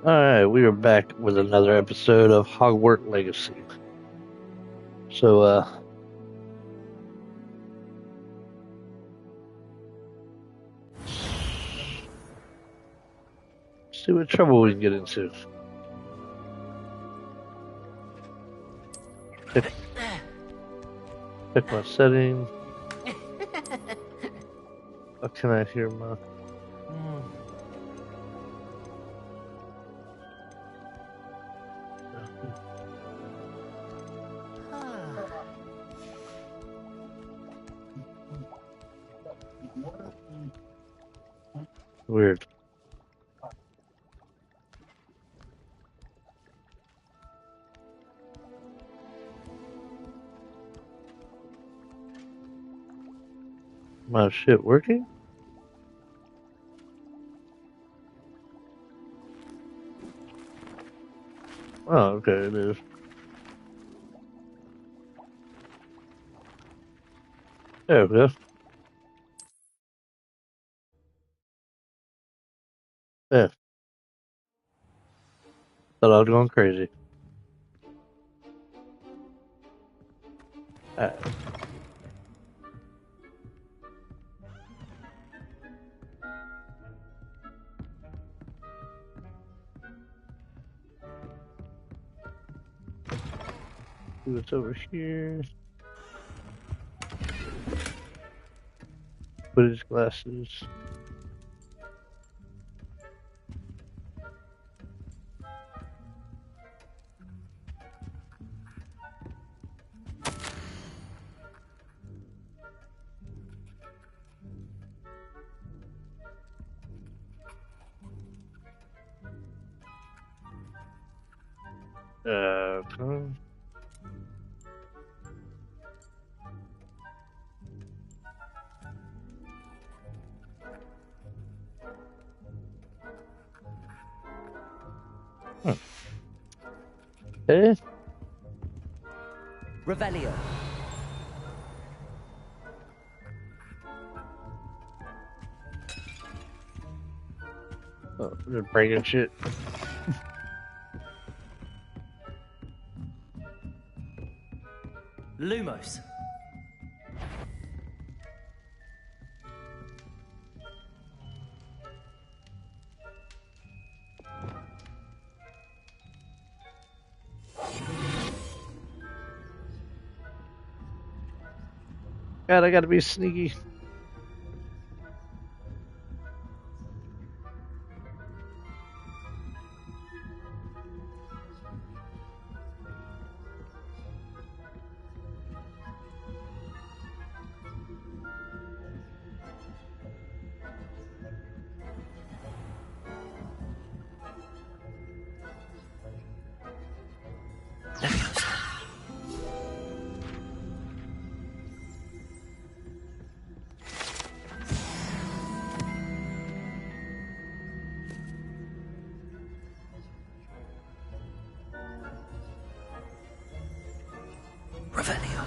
Alright, we are back with another episode of Hogwart Legacy. So, see what trouble we can get into. Pick my setting. How can I hear my... Weird. My shit working? Oh, okay, it is. There we go. Yeah. Thought I was going crazy. Alright. See what's over here. Footage glasses. Come. Okay. Revelio. Oh, they're breaking shit. Lumos. God, I gotta be sneaky. Revelio.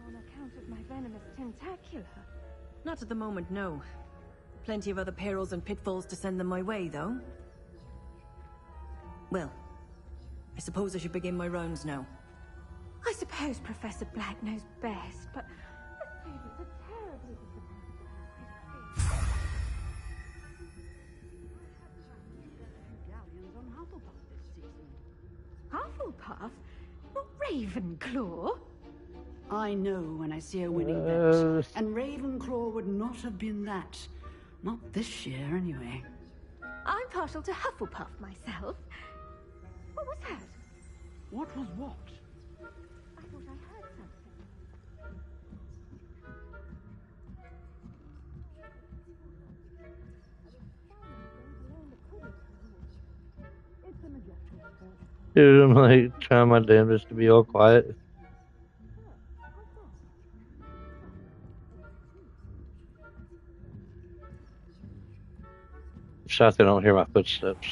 On account of my venomous tentacula. Not at the moment, no. Plenty of other perils and pitfalls to send them my way, though. Well, I suppose I should begin my rounds now. I suppose Professor Black knows best, but this baby's a terribly Galleons on Hufflepuff this season. Hufflepuff? Not Ravenclaw? I know when I see a winning bet, and Ravenclaw would not have been that. Not this year, anyway. I'm partial to Hufflepuff myself. What was that? What was what? I thought I heard something. It's a majestic sport. Dude, I'm like trying my damnedest to be all quiet. I'm shocked they don't hear my footsteps.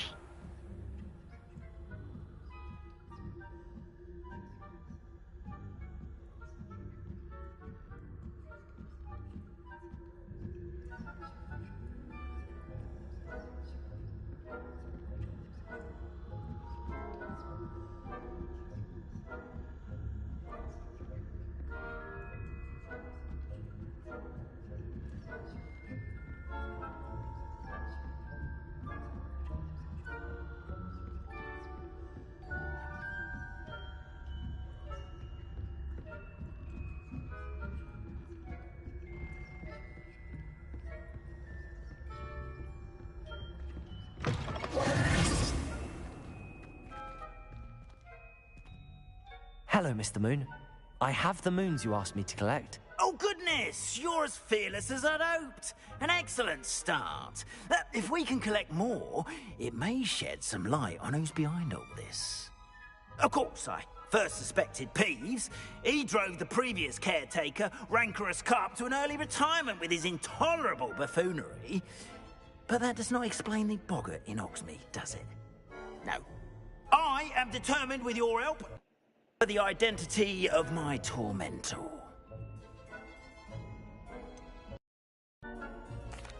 Hello, Mr. Moon. I have the moons you asked me to collect. Oh, goodness! You're as fearless as I'd hoped. An excellent start. If we can collect more, it may shed some light on who's behind all this. Of course, I first suspected Peeves. He drove the previous caretaker, Rancorous Carp, to an early retirement with his intolerable buffoonery. But that does not explain the boggart in Hogsmeade, does it? No. I am determined, with your help, for the identity of my tormentor.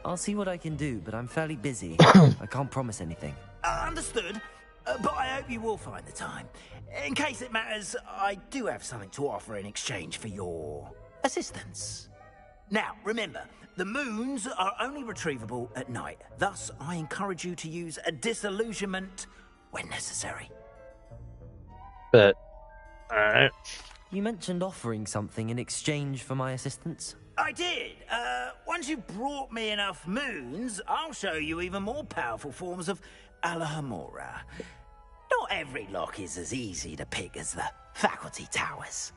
I'll see what I can do, but I'm fairly busy. I can't promise anything. Understood, but I hope you will find the time. In case it matters, I do have something to offer in exchange for your assistance. Now, remember, the moons are only retrievable at night. Thus, I encourage you to use a disillusionment when necessary. But, alright. You mentioned offering something in exchange for my assistance? I did. Once you've brought me enough moons, I'll show you even more powerful forms of Alahamora. Not every lock is as easy to pick as the faculty towers.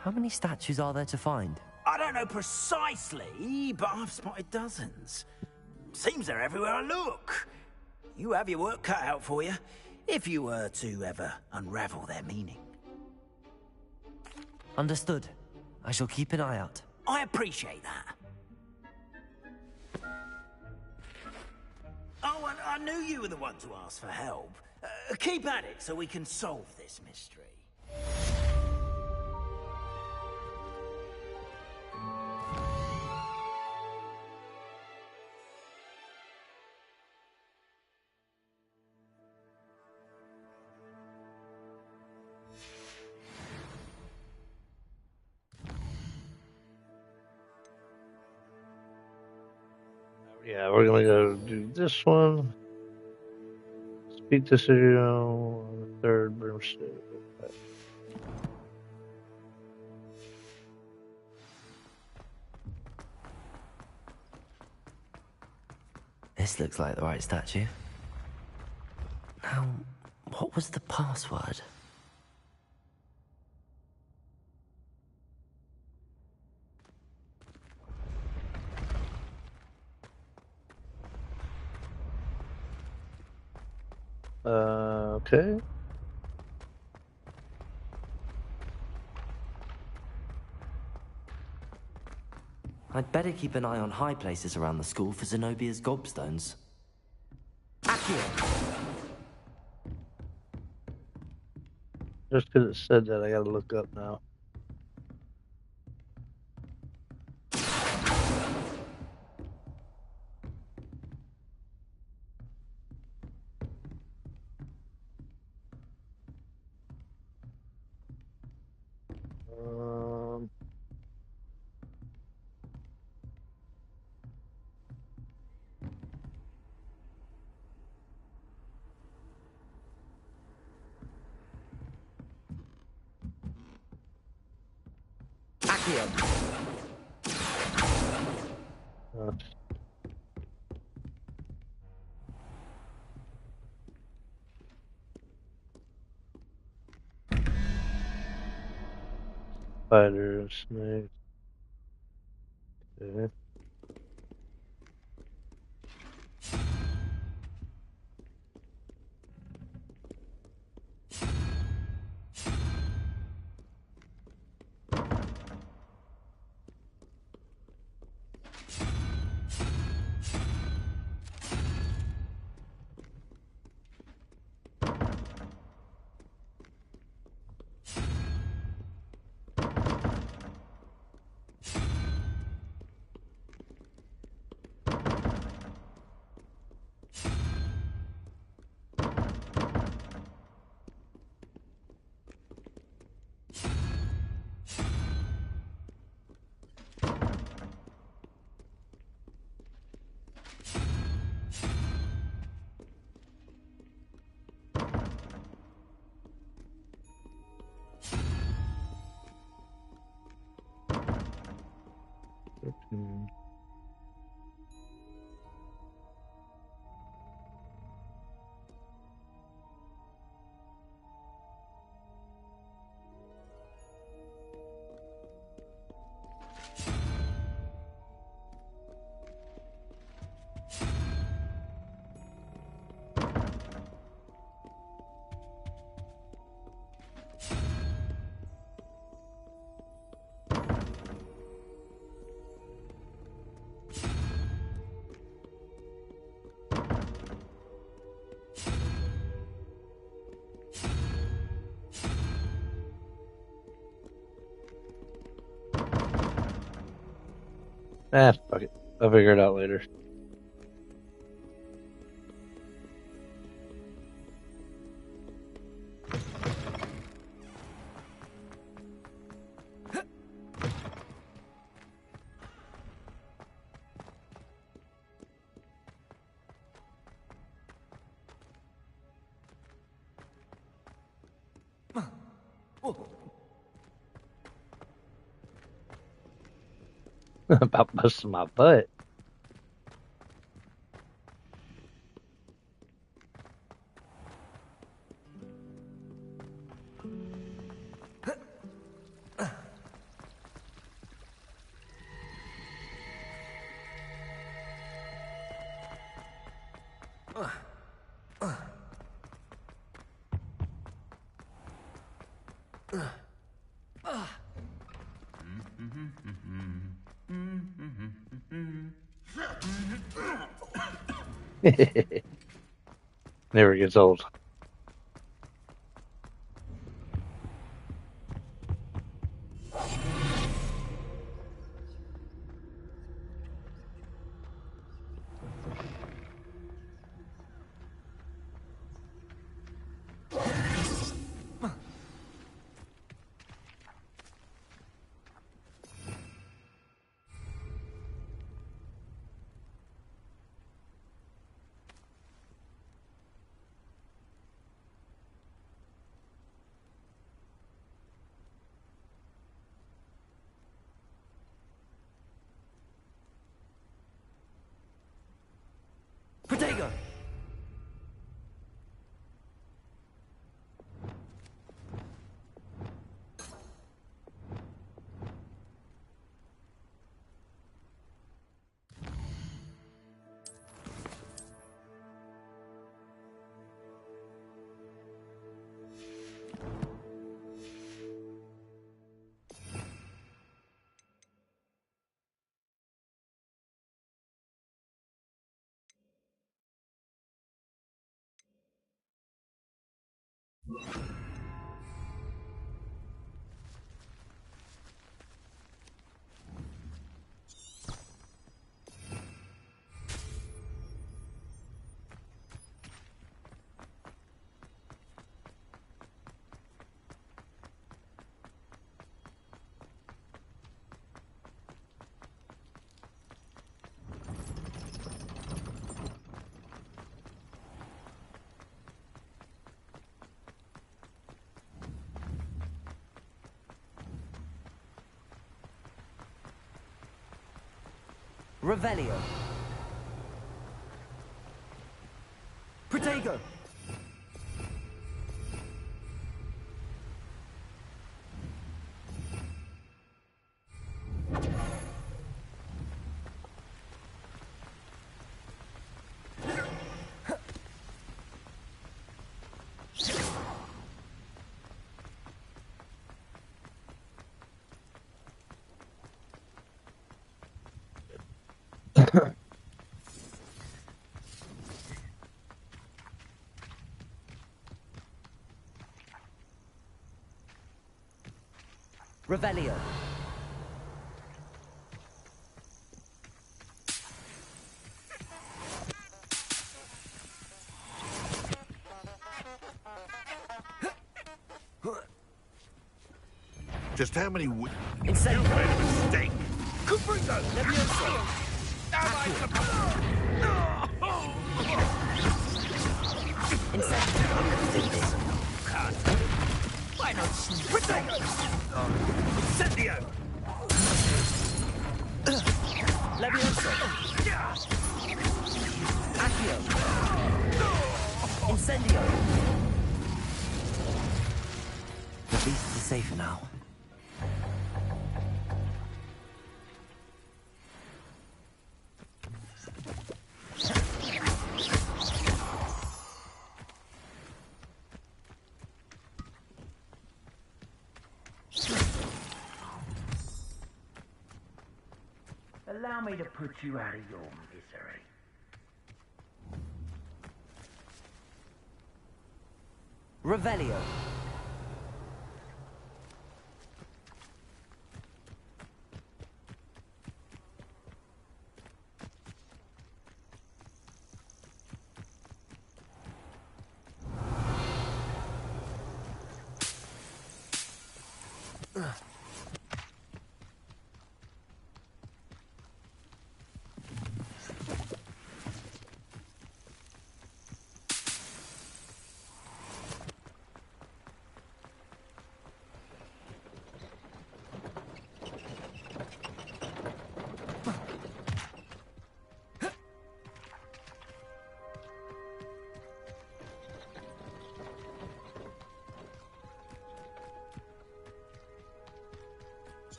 How many statues are there to find? I don't know precisely, but I've spotted dozens. Seems they're everywhere I look. You have your work cut out for you, if you were to ever unravel their meaning. Understood. I shall keep an eye out. I appreciate that. Oh, and I knew you were the one to ask for help. Keep at it so we can solve this mystery. Yeah, we're gonna go do this one. Speak to Cyril on the third broomstick. Okay. This looks like the right statue. Now, what was the password? Okay. I'd better keep an eye on high places around the school for Zenobia's gobstones. Accio! Just because it said that, I gotta look up now. Uh, Spider, snake. Okay. Fuck it. I'll figure it out later. About busting my butt. Never gets old. Protego! Revelio. Protego. Revelio. Just how many Incendio. You made a mistake. Cubrigo. Levioso. Incendio. Why not Protego! Incendio! Levioso. Accio. Incendio. The beast is safe now. Allow me to put you out of your misery. Revelio.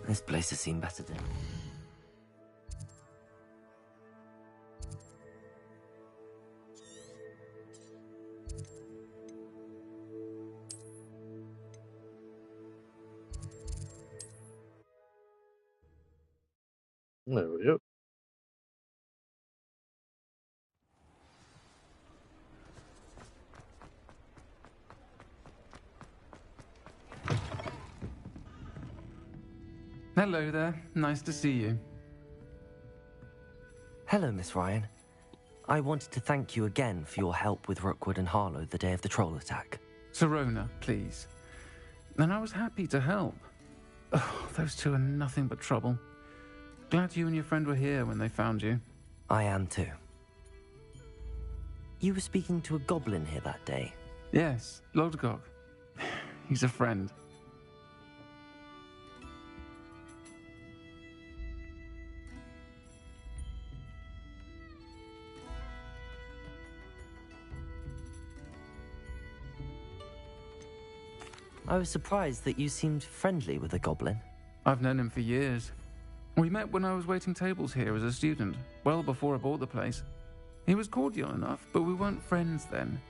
This place has seen better days. There we go. Hello there. Nice to see you. Hello, Miss Ryan. I wanted to thank you again for your help with Rookwood and Harlow the day of the troll attack. Sirona, please. And I was happy to help. Oh, those two are nothing but trouble. Glad you and your friend were here when they found you. I am too. You were speaking to a goblin here that day. Yes, Lodgok. He's a friend. I was surprised that you seemed friendly with the goblin. I've known him for years. We met when I was waiting tables here as a student, well before I bought the place. He was cordial enough, but we weren't friends then.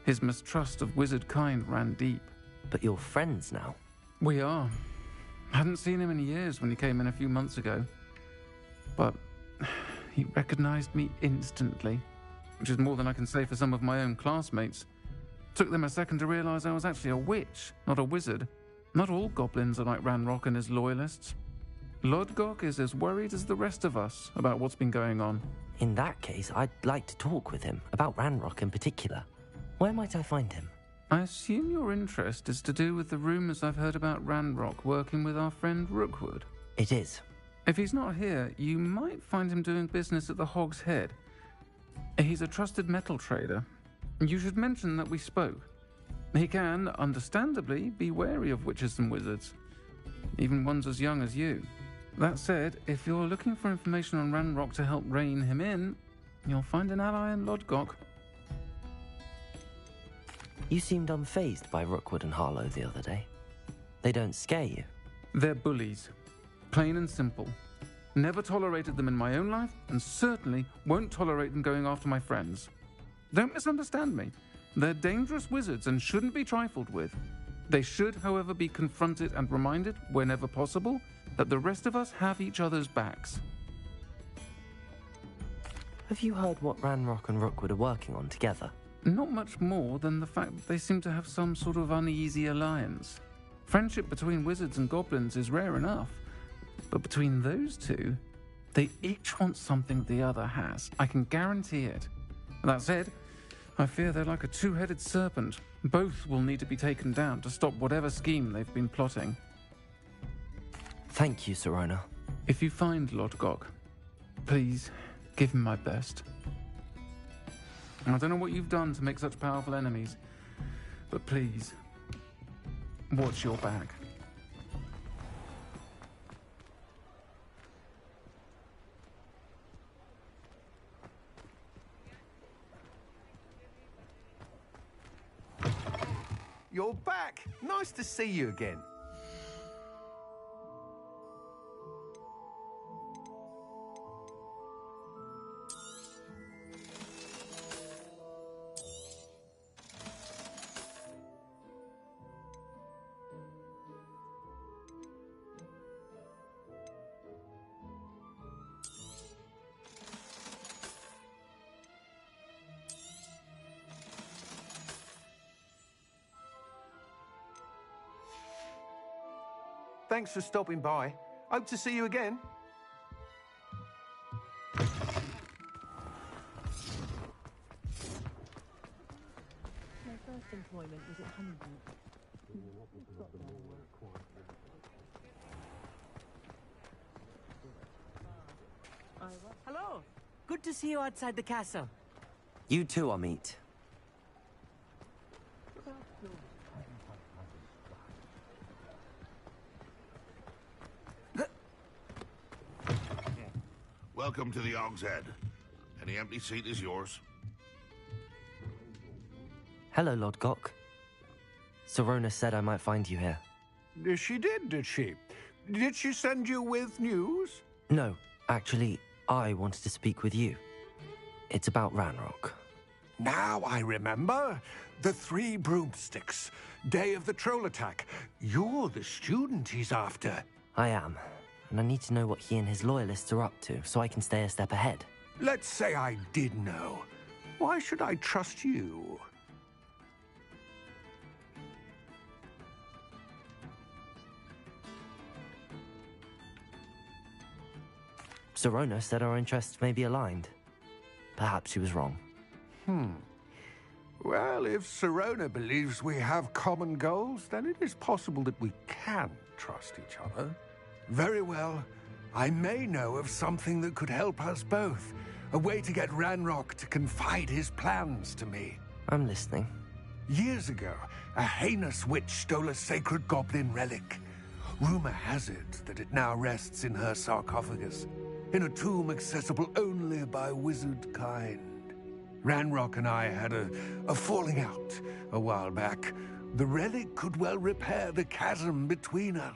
His mistrust of wizard kind ran deep. But you're friends now. We are. Hadn't seen him in years when he came in a few months ago. But he recognized me instantly, which is more than I can say for some of my own classmates. Took them a second to realize I was actually a witch, not a wizard. Not all goblins are like Ranrock and his loyalists. Lodgok is as worried as the rest of us about what's been going on. In that case, I'd like to talk with him, about Ranrock in particular. Where might I find him? I assume your interest is to do with the rumors I've heard about Ranrock working with our friend Rookwood. It is. If he's not here, you might find him doing business at the Hog's Head. He's a trusted metal trader. You should mention that we spoke. He can, understandably, be wary of witches and wizards, even ones as young as you. That said, if you're looking for information on Ranrock to help rein him in, you'll find an ally in Lodgok. You seemed unfazed by Rookwood and Harlow the other day. They don't scare you. They're bullies. Plain and simple. Never tolerated them in my own life, and certainly won't tolerate them going after my friends. Don't misunderstand me. They're dangerous wizards and shouldn't be trifled with. They should, however, be confronted and reminded, whenever possible, that the rest of us have each other's backs. Have you heard what Ranrock and Rookwood are working on together? Not much more than the fact that they seem to have some sort of uneasy alliance. Friendship between wizards and goblins is rare enough, but between those two, they each want something the other has. I can guarantee it. That said, I fear they're like a two-headed serpent. Both will need to be taken down to stop whatever scheme they've been plotting. Thank you, Sirona. If you find Lodgok, please give him my best. I don't know what you've done to make such powerful enemies, but please, watch your back. you're back. Nice to see you again. Thanks for stopping by. Hope to see you again. My first employment was at Hogwart. Hello. Good to see you outside the castle. You too, Amit. Welcome to the Og's Head. Any empty seat is yours. Hello, Lord Gok. Sirona said I might find you here. She did she? Did she send you with news? No, actually, I wanted to speak with you. It's about Ranrock. Now I remember. The 3 broomsticks. Day of the troll attack. You're the student he's after. I am, and I need to know what he and his loyalists are up to so I can stay a step ahead. Let's say I did know. Why should I trust you? Sirona said our interests may be aligned. Perhaps she was wrong. Well, if Sirona believes we have common goals, then it is possible that we can trust each other. Very well. I may know of something that could help us both. A way to get Ranrock to confide his plans to me. I'm listening. Years ago, a heinous witch stole a sacred goblin relic. Rumor has it that it now rests in her sarcophagus, in a tomb accessible only by wizard kind. Ranrock and I had a falling out a while back. The relic could well repair the chasm between us.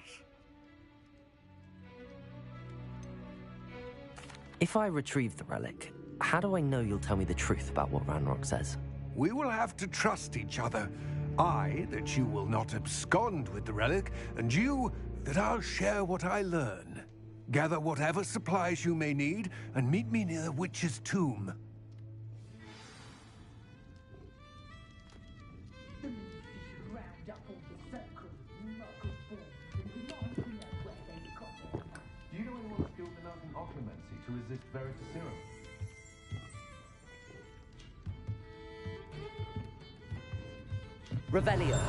If I retrieve the relic, how do I know you'll tell me the truth about what Ranrock says? We will have to trust each other. I, that you will not abscond with the relic, and you, that I'll share what I learn. Gather whatever supplies you may need, and meet me near the witch's tomb. Do you know anyone skilled enough in occlumency to resist veritaserum? Revelio.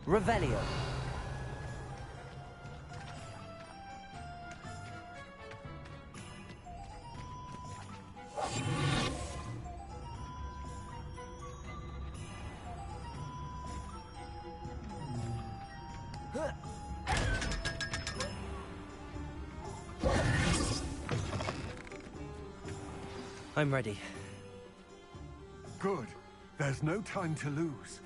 Revelio. I'm ready. Good. There's no time to lose.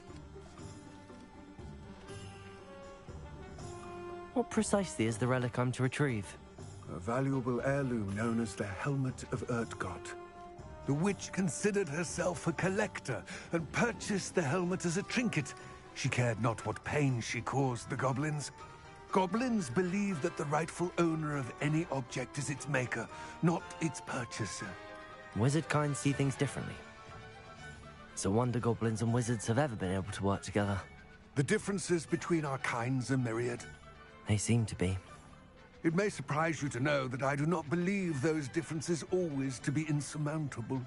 What precisely is the relic I'm to retrieve? A valuable heirloom known as the Helmet of Urtgott. The witch considered herself a collector and purchased the helmet as a trinket. She cared not what pain she caused the goblins. Goblins believe that the rightful owner of any object is its maker, not its purchaser. Wizard kind see things differently. It's a wonder goblins and wizards have ever been able to work together. The differences between our kinds are myriad. They seem to be. It may surprise you to know that I do not believe those differences always to be insurmountable.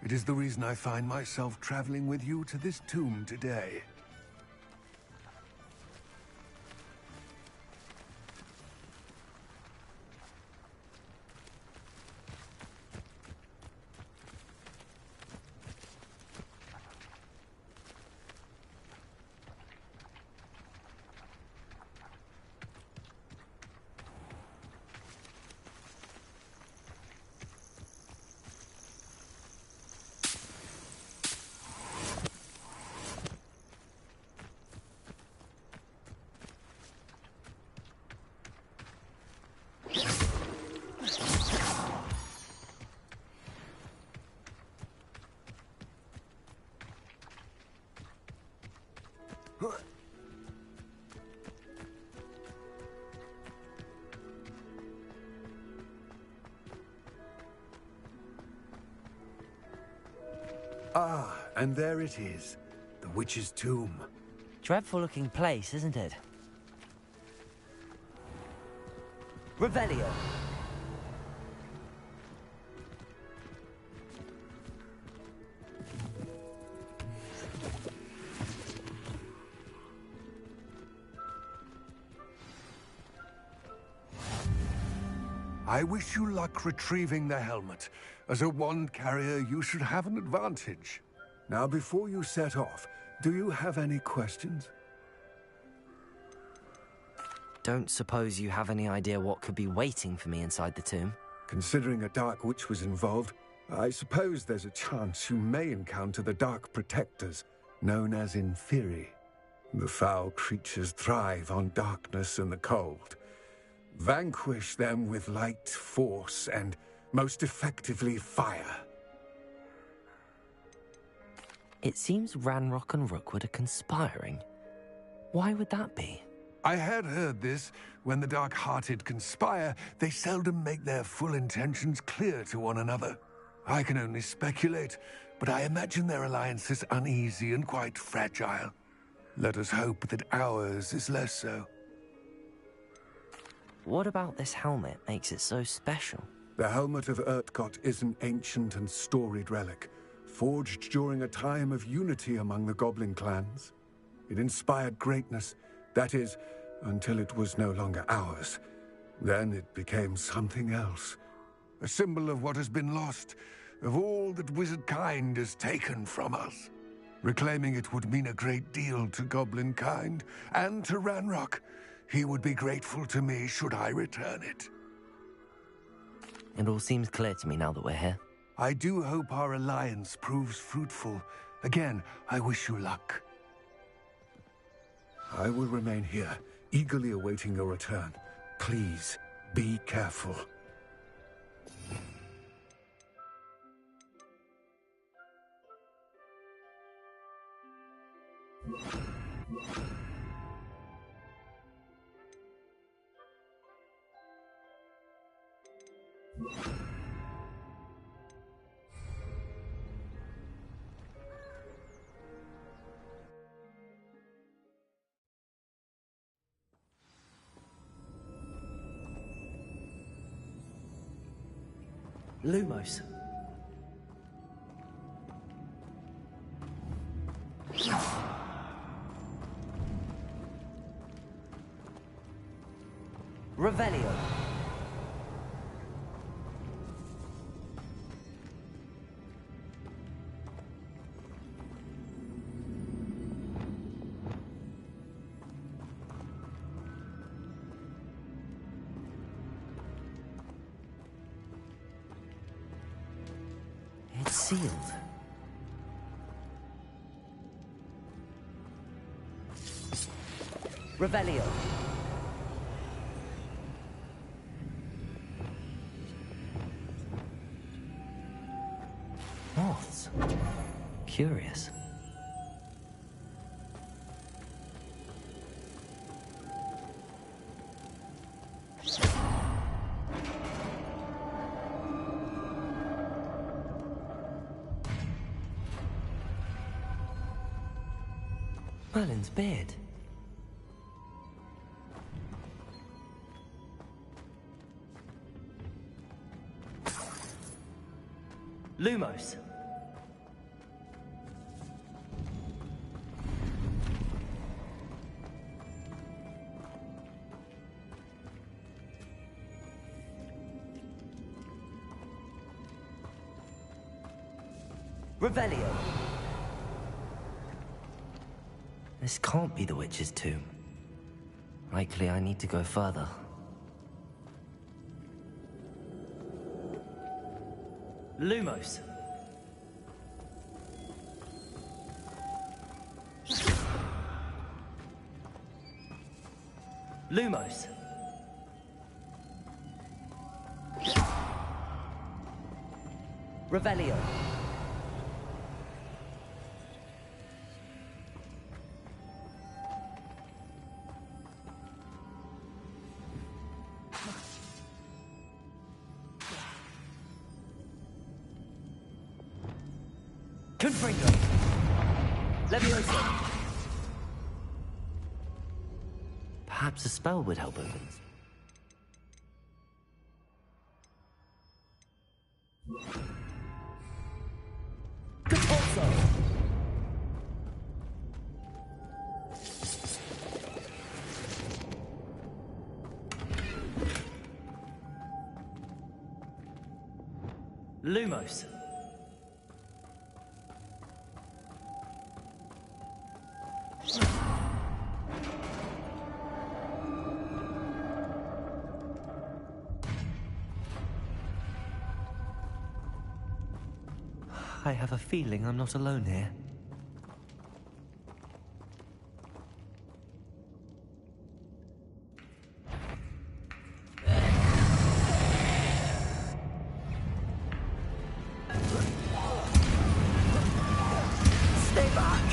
It is the reason I find myself traveling with you to this tomb today. Ah, and there it is. The witch's tomb. Dreadful looking place, isn't it? Revelio. I wish you luck retrieving the helmet. As a wand carrier, you should have an advantage. Now, before you set off, do you have any questions? Don't suppose you have any idea what could be waiting for me inside the tomb? Considering a Dark Witch was involved, I suppose there's a chance you may encounter the Dark Protectors, known as Inferi. The foul creatures thrive on darkness and the cold. Vanquish them with light, force, and most effectively fire. It seems Ranrock and Rookwood are conspiring. Why would that be? I had heard this. When the dark-hearted conspire, they seldom make their full intentions clear to one another. I can only speculate, but I imagine their alliance is uneasy and quite fragile. Let us hope that ours is less so. What about this helmet makes it so special? The helmet of Urtkot is an ancient and storied relic, forged during a time of unity among the goblin clans. It inspired greatness, that is, until it was no longer ours. Then it became something else. A symbol of what has been lost, of all that wizard kind has taken from us. Reclaiming it would mean a great deal to goblin kind, and to Ranrock. He would be grateful to me should I return it. It all seems clear to me now that we're here. I do hope our alliance proves fruitful. Again, I wish you luck. I will remain here, eagerly awaiting your return. Please, be careful. Lumos. Revelio. It's sealed. Revelio. Moths. Curious. Merlin's beard. Lumos. Revelio. This can't be the witch's tomb. Likely I need to go further. Lumos. Lumos. Revelio. Confringo. Levioso. Perhaps a spell would help open this. Compulso. Lumos. I have a feeling I'm not alone here. Stay back.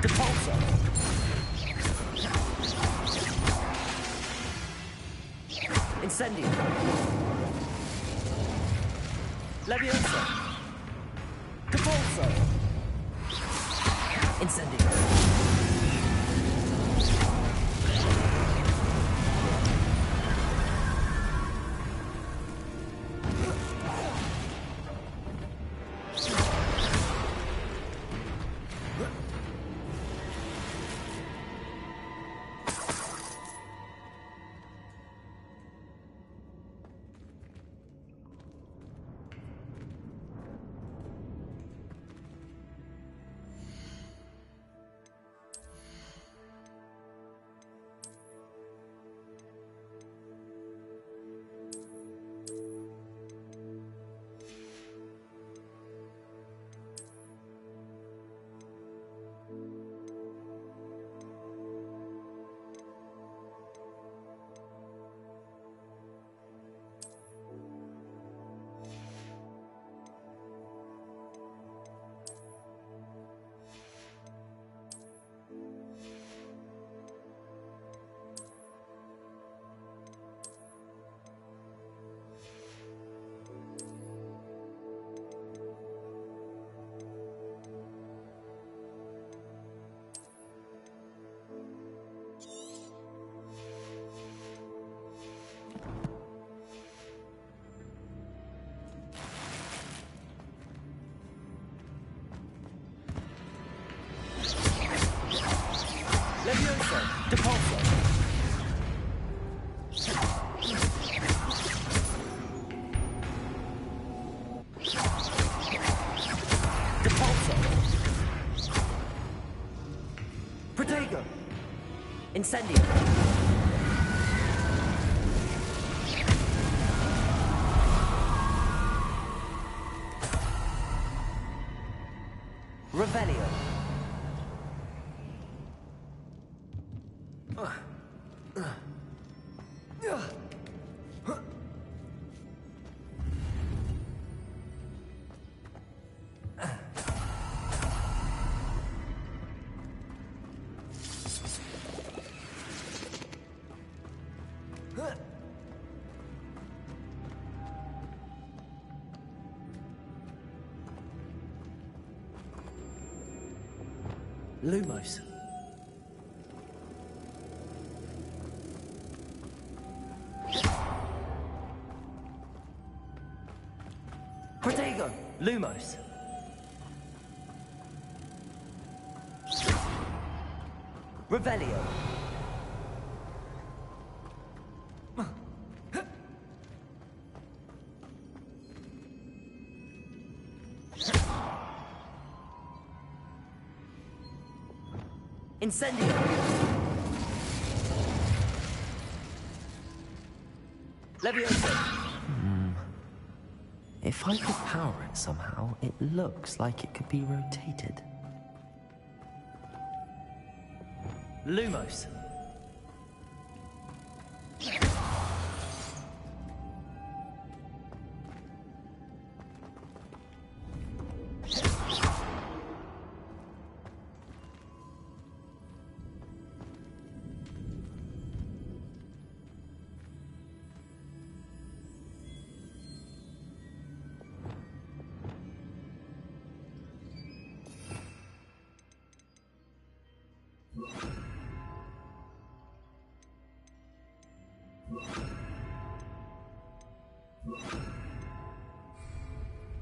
Compulso. Incendio. Levioso. Compulso. Incendio. Levioso. Depulso. Depulso. Protego. Incendio. Revelio. Lumos. Protego. Lumos. Revelio. Incendio. Levioso. If I could power it somehow, it looks like it could be rotated. Lumos.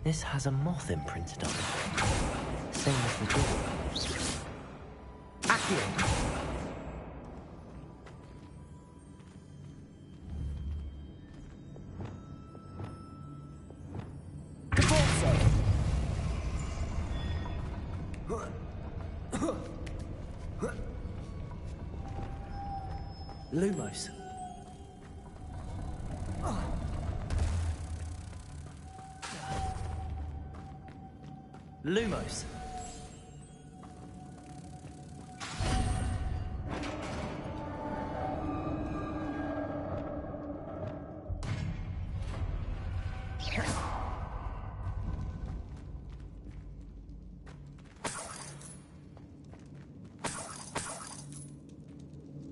This has a moth imprinted on it. Same as the door. Accio. Lumos. Lumos.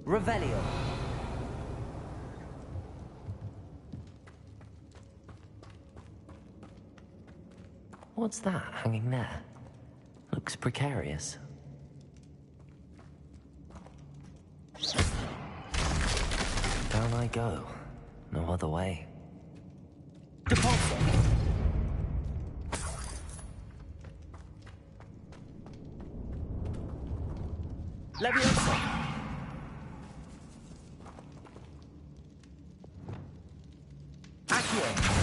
Revelio. What's that hanging there? Looks precarious. Down I go. No other way. Depulso. Levioso. Accio.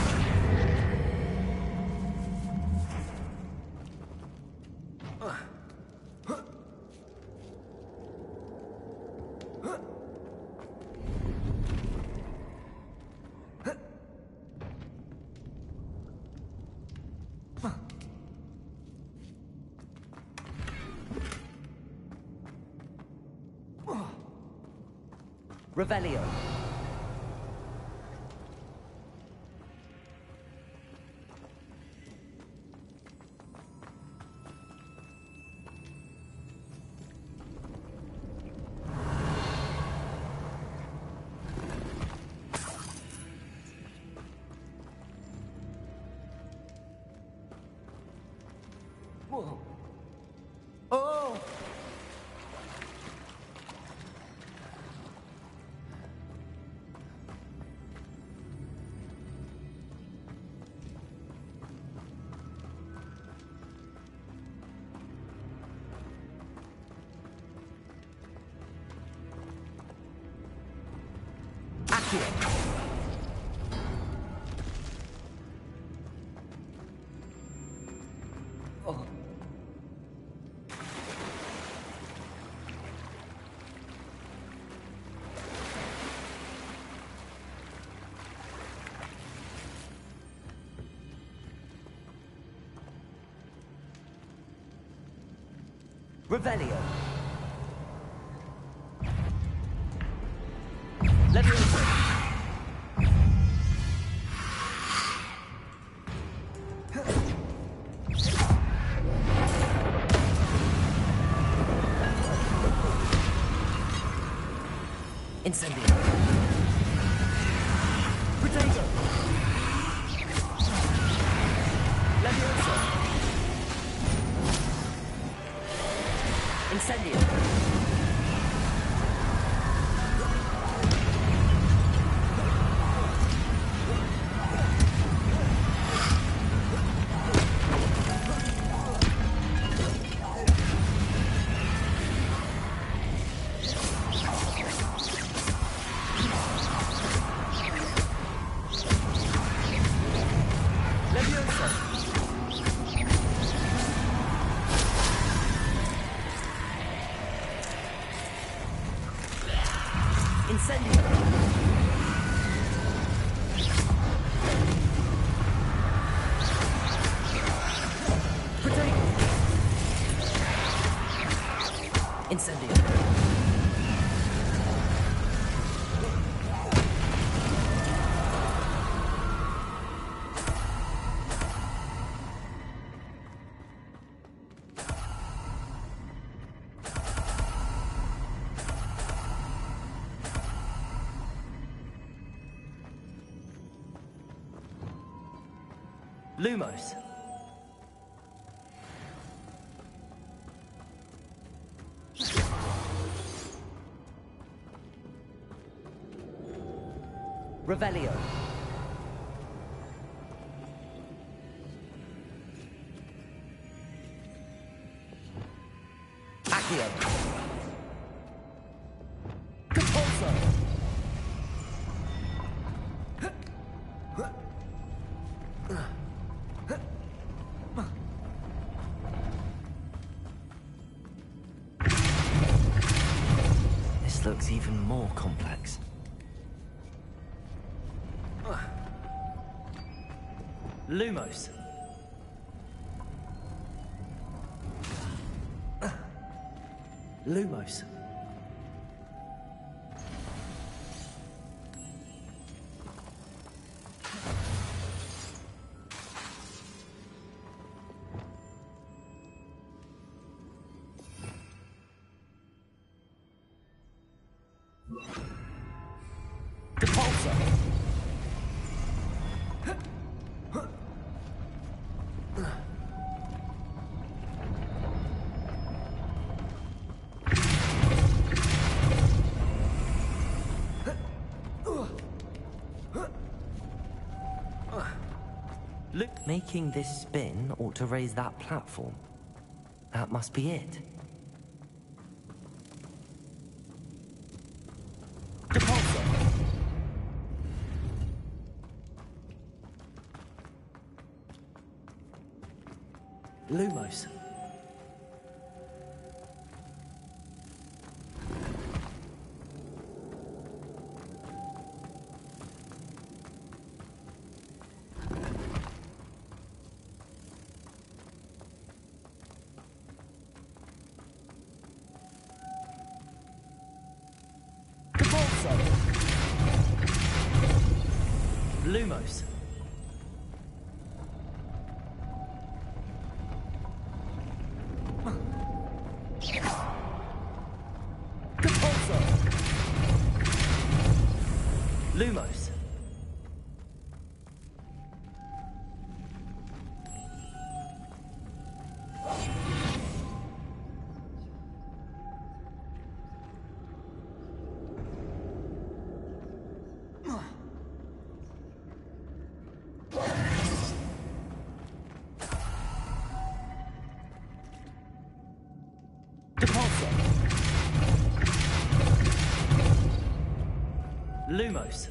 Revelio. Whoa. Oh! Accio. Oh. Revelio. Levioso. Incendio. Protego. Levioso. Incendio. Lumos. Revelio. Accio. Compulso. This looks even more complex. Lumos. Lumos. Compulso. Making this spin ought to raise that platform. That must be it. Compulso. Lumos. Lumos. Compulso. Lumos. Lumos.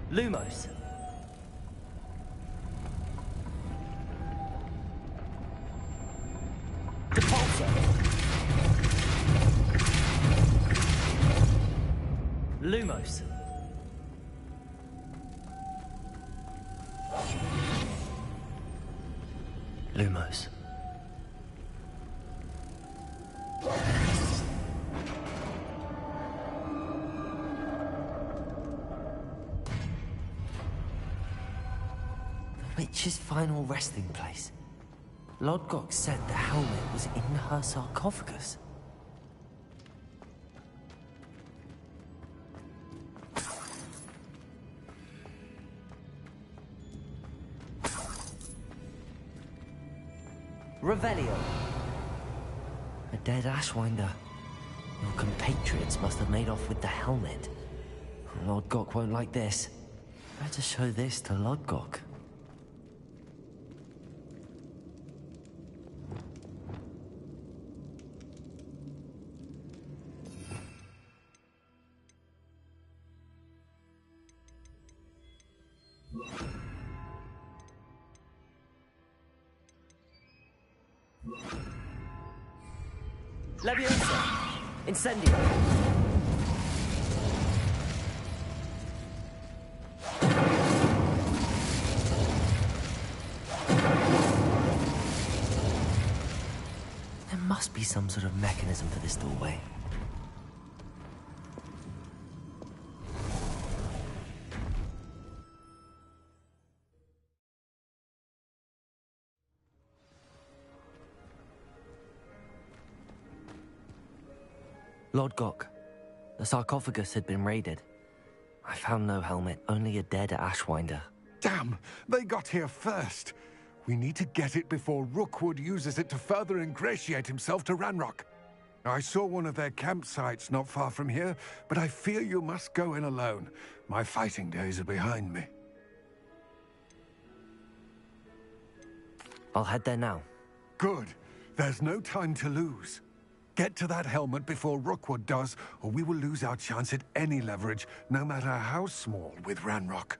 Lumos. Compulso. Lumos. Lumos. The witch's final resting place. Lodgok said the helmet was in her sarcophagus. Revelio. A dead Ashwinder. Your compatriots must have made off with the helmet. Lodgok won't like this. Better show this to Lodgok. Leviosa! Incendio! There must be some sort of mechanism for this doorway. Lodgok, the sarcophagus had been raided. I found no helmet, only a dead Ashwinder. Damn! They got here first. We need to get it before Rookwood uses it to further ingratiate himself to Ranrock. I saw one of their campsites not far from here, but I fear you must go in alone. My fighting days are behind me. I'll head there now. Good. There's no time to lose. Get to that helmet before Rookwood does, or we will lose our chance at any leverage, no matter how small, with Ranrock.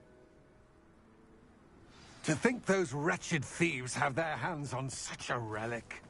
To think those wretched thieves have their hands on such a relic.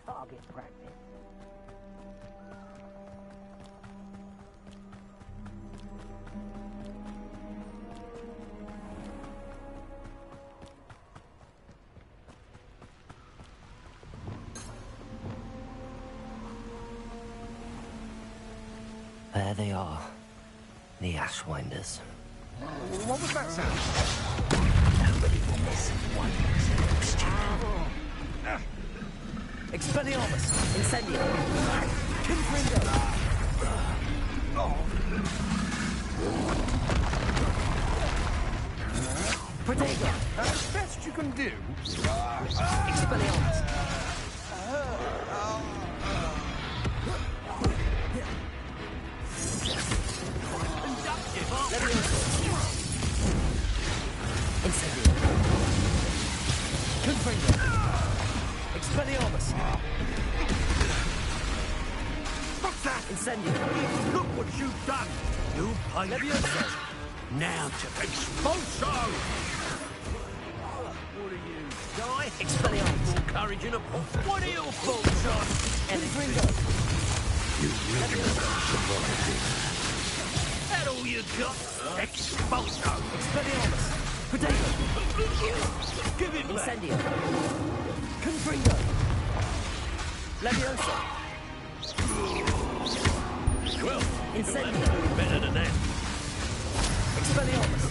Target practice. There they are. The Ashwinders. What was that sound? Nobody will miss one single stupid. Expelliarmus! Incendio! Confringo! Protego! That's the best you can do. Expelliarmus! Incendio! Confringo! Expelliarmus! What's that? Incendio! Look what you've done! You pay. Leviosa! Now to Expulso! What are you, guy? Expelliarmus! More courage in a... What are your faults on? Confringo! You really survived it. That all you got? Expulso! Expelliarmus! Protego! Give it back! Incendio! Confringo! Leviosa! Well, Incendio! you'll have to do better than that. Expelliarmus!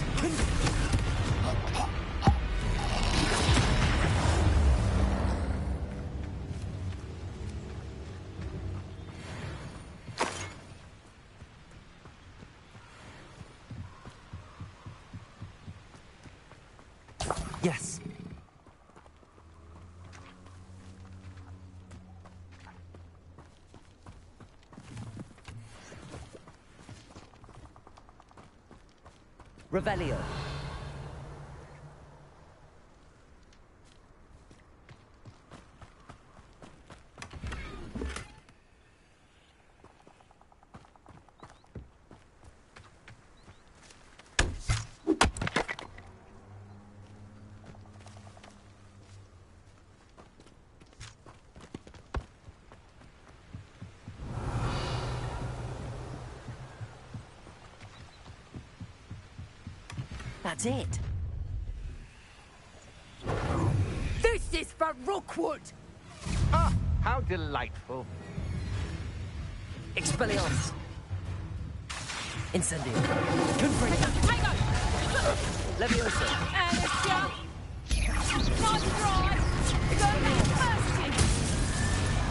Yes. Revelio. That's it. This is for Rookwood! Ah, how delightful. Expelliarmus. Incendio. Confringo! Leviosa. Alicia! Nice try! Go mercy!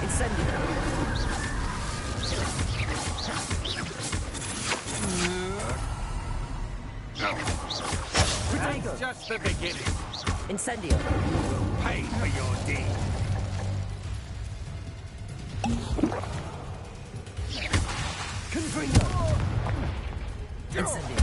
Incendio. That's just the beginning. Incendio. Pay for your deed. Confringo. Incendio.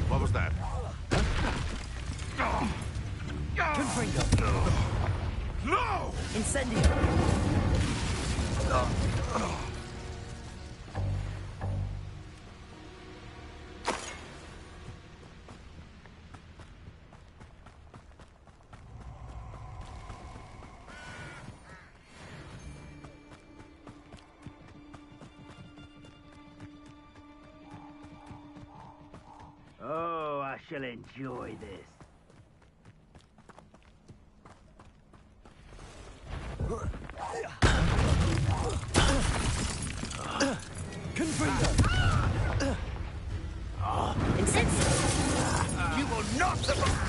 What was that? Confringo. No! Incendio. Oh, I shall enjoy this. Confringo. Incendio. You will not survive!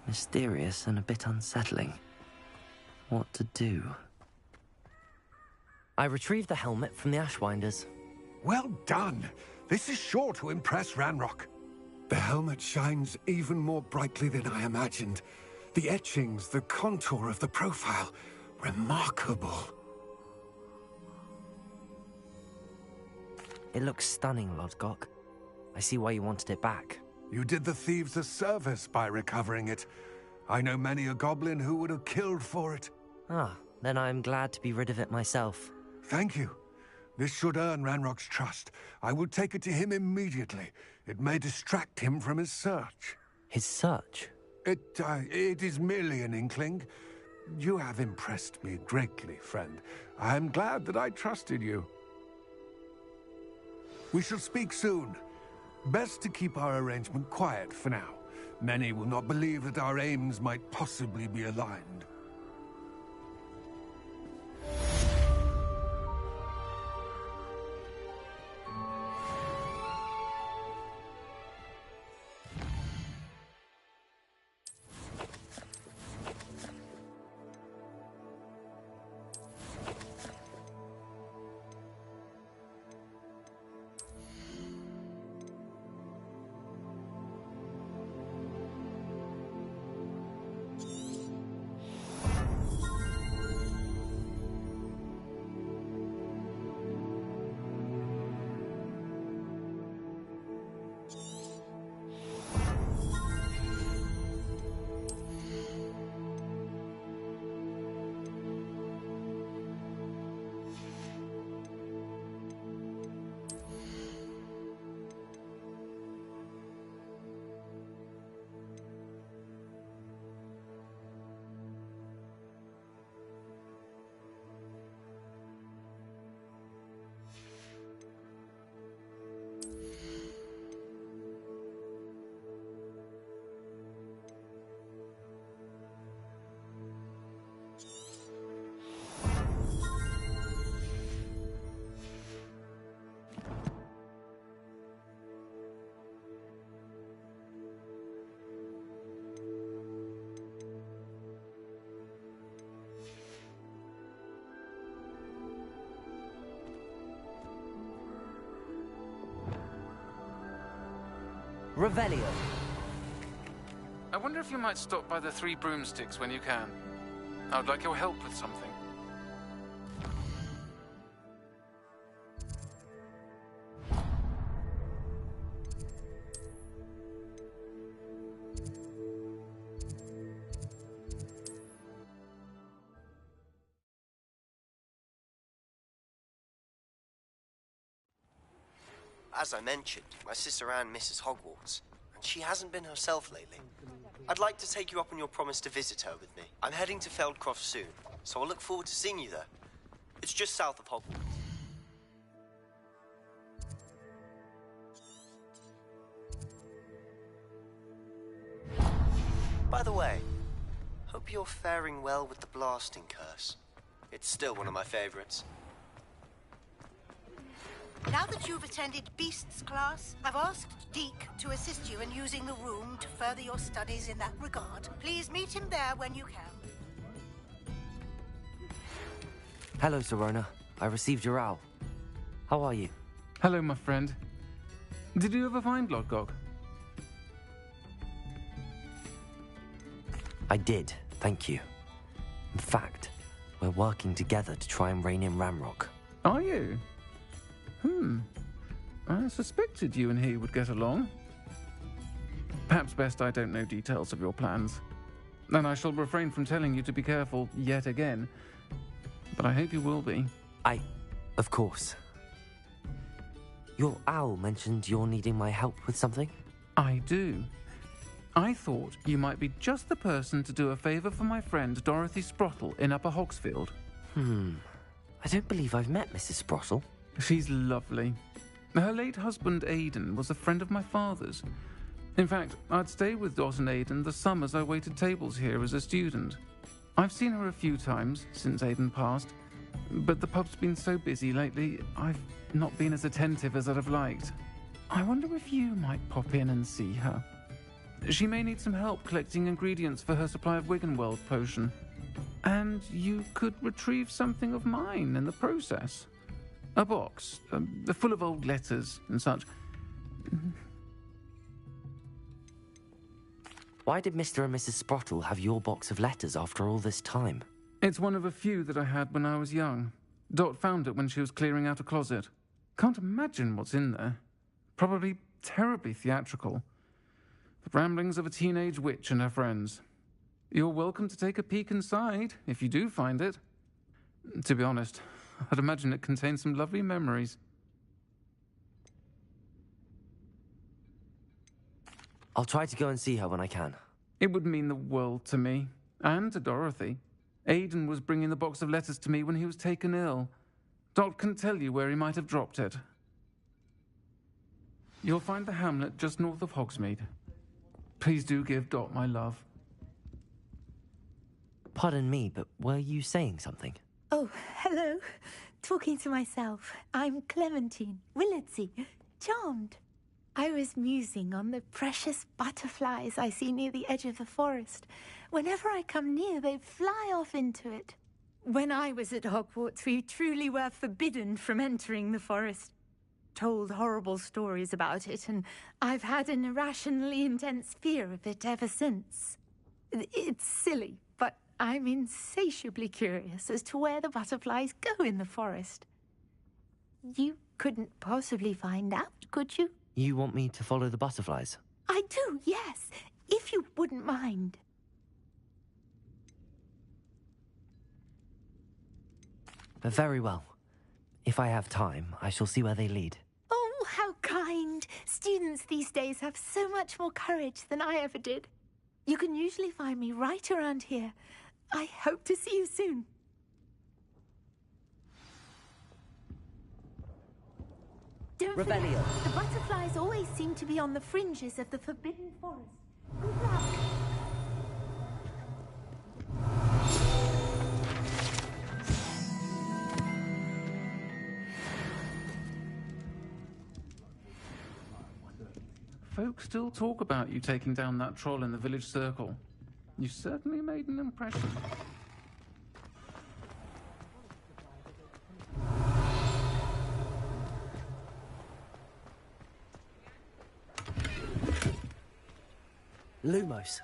Mysterious and a bit unsettling. What to do? I retrieved the helmet from the Ashwinders. Well done. This is sure to impress Ranrock. The helmet shines even more brightly than I imagined. The etchings, the contour of the profile, remarkable. It looks stunning, Lodgok. I see why you wanted it back. You did the thieves a service by recovering it. I know many a goblin who would have killed for it. Ah, then I'm glad to be rid of it myself. Thank you. This should earn Ranrock's trust. I will take it to him immediately. It may distract him from his search. His search? It is merely an inkling. You have impressed me greatly, friend. I am glad that I trusted you. We shall speak soon. Best to keep our arrangement quiet for now. Many will not believe that our aims might possibly be aligned. Revelio. I wonder if you might stop by the Three Broomsticks when you can. I would like your help with something. As I mentioned, my sister Anne misses Hogwarts, and she hasn't been herself lately. I'd like to take you up on your promise to visit her with me. I'm heading to Feldcroft soon, so I'll look forward to seeing you there. It's just south of Hogwarts. By the way, hope you're faring well with the blasting curse. It's still one of my favorites. Now that you've attended Beasts class, I've asked Deke to assist you in using the room to further your studies in that regard. Please meet him there when you can. Hello, Serona. I received your owl. How are you? Hello, my friend. Did you ever find Lodgok? I did, thank you. In fact, we're working together to try and rein in Ramrock. Are you? I suspected you and he would get along. Perhaps best I don't know details of your plans. And I shall refrain from telling you to be careful yet again. But I hope you will be. Of course. Your owl mentioned you're needing my help with something? I do. I thought you might be just the person to do a favour for my friend Dorothy Sprottle in Upper Hogsfield. I don't believe I've met Mrs. Sprottle. She's lovely. Her late husband Aidan was a friend of my father's. In fact, I'd stay with Dot and Aidan the summers I waited tables here as a student. I've seen her a few times since Aidan passed, but the pub's been so busy lately, I've not been as attentive as I'd have liked. I wonder if you might pop in and see her. She may need some help collecting ingredients for her supply of Wiggenweld potion. And you could retrieve something of mine in the process. A box, full of old letters and such. Why did Mr. and Mrs. Sprottle have your box of letters after all this time? It's one of a few that I had when I was young. Dot found it when she was clearing out a closet. Can't imagine what's in there. Probably terribly theatrical. The ramblings of a teenage witch and her friends. You're welcome to take a peek inside, if you do find it. To be honest, I'd imagine it contains some lovely memories. I'll try to go and see her when I can. It would mean the world to me, and to Dorothy. Aidan was bringing the box of letters to me when he was taken ill. Dot can tell you where he might have dropped it. You'll find the hamlet just north of Hogsmeade. Please do give Dot my love. Pardon me, but were you saying something? Oh, hello. Talking to myself. I'm Clementine Willardsey. Charmed. I was musing on the precious butterflies I see near the edge of the forest. Whenever I come near, they fly off into it. When I was at Hogwarts, we truly were forbidden from entering the forest. Told horrible stories about it, and I've had an irrationally intense fear of it ever since. It's silly, but I'm insatiably curious as to where the butterflies go in the forest. You couldn't possibly find out, could you? You want me to follow the butterflies? I do, yes, if you wouldn't mind. Very well. If I have time, I shall see where they lead. Oh, how kind. Students these days have so much more courage than I ever did. You can usually find me right around here. I hope to see you soon. Don't forget, the butterflies always seem to be on the fringes of the Forbidden Forest. Good luck. Folks still talk about you taking down that troll in the village circle. You certainly made an impression. Lumos.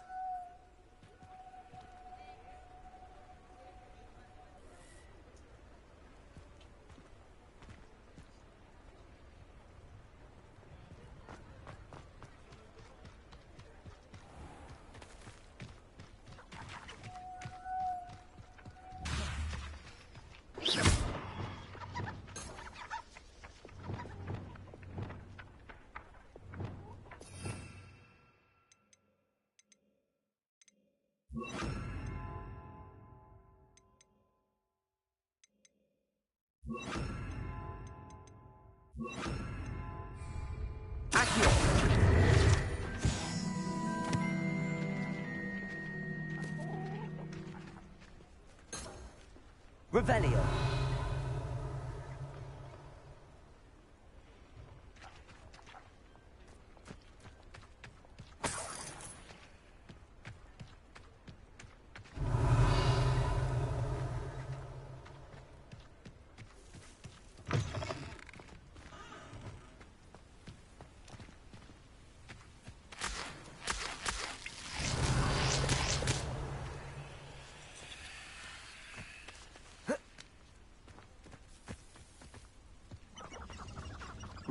Revelio.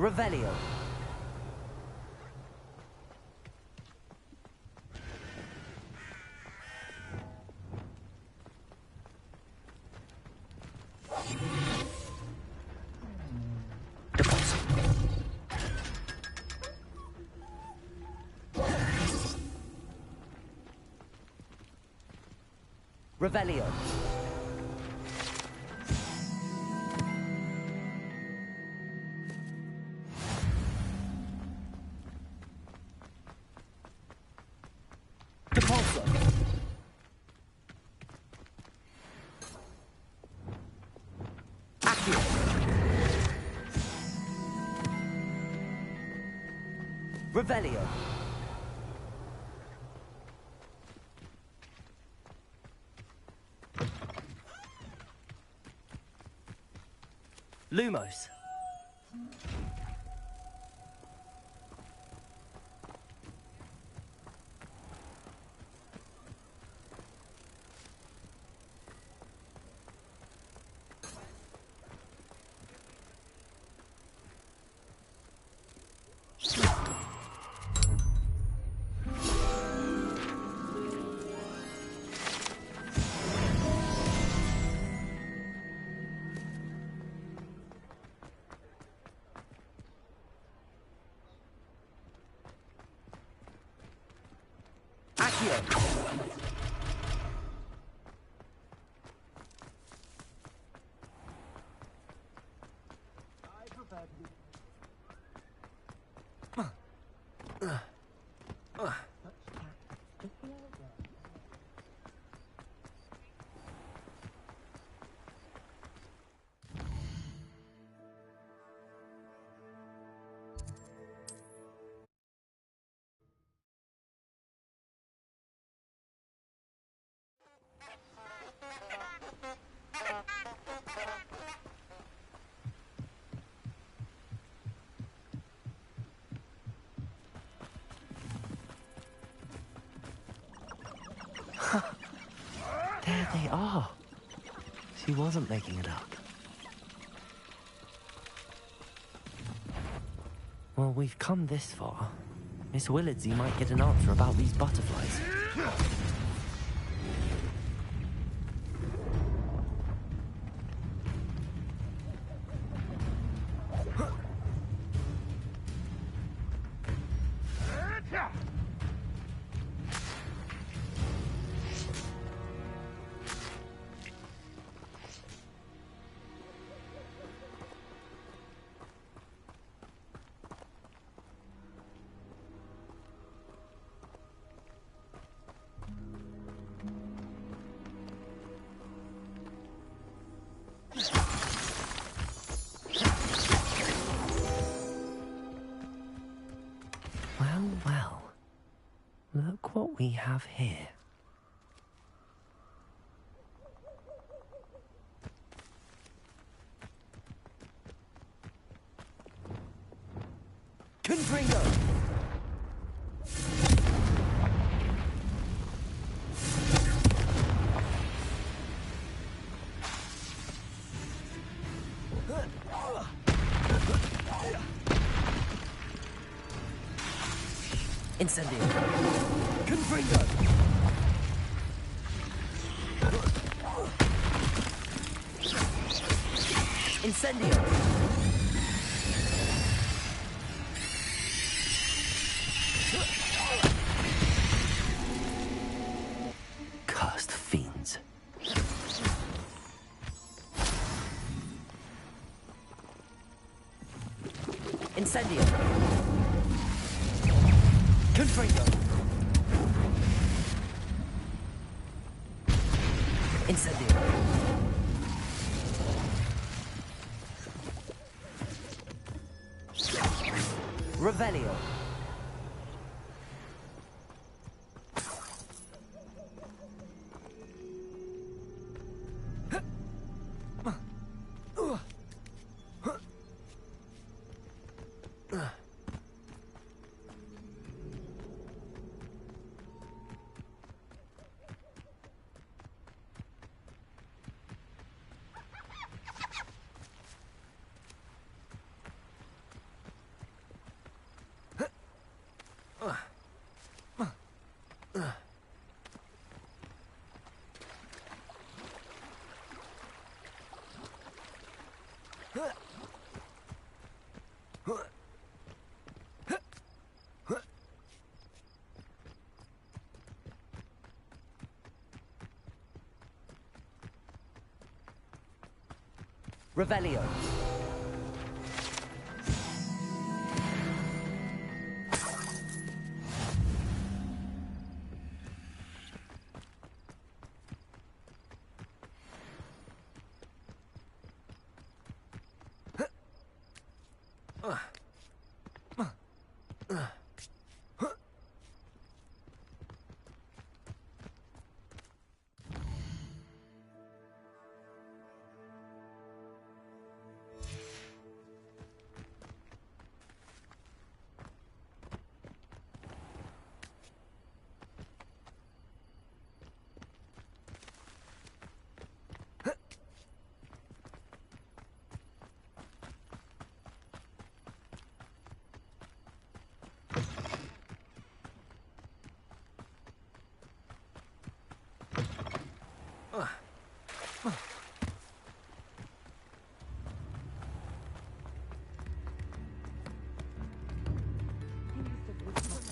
Revelio. Revelio. Depulso. Accio. Revelio. Lumos. There they are. She wasn't making it up. Well, we've come this far. Miss Willardsey might get an answer about these butterflies. Well, look what we have here. Confringo! Incendio. Confringo. Incendio. Cursed fiends. Incendio. Confringo. Incendio. Revelio. Revelio.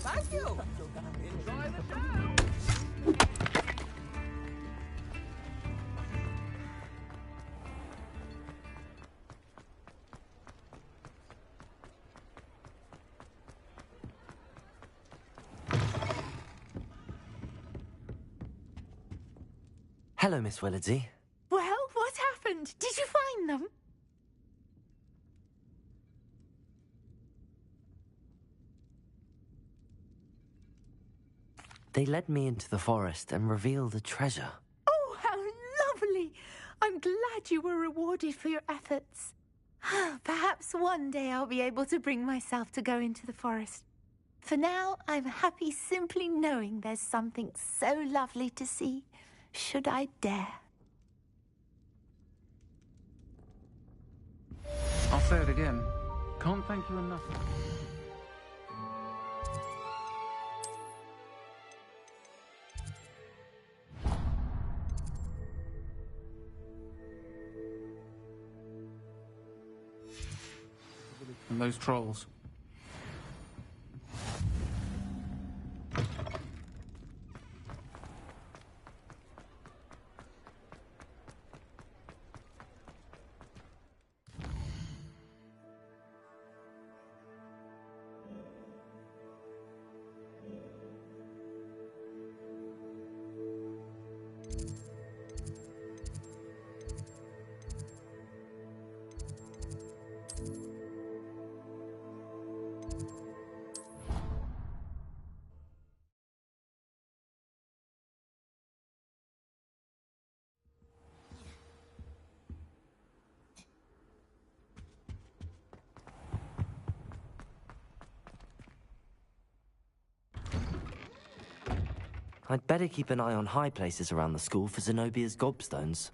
Thank you. Enjoy the show. Hello, Miss Willardsey. Well, what happened? Did you find them? They led me into the forest and revealed a treasure. Oh, how lovely! I'm glad you were rewarded for your efforts. Perhaps one day I'll be able to bring myself to go into the forest. For now, I'm happy simply knowing there's something so lovely to see, should I dare. I'll say it again. Can't thank you enough. And those trolls. I'd better keep an eye on high places around the school for Zenobia's gobstones.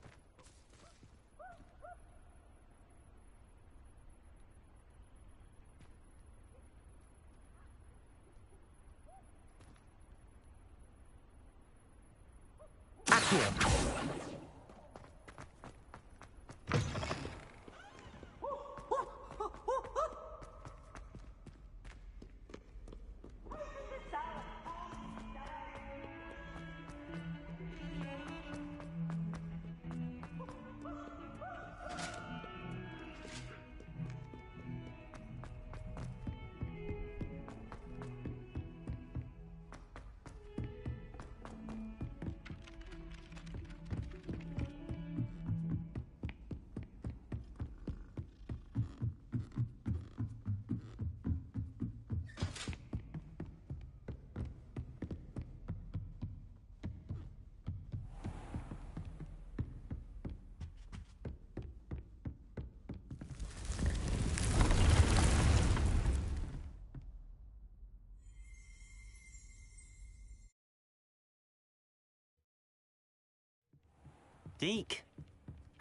Deke.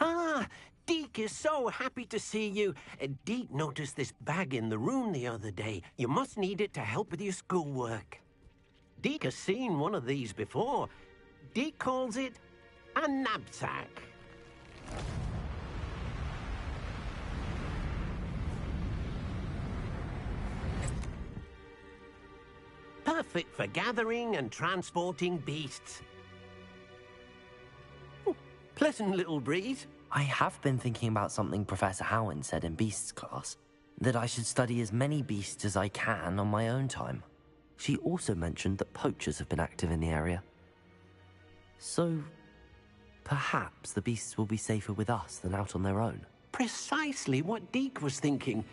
Ah, Deke is so happy to see you. Deke noticed this bag in the room the other day. You must need it to help with your schoolwork. Deke has seen one of these before. Deke calls it a knapsack. Perfect for gathering and transporting beasts. Pleasant little breeze. I have been thinking about something Professor Howard said in Beasts class, that I should study as many beasts as I can on my own time. She also mentioned that poachers have been active in the area. So, perhaps the beasts will be safer with us than out on their own. Precisely what Deke was thinking.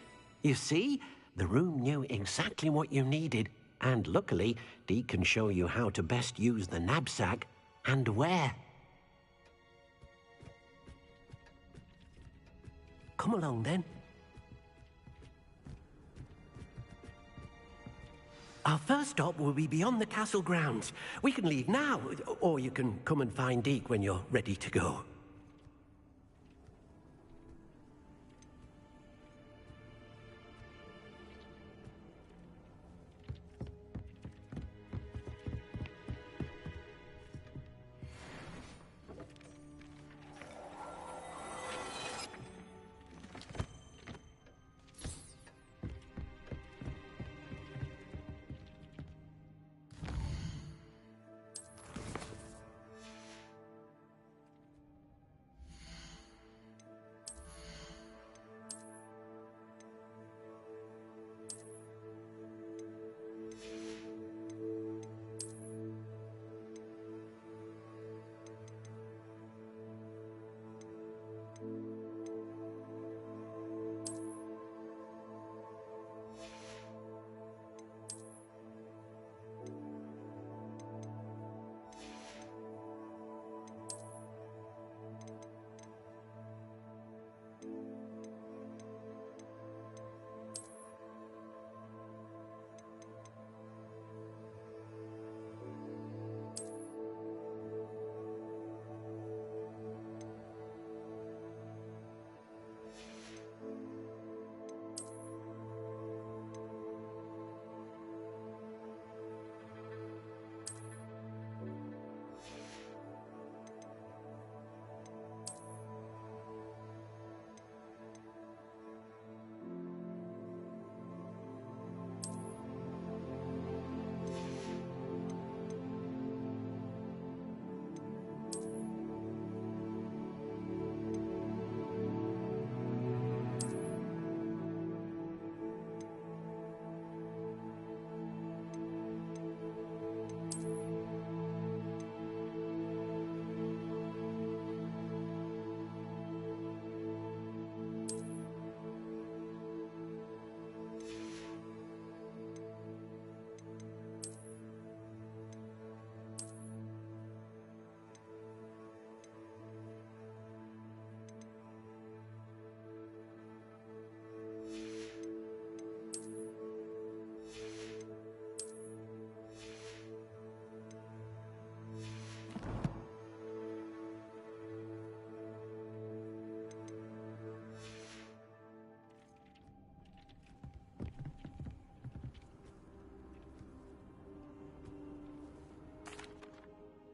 You see, the room knew exactly what you needed, and luckily, Deke can show you how to best use the knapsack and where. Come along, then. Our first stop will be beyond the castle grounds. We can leave now, or you can come and find Deke when you're ready to go.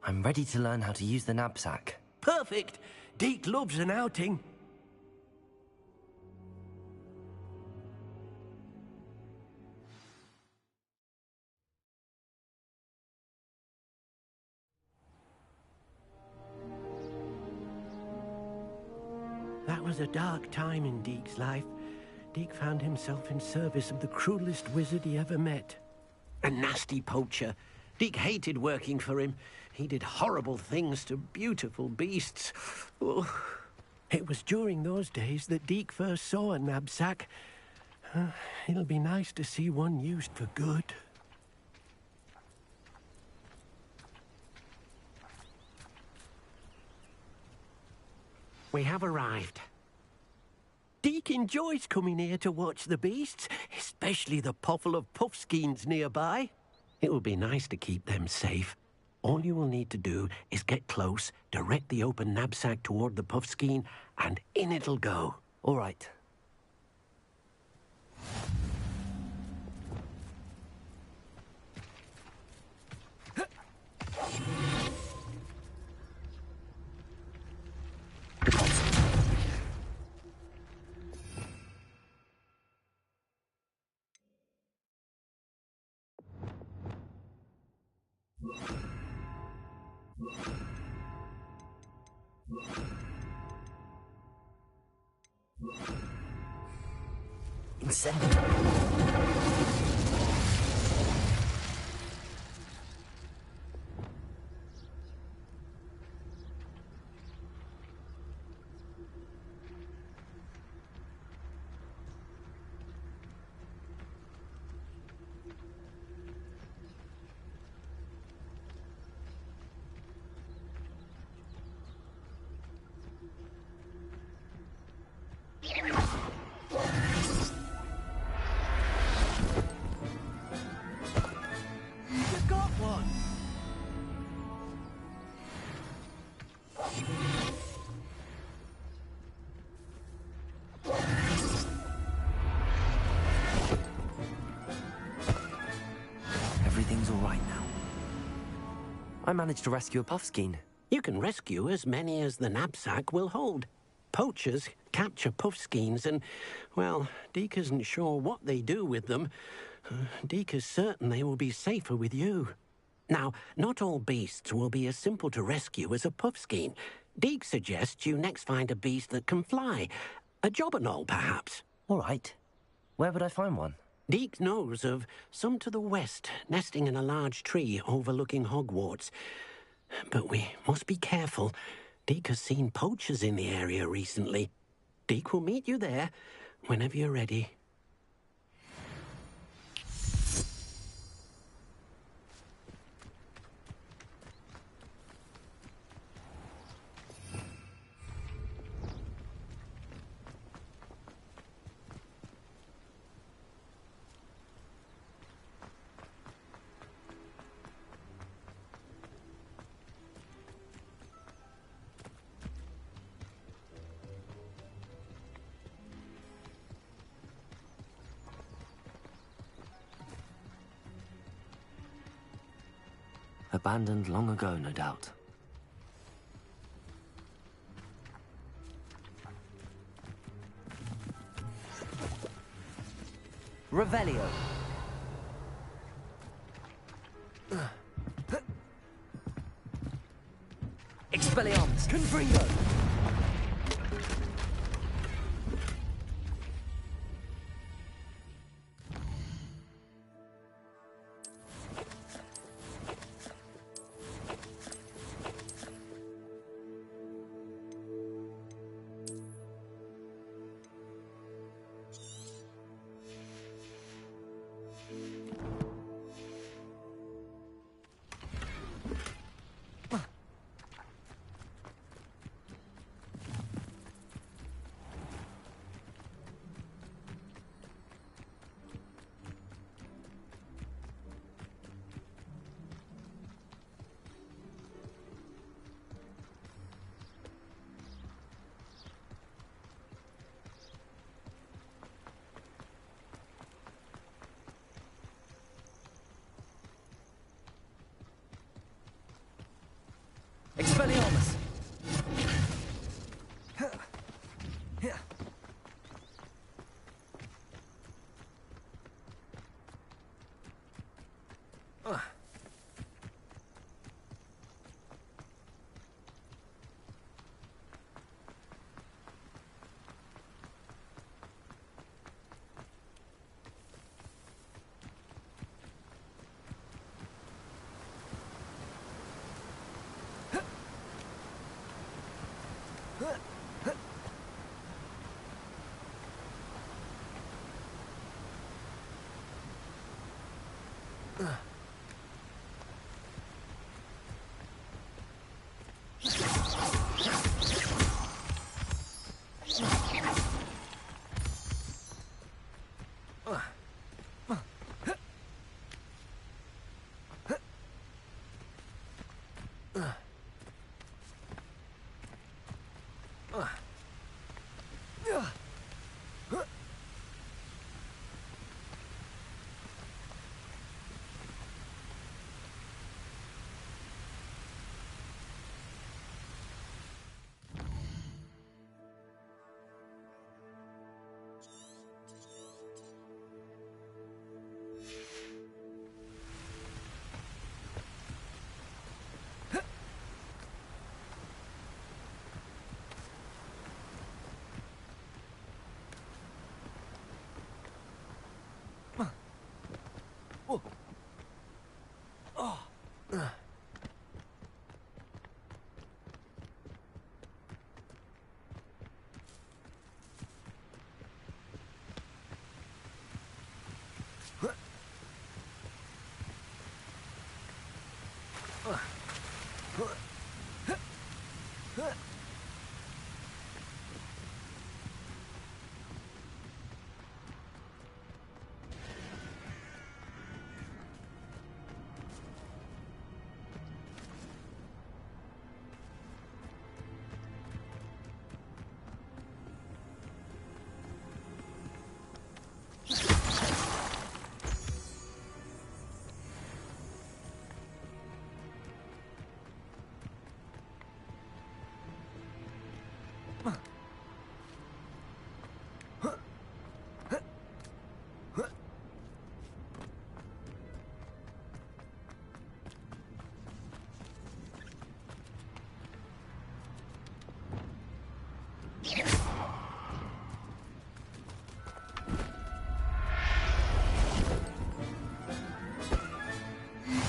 I'm ready to learn how to use the knapsack. Perfect! Deke loves an outing. That was a dark time in Deke's life. Deke found himself in service of the cruelest wizard he ever met. A nasty poacher. Deke hated working for him. He did horrible things to beautiful beasts. Oh. It was during those days that Deke first saw a knapsack. It'll be nice to see one used for good. We have arrived. Deke enjoys coming here to watch the beasts, especially the potful of puffskeins nearby. It will be nice to keep them safe. All you will need to do is get close, direct the open knapsack toward the puffskein, and in it'll go. All right. You got one! Everything's all right now. I managed to rescue a puffskein. You can rescue as many as the knapsack will hold. Poachers capture puffskeins and, well, Deke isn't sure what they do with them. Deke is certain they will be safer with you. Now, not all beasts will be as simple to rescue as a puffskein. Deke suggests you next find a beast that can fly. A jobberknoll, perhaps. All right. Where would I find one? Deke knows of some to the west, nesting in a large tree overlooking Hogwarts. But we must be careful. Deke has seen poachers in the area recently. Deke will meet you there whenever you're ready. Abandoned long ago, no doubt. Revelio. Expelliarmus. Confringo. Expelliarmus!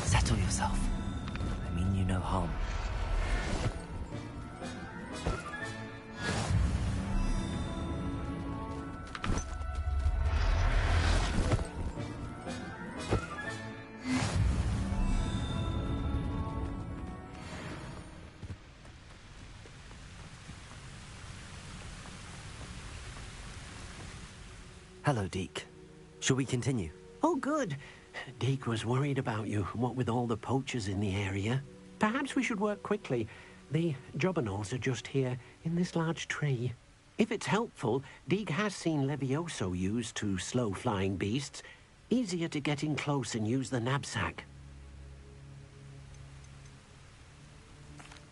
Settle yourself. I mean you no harm. Hello, Deke. Shall we continue? Oh, good. Deke was worried about you, what with all the poachers in the area. Perhaps we should work quickly. The jobberknolls are just here, in this large tree. If it's helpful, Deke has seen Levioso used to slow flying beasts. Easier to get in close and use the knapsack.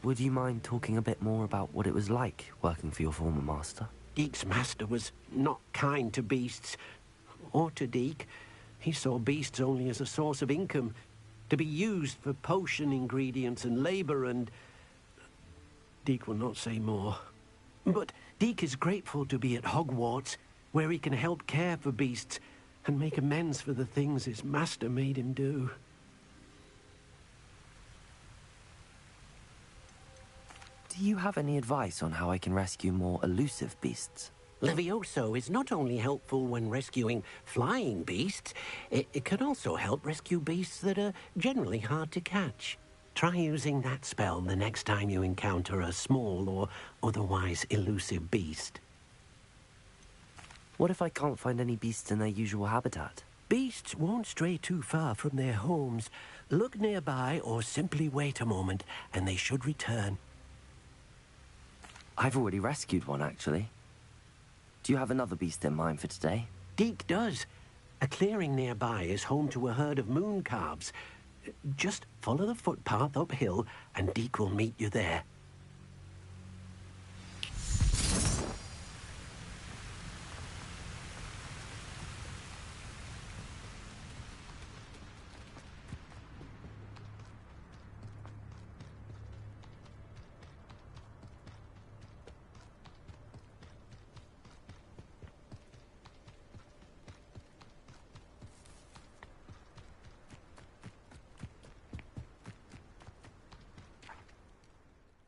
Would you mind talking a bit more about what it was like working for your former master? Deke's master was not kind to beasts, or to Deke. He saw beasts only as a source of income, to be used for potion ingredients and labor, and... Deke will not say more. But Deke is grateful to be at Hogwarts, where he can help care for beasts and make amends for the things his master made him do. Do you have any advice on how I can rescue more elusive beasts? Levioso is not only helpful when rescuing flying beasts, it can also help rescue beasts that are generally hard to catch. Try using that spell the next time you encounter a small or otherwise elusive beast. What if I can't find any beasts in their usual habitat? Beasts won't stray too far from their homes. Look nearby or simply wait a moment and they should return. I've already rescued one, actually. Do you have another beast in mind for today? Deke does. A clearing nearby is home to a herd of moon calves. Just follow the footpath uphill, and Deke will meet you there.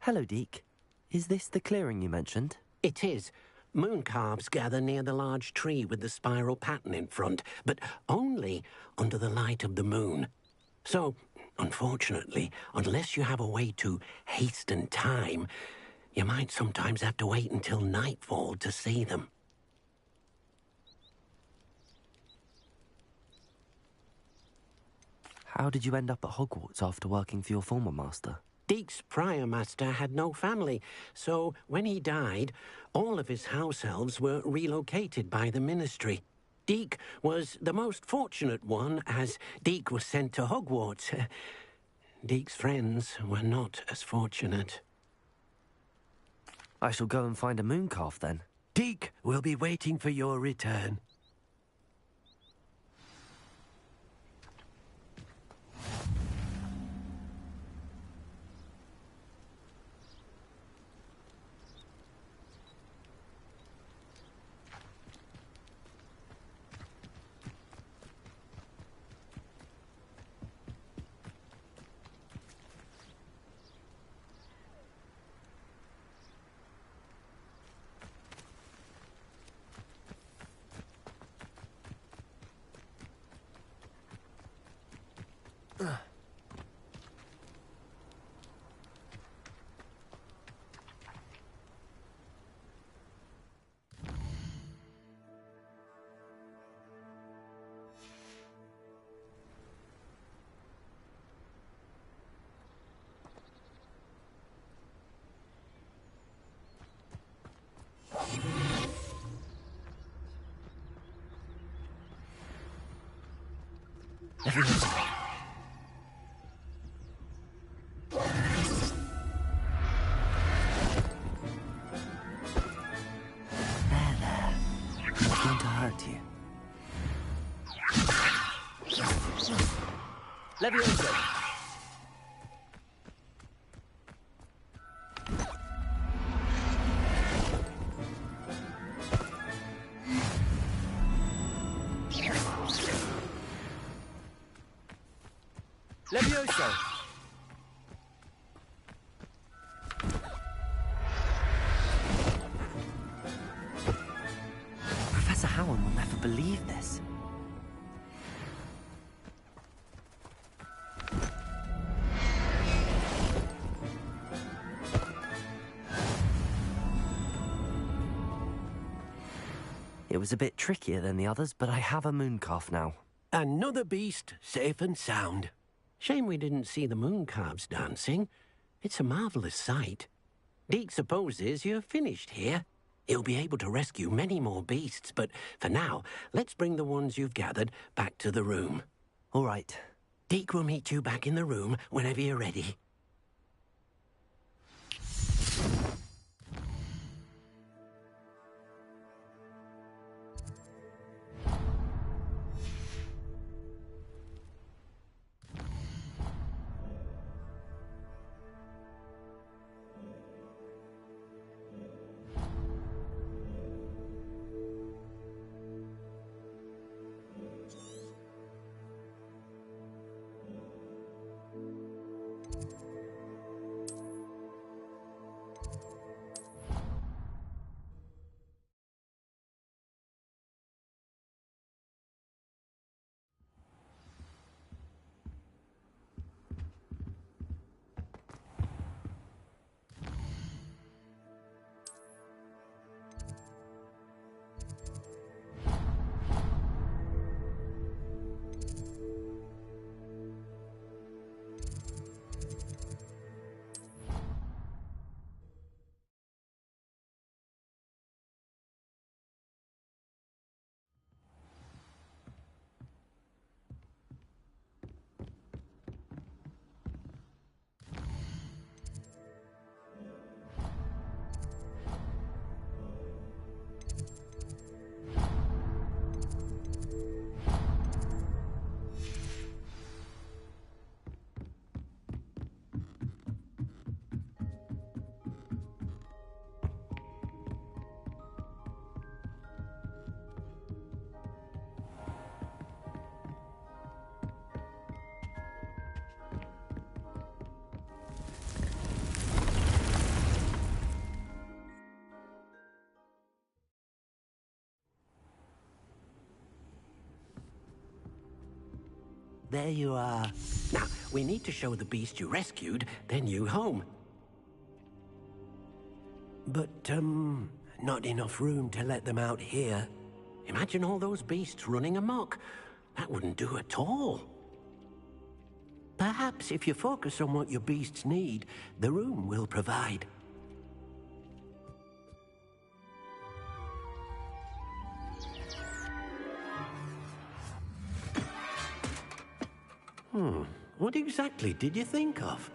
Hello, Deke. Is this the clearing you mentioned? It is. Mooncalves gather near the large tree with the spiral pattern in front, but only under the light of the moon. So, unfortunately, unless you have a way to hasten time, you might sometimes have to wait until nightfall to see them. How did you end up at Hogwarts after working for your former master? Deke's prior master had no family, so when he died, all of his house elves were relocated by the ministry. Deke was the most fortunate one, as Deke was sent to Hogwarts. Deke's friends were not as fortunate. I shall go and find a mooncalf then. Deke will be waiting for your return. Nothing to hurt you. Levioso! Levioso! Professor Howard will never believe this. It was a bit trickier than the others, but I have a mooncalf now. Another beast, safe and sound. Shame we didn't see the mooncalves dancing. It's a marvellous sight. Deke supposes you're finished here. He'll be able to rescue many more beasts, but for now, let's bring the ones you've gathered back to the room. All right. Deke will meet you back in the room whenever you're ready. there you are. Now, we need to show the beast you rescued their new home. But, not enough room to let them out here. Imagine all those beasts running amok. That wouldn't do at all. Perhaps if you focus on what your beasts need, the room will provide. What exactly did you think of?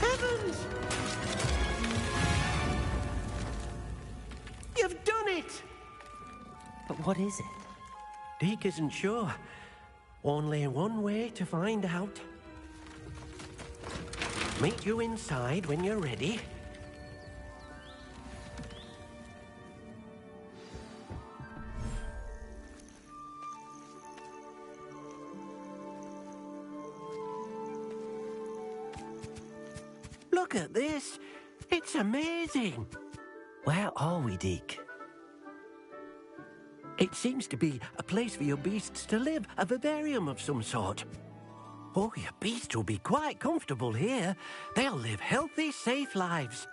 Heavens! You've done it! But what is it? Deke isn't sure. Only one way to find out. Meet you inside when you're ready. Look at this. It's amazing. Where are we, Deke? It seems to be a place for your beasts to live, a vivarium of some sort. Oh, your beasts will be quite comfortable here. They'll live healthy, safe lives.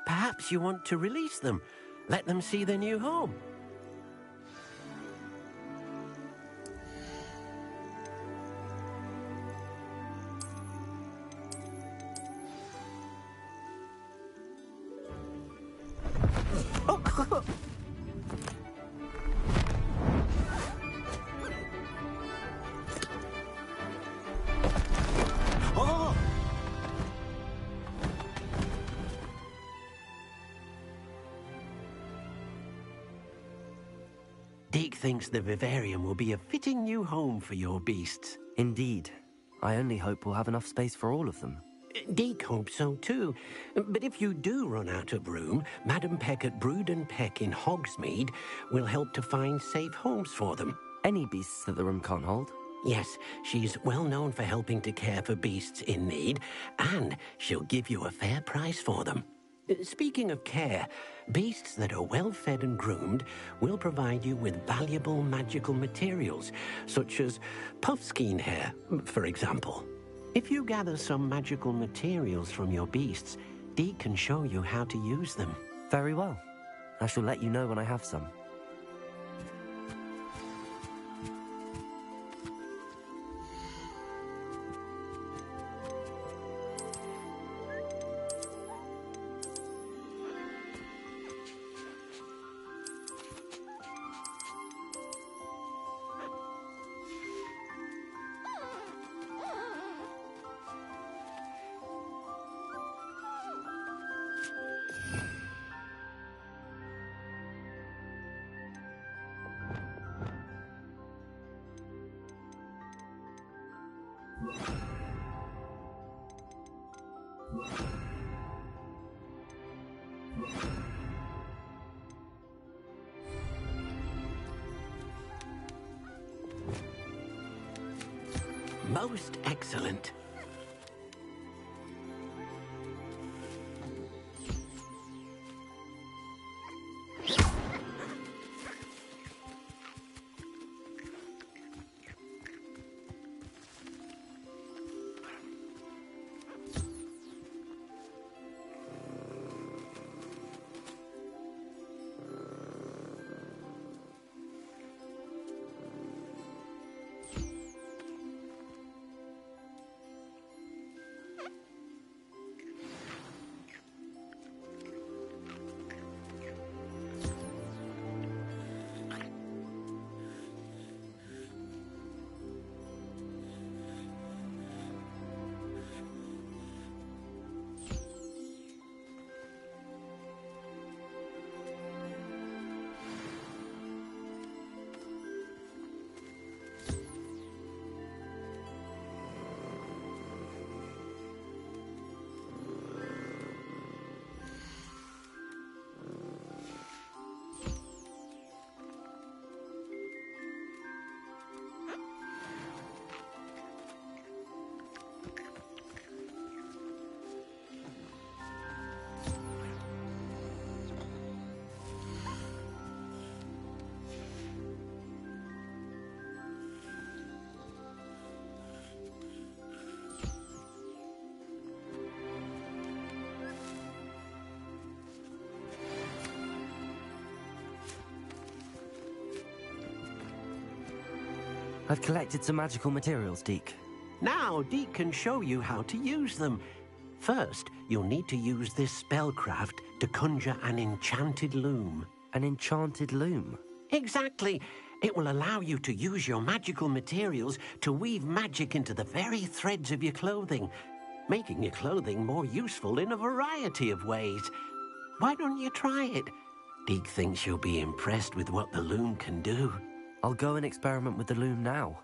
Perhaps you want to release them, let them see their new home. Deke thinks the vivarium will be a fitting new home for your beasts. Indeed. I only hope we'll have enough space for all of them. Deke hopes so too. But if you do run out of room, Madam Peck at Brood and Peck in Hogsmeade will help to find safe homes for them. Any beasts that the room can't hold? Yes, she's well known for helping to care for beasts in need, and she'll give you a fair price for them. Speaking of care, beasts that are well fed and groomed will provide you with valuable magical materials, such as puffskein hair, for example. If you gather some magical materials from your beasts, Deke can show you how to use them. Very well. I shall let you know when I have some. Most excellent. I've collected some magical materials, Deke. Now, Deke can show you how to use them. First, you'll need to use this spellcraft to conjure an enchanted loom. An enchanted loom? Exactly. It will allow you to use your magical materials to weave magic into the very threads of your clothing, making your clothing more useful in a variety of ways. Why don't you try it? Deke thinks you'll be impressed with what the loom can do. I'll go and experiment with the loom now.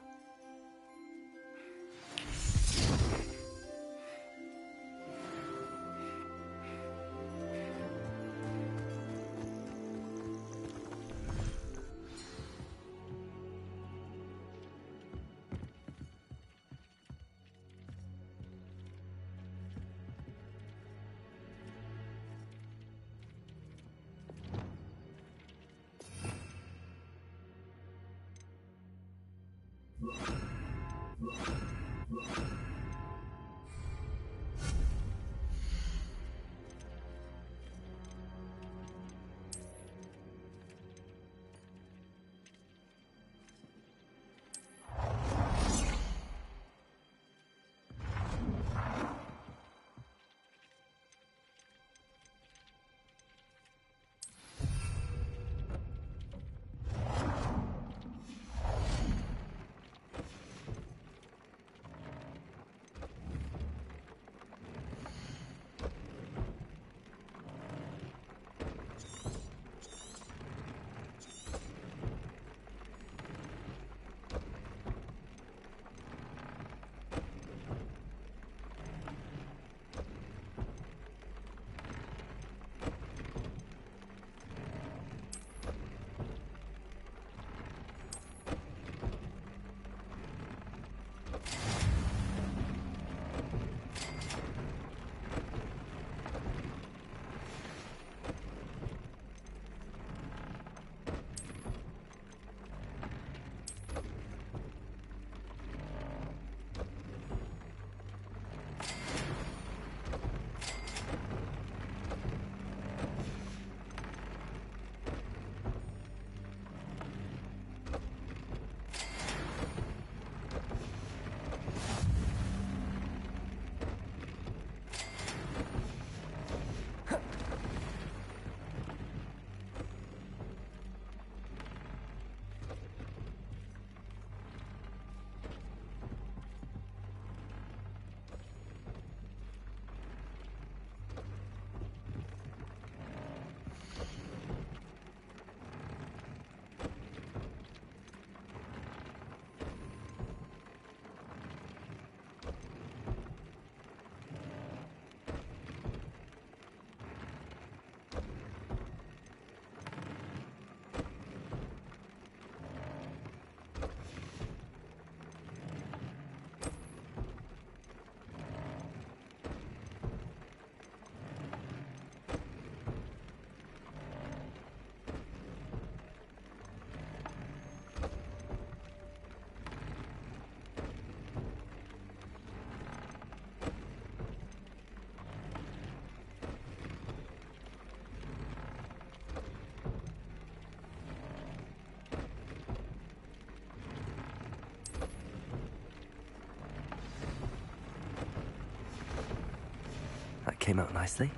That came out nicely.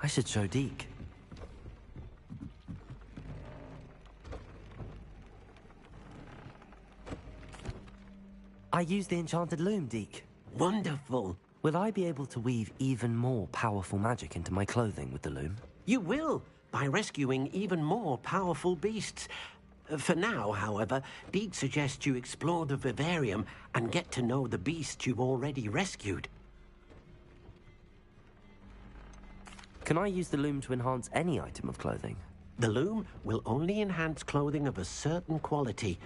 I should show Deke. I used the enchanted loom, Deke. Wonderful. Will I be able to weave even more powerful magic into my clothing with the loom? You will, by rescuing even more powerful beasts. For now, however, Deke suggests you explore the vivarium and get to know the beasts you've already rescued. Can I use the loom to enhance any item of clothing? The loom will only enhance clothing of a certain quality.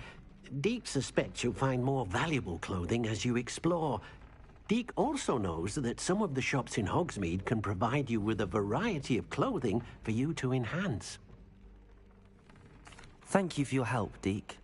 Deke suspects you'll find more valuable clothing as you explore. Deke also knows that some of the shops in Hogsmeade can provide you with a variety of clothing for you to enhance. Thank you for your help, Deke.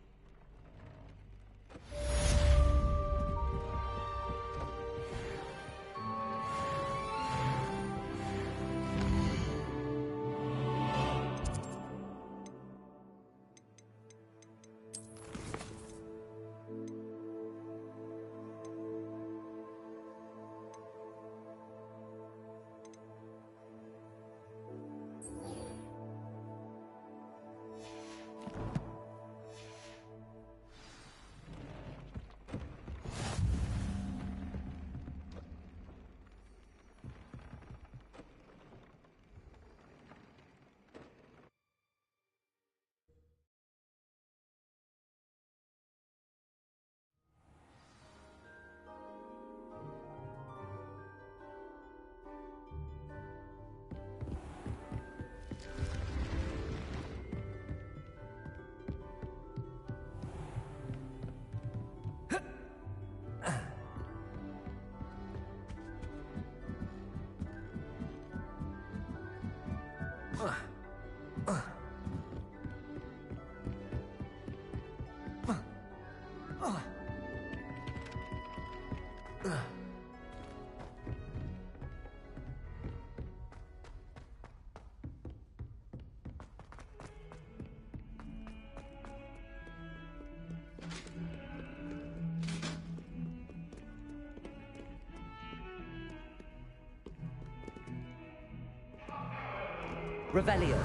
Revelio.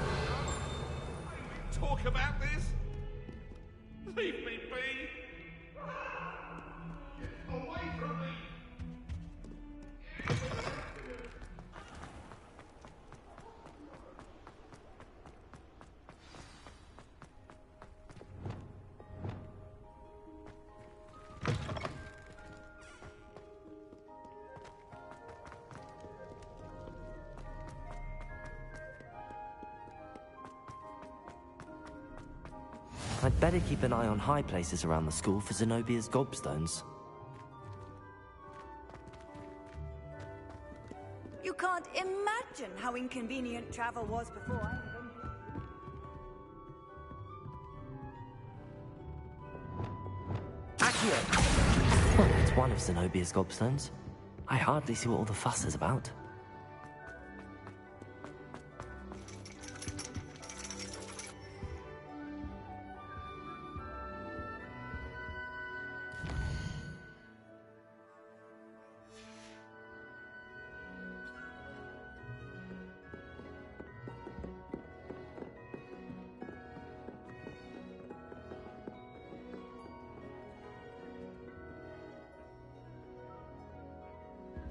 Talk about this? Leave me be! Get away from me! I'd better keep an eye on high places around the school for Zenobia's gobstones. You can't imagine how inconvenient travel was before I invented. Accio! Well, it's one of Zenobia's gobstones. I hardly see what all the fuss is about.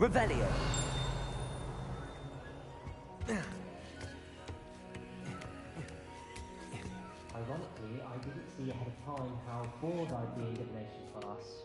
Revelio. Ironically, I didn't see ahead of time how bored I'd be in divination class.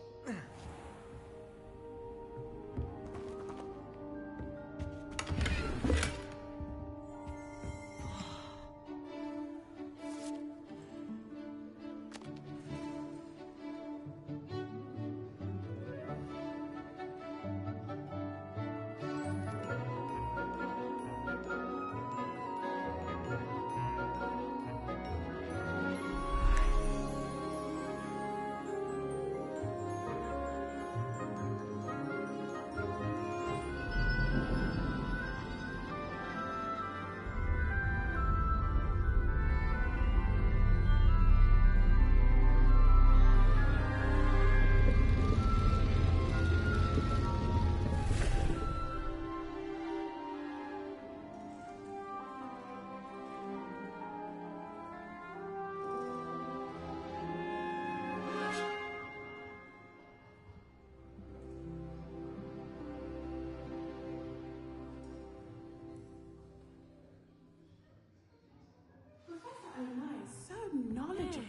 So knowledgeable.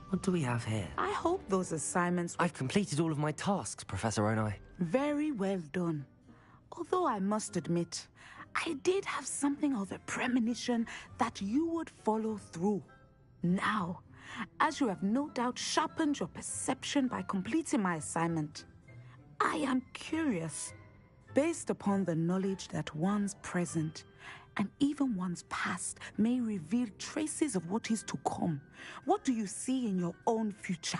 What do we have here? I hope those assignments were I've completed all of my tasks, Professor Onai. very well done. Although I must admit, I did have something of a premonition that you would follow through. Now, as you have no doubt sharpened your perception by completing my assignment, I am curious, based upon the knowledge that one's present and even one's past may reveal traces of what is to come. What do you see in your own future?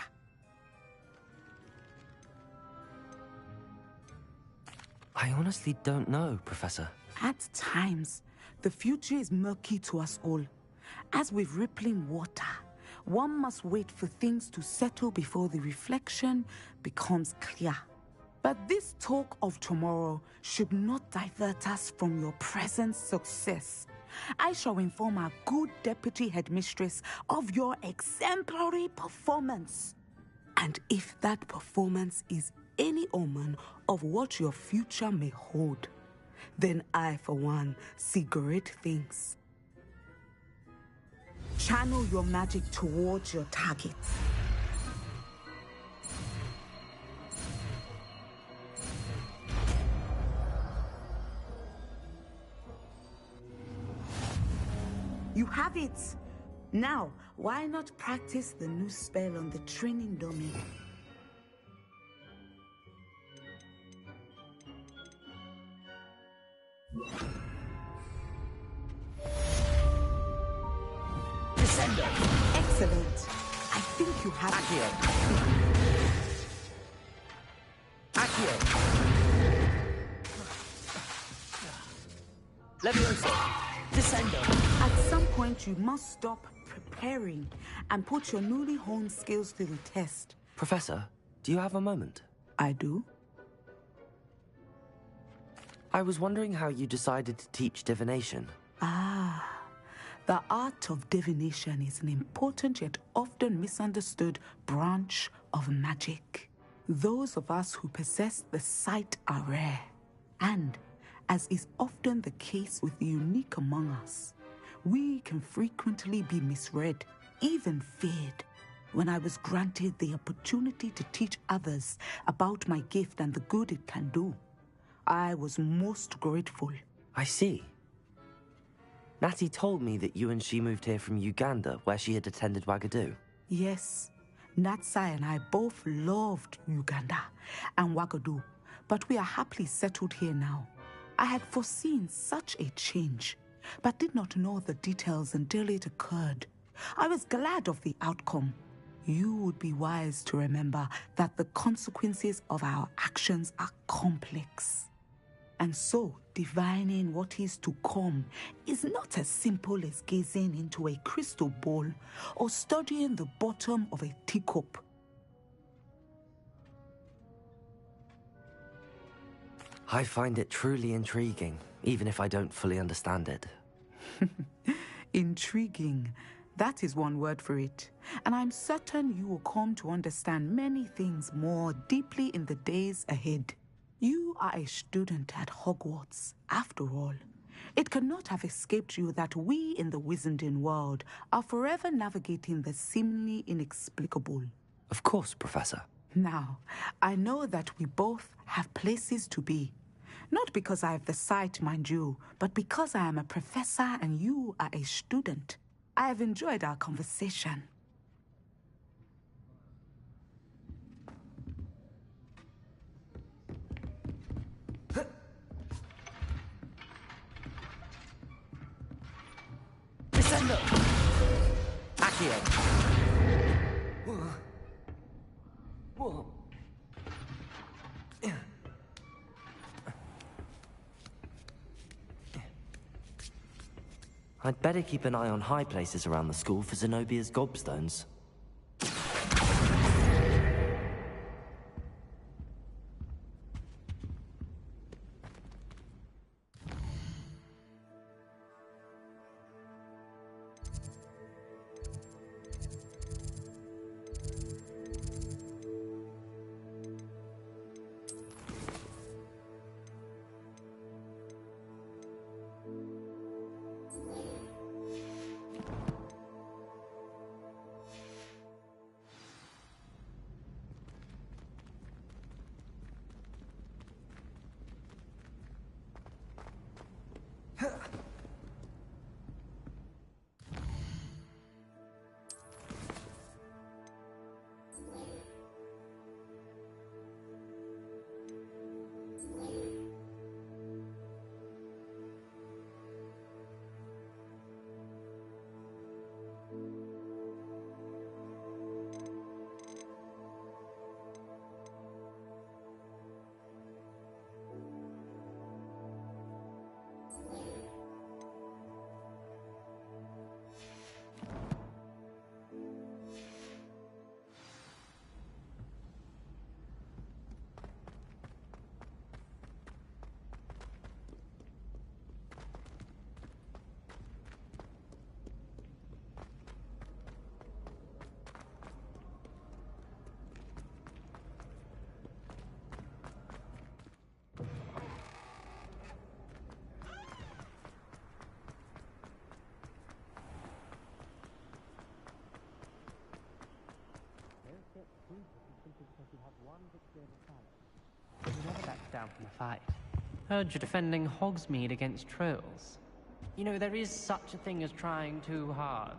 I honestly don't know, Professor. At times, the future is murky to us all. As with rippling water, one must wait for things to settle before the reflection becomes clear. But this talk of tomorrow should not divert us from your present success. I shall inform our good deputy headmistress of your exemplary performance. And if that performance is any omen of what your future may hold, then I, for one, see great things. Channel your magic towards your target. You have it! Now, why not practice the new spell on the training dummy? Descendo! Excellent! I think you have... Accio! Levioso! Descendo! At some point, you must stop preparing and put your newly honed skills to the test. Professor, do you have a moment? I do. I was wondering how you decided to teach divination. The art of divination is an important yet often misunderstood branch of magic. Those of us who possess the sight are rare, and, as is often the case with the unique among us, we can frequently be misread, even feared. When I was granted the opportunity to teach others about my gift and the good it can do, I was most grateful. I see. Natty told me that you and she moved here from Uganda, where she had attended Wagadu. Yes, Natsai and I both loved Uganda and Wagadu, but we are happily settled here now. I had foreseen such a change, but did not know the details until it occurred. I was glad of the outcome. You would be wise to remember that the consequences of our actions are complex. And so, divining what is to come is not as simple as gazing into a crystal ball or studying the bottom of a teacup. I find it truly intriguing, even if I don't fully understand it. Intriguing. That is one word for it. And I'm certain you will come to understand many things more deeply in the days ahead. You are a student at Hogwarts, after all. It cannot have escaped you that we in the Wizarding world are forever navigating the seemingly inexplicable. Of course, Professor. Now, I know that we both have places to be. Not because I have the sight, mind you, but because I am a professor and you are a student. I have enjoyed our conversation. Descendo! Accio! Whoa. I'd better keep an eye on high places around the school for Zenobia's gobstones. You never back down from a fight. Heard you're defending Hogsmeade against trolls. You know, there is such a thing as trying too hard.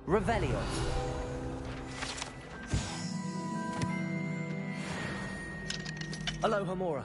Revelio. Aloha Mora.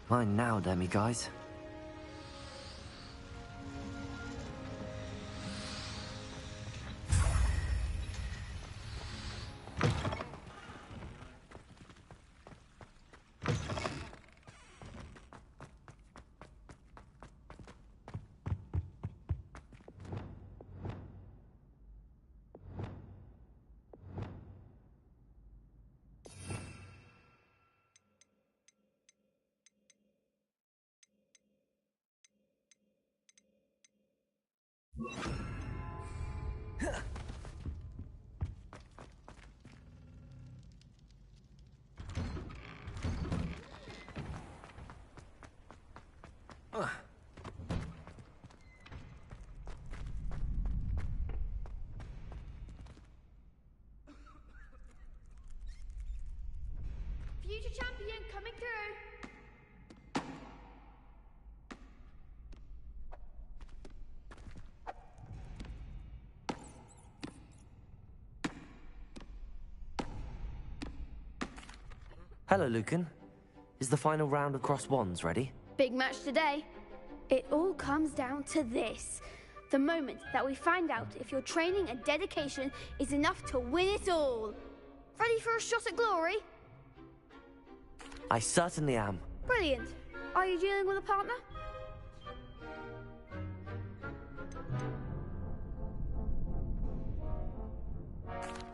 Mine now, demi guys. Future champion coming through. Hello, Lucan. Is the final round of cross wands ready? Big match today. It all comes down to this. The moment that we find out if your training and dedication is enough to win it all. Ready for a shot at glory? I certainly am. Brilliant. Are you dealing with a partner?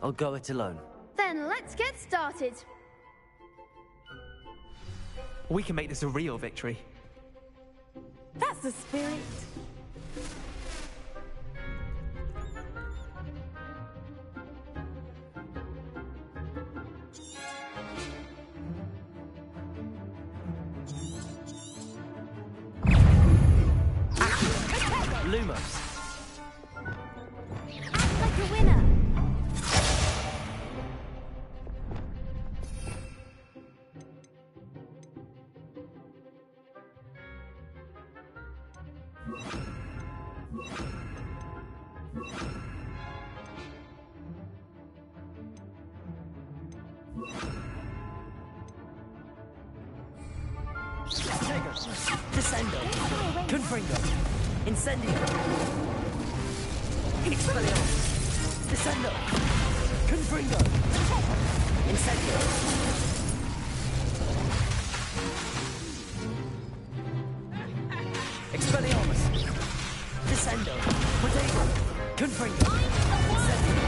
I'll go it alone. Then let's get started. We can make this a real victory. That's the spirit. Lumos. Act like a winner. Descendo. Confringo. Incendio. Expelliarmus. Descendo. Confringo. Incendio. Expelliarmus. Descendo. Protego. Confringo. Incendio.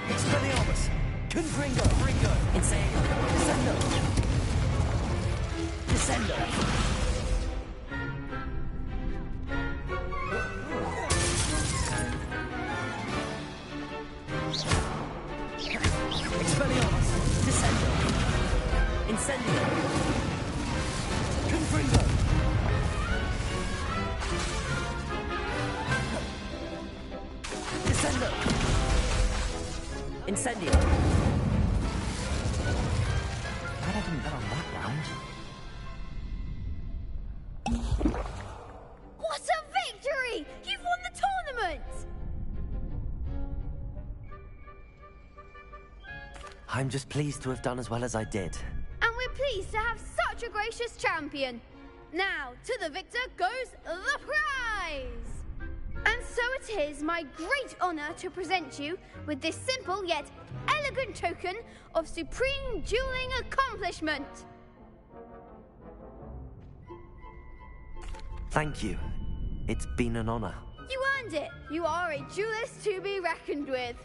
Expelliarmus. Confringo. Incendio. Descendo. Descendo. Expelliarmus. Descendo. Incendio. Confringo. Descendo. Incendio! Glad I didn't bet on that round. What a victory! You've won the tournament! I'm just pleased to have done as well as I did. And we're pleased to have such a gracious champion. Now, to the victor goes the prize! And so it is my great honor to present you with this simple yet elegant token of supreme dueling accomplishment. Thank you. It's been an honor. You earned it. You are a duelist to be reckoned with.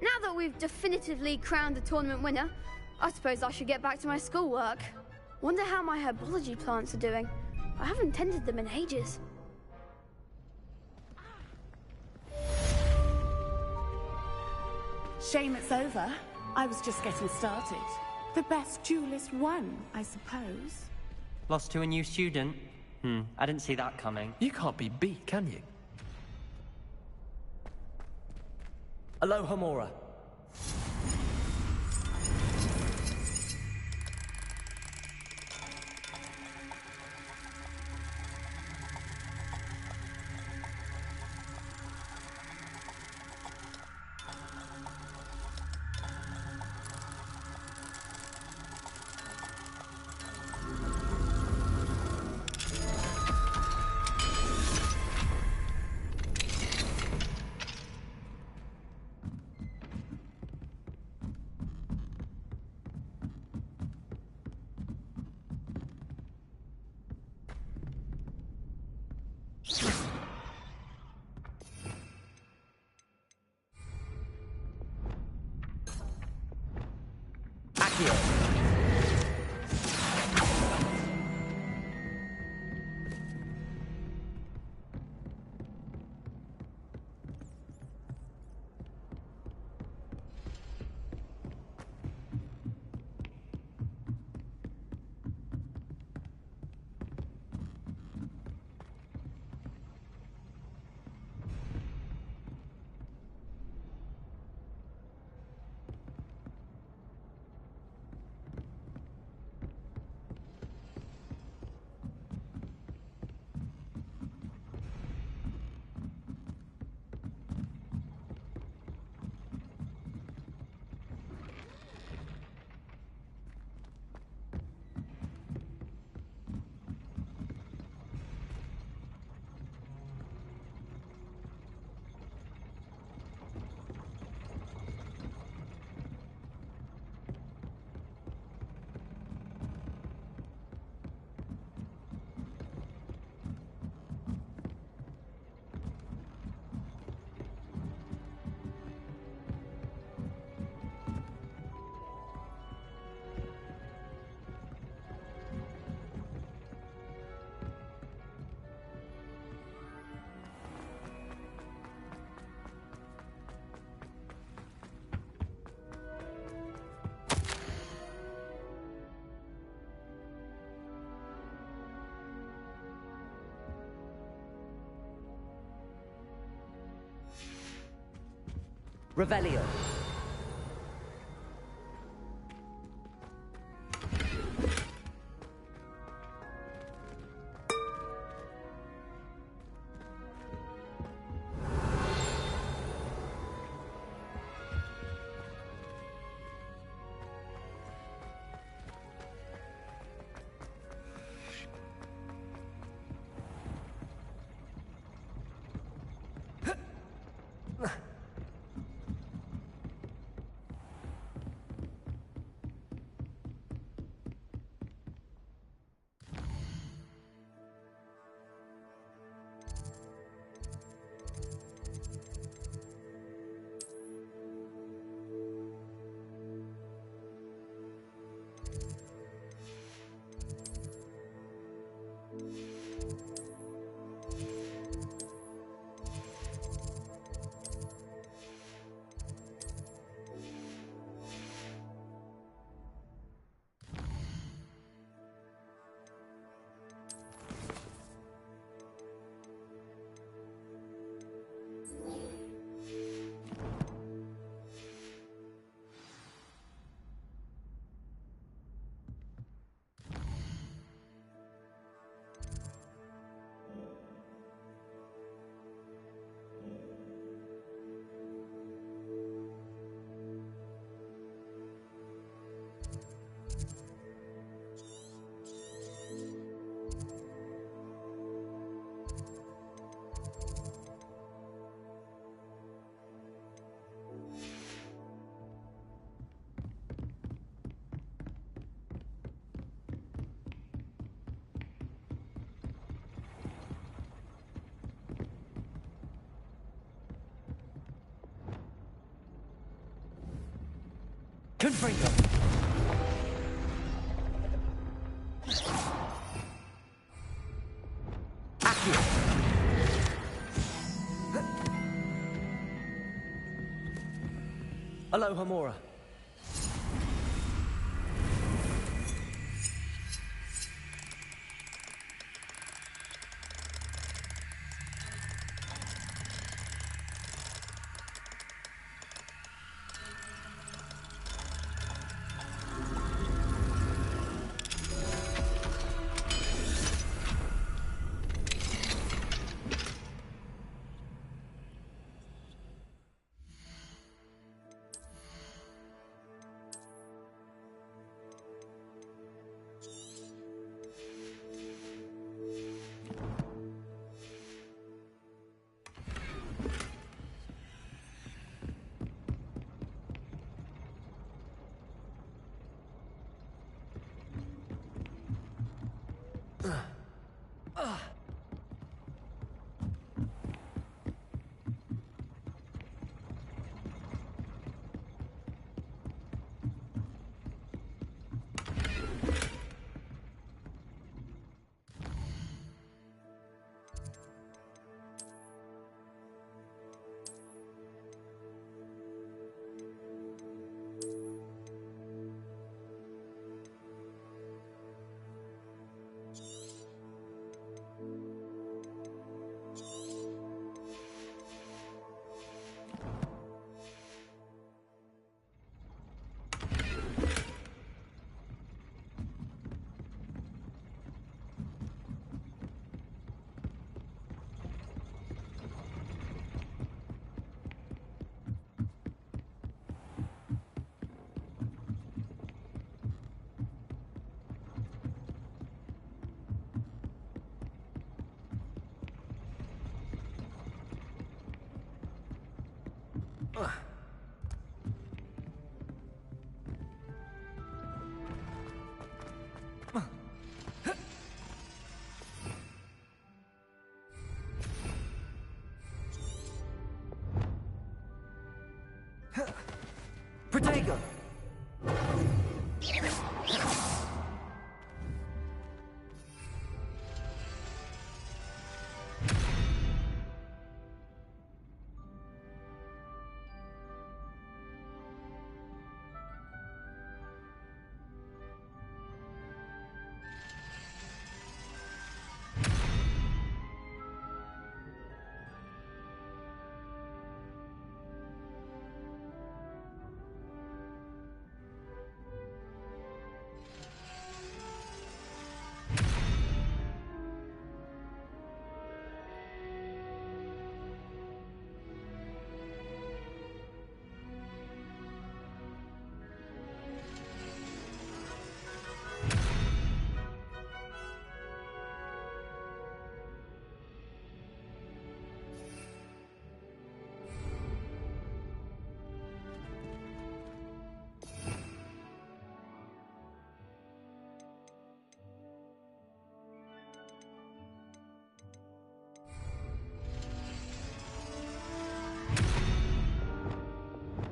Now that we've definitively crowned the tournament winner, I suppose I should get back to my schoolwork. Wonder how my herbology plants are doing. I haven't tended them in ages. Shame it's over. I was just getting started. The best duelist won, I suppose. Lost to a new student? I didn't see that coming. You can't be beat, can you? Aloha Mora. Revelio. Confringo! Aloha Mora. Protego!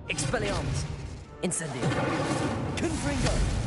Expelliarmus! Incendio! Confringo!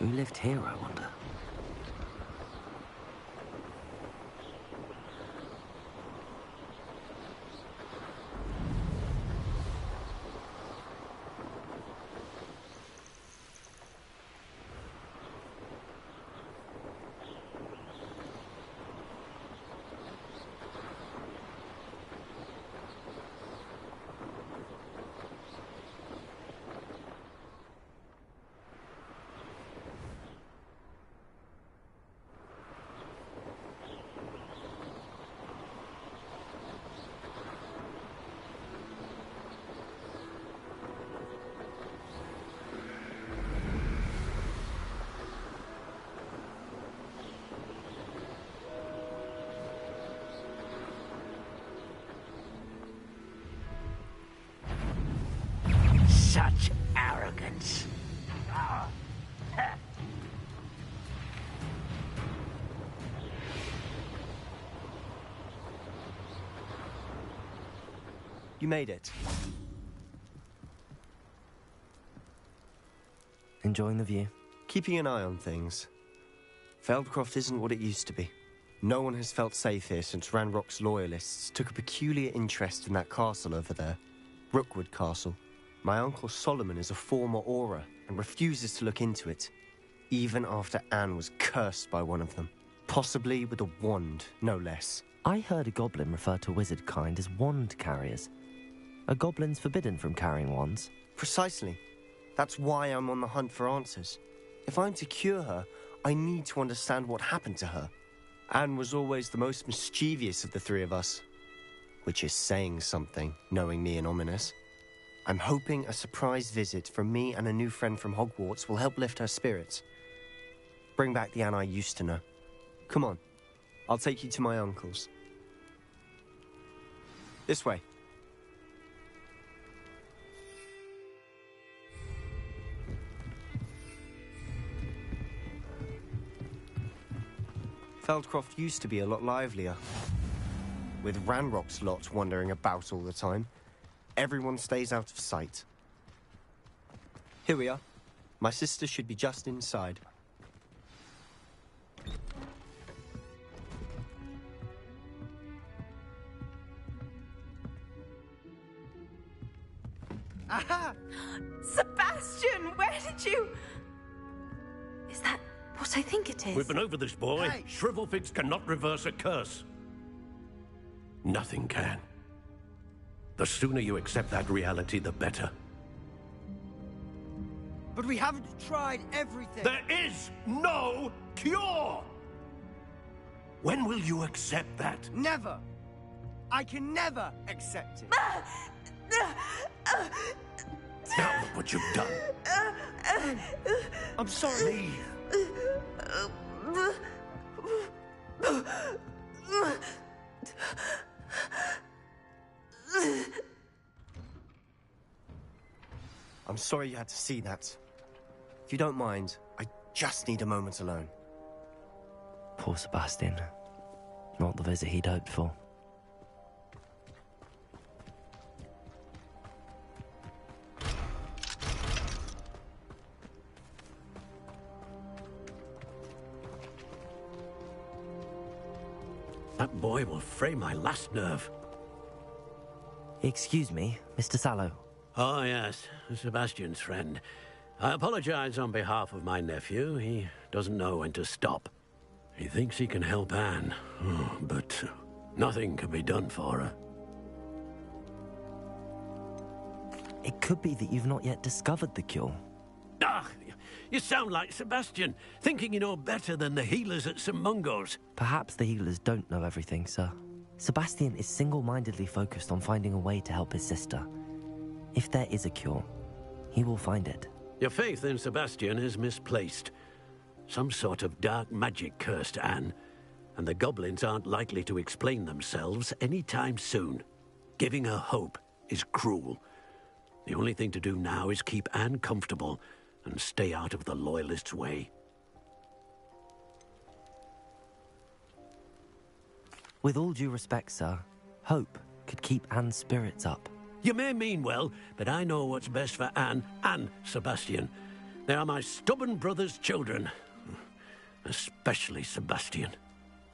Who lived here, I wonder? Such arrogance. You made it. Enjoying the view? Keeping an eye on things. Feldcroft isn't what it used to be. No one has felt safe here since Ranrock's loyalists took a peculiar interest in that castle over there. Rookwood Castle. My Uncle Solomon is a former Auror and refuses to look into it, even after Anne was cursed by one of them. Possibly with a wand, no less. I heard a goblin refer to wizard kind as wand carriers. Are goblins forbidden from carrying wands? Precisely. That's why I'm on the hunt for answers. If I'm to cure her, I need to understand what happened to her. Anne was always the most mischievous of the three of us. Which is saying something, knowing me and Ominous. I'm hoping a surprise visit from me and a new friend from Hogwarts will help lift her spirits. Bring back the Anne I used to know. Come on, I'll take you to my uncle's. This way. Feldcroft used to be a lot livelier. With Ranrock's lot wandering about all the time, everyone stays out of sight. Here we are. My sister should be just inside. Aha! Sebastian, where did you... Is that what I think it is? We've been over this, boy. Hey. Shrivelfigs cannot reverse a curse. Nothing can. The sooner you accept that reality, the better. But we haven't tried everything. There is no cure! When will you accept that? Never. I can never accept it. Now look what you've done. I'm sorry. I'm sorry you had to see that. If you don't mind, I just need a moment alone. Poor Sebastian. Not the visit he'd hoped for. That boy will fray my last nerve. Excuse me, Mr. Sallow. Oh, yes, Sebastian's friend. I apologize on behalf of my nephew. He doesn't know when to stop. He thinks he can help Anne, but nothing can be done for her. It could be that you've not yet discovered the cure. Ah, you sound like Sebastian, thinking you know better than the healers at St. Mungo's. Perhaps the healers don't know everything, sir. Sebastian is single-mindedly focused on finding a way to help his sister. If there is a cure, he will find it. Your faith in Sebastian is misplaced. Some sort of dark magic cursed Anne, and the goblins aren't likely to explain themselves anytime soon. Giving her hope is cruel. The only thing to do now is keep Anne comfortable and stay out of the Loyalists' way. With all due respect, sir, hope could keep Anne's spirits up. You may mean well, but I know what's best for Anne and Sebastian. They are my stubborn brother's children. Especially Sebastian.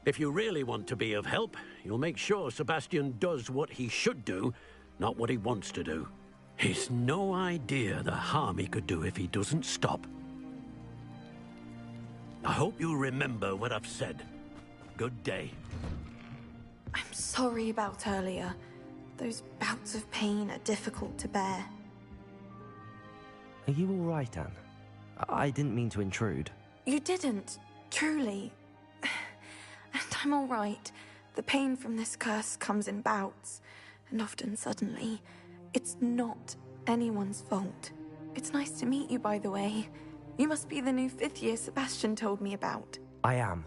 If you really want to be of help, you'll make sure Sebastian does what he should do, not what he wants to do. He's no idea the harm he could do if he doesn't stop. I hope you'll remember what I've said. Good day. I'm sorry about earlier. Those bouts of pain are difficult to bear. Are you all right, Anne? I didn't mean to intrude. You didn't, truly. And I'm all right. The pain from this curse comes in bouts, and often suddenly. It's not anyone's fault. It's nice to meet you, by the way. You must be the new 5th year Sebastian told me about. I am.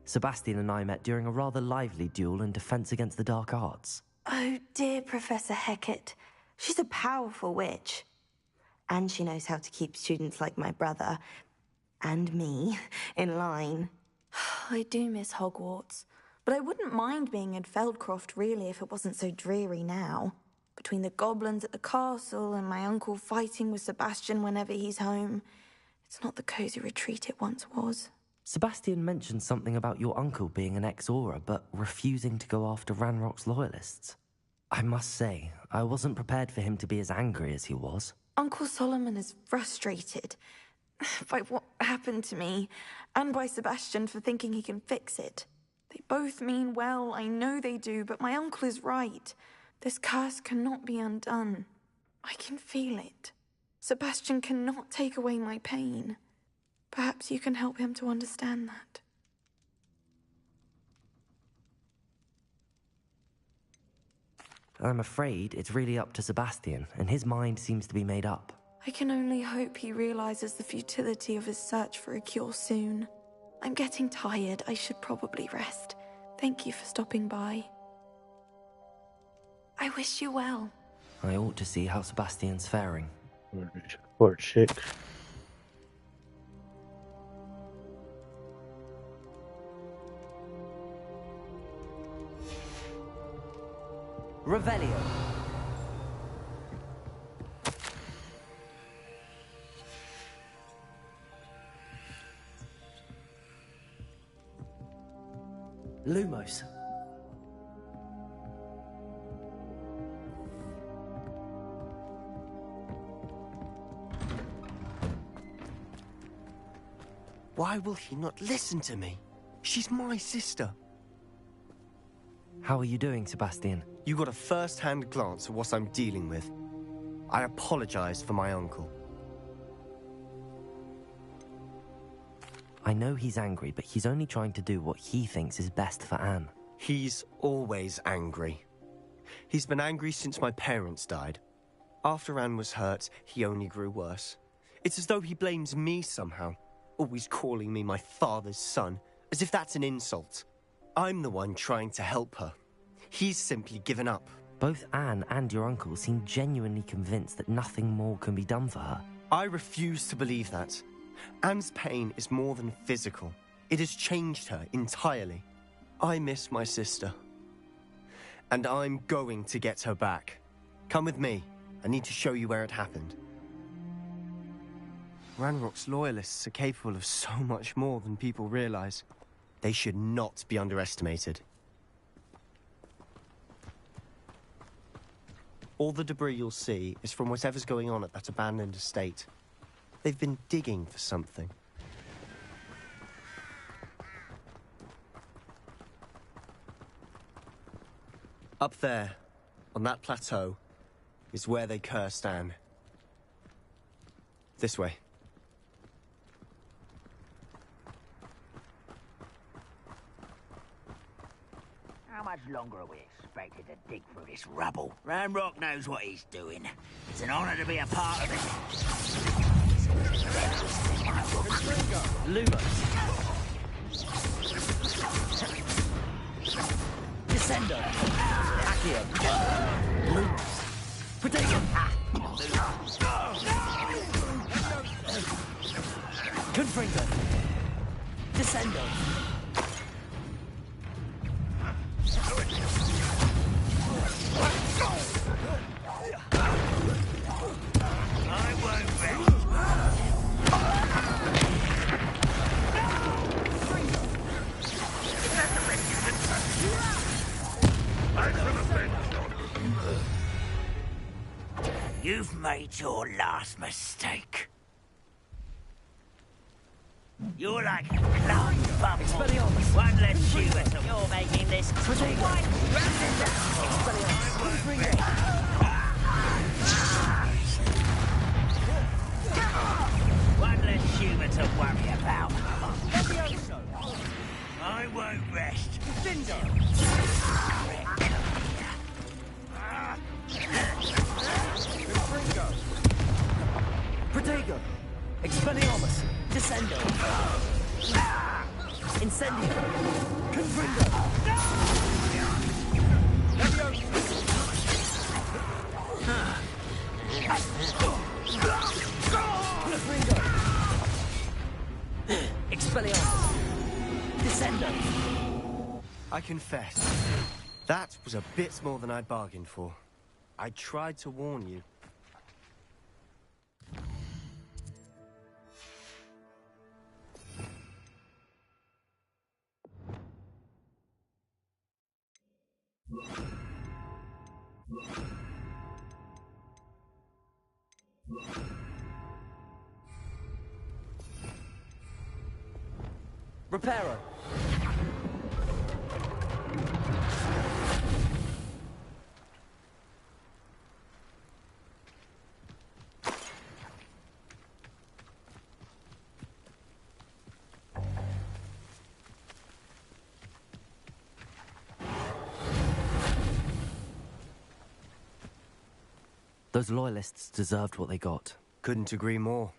Sebastian and I met during a rather lively duel in Defense Against the Dark Arts. Oh, dear Professor Hecat. She's a powerful witch. And she knows how to keep students like my brother, and me, in line. I do miss Hogwarts, but I wouldn't mind being in Feldcroft, really, if it wasn't so dreary now. Between the goblins at the castle and my uncle fighting with Sebastian whenever he's home, it's not the cozy retreat it once was. Sebastian mentioned something about your uncle being an ex-Auror, but refusing to go after Ranrock's loyalists. I must say, I wasn't prepared for him to be as angry as he was. Uncle Solomon is frustrated by what happened to me, and by Sebastian for thinking he can fix it. They both mean well, I know they do, but my uncle is right. This curse cannot be undone. I can feel it. Sebastian cannot take away my pain. Perhaps you can help him to understand that. I'm afraid it's really up to Sebastian, and his mind seems to be made up. I can only hope he realizes the futility of his search for a cure soon. I'm getting tired. I should probably rest. Thank you for stopping by. I wish you well. I ought to see how Sebastian's faring. Poor chick. Revelio. Lumos. Why will he not listen to me? She's my sister. How are you doing, Sebastian? You got a first-hand glance at what I'm dealing with. I apologize for my uncle. I know he's angry, but he's only trying to do what he thinks is best for Anne. He's always angry. He's been angry since my parents died. After Anne was hurt, he only grew worse. It's as though he blames me somehow, always calling me my father's son, as if that's an insult. I'm the one trying to help her. He's simply given up. Both Anne and your uncle seem genuinely convinced that nothing more can be done for her. I refuse to believe that. Anne's pain is more than physical. It has changed her entirely. I miss my sister. And I'm going to get her back. Come with me. I need to show you where it happened. Ranrock's loyalists are capable of so much more than people realize. They should not be underestimated. All the debris you'll see is from whatever's going on at that abandoned estate. They've been digging for something. Up there, on that plateau, is where they cursed Anne. This way. How much longer are we expected to dig through this rubble? Ranrock knows what he's doing. It's an honor to be a part of it. Lumos. Descendo. Accio. Lumos. Potato. Confringo. Descendo. You've made your last mistake. You're like a blind bubble. One less shoe at a... You're making this quite one less humour to worry about. I won't rest. Protego! Expelliarmus! Descendo! Incendio! Confringo! Expelliarmus! Descendo! I confess, that was a bit more than I'd bargained for. I tried to warn you. Reparo! Those loyalists deserved what they got. Couldn't agree more.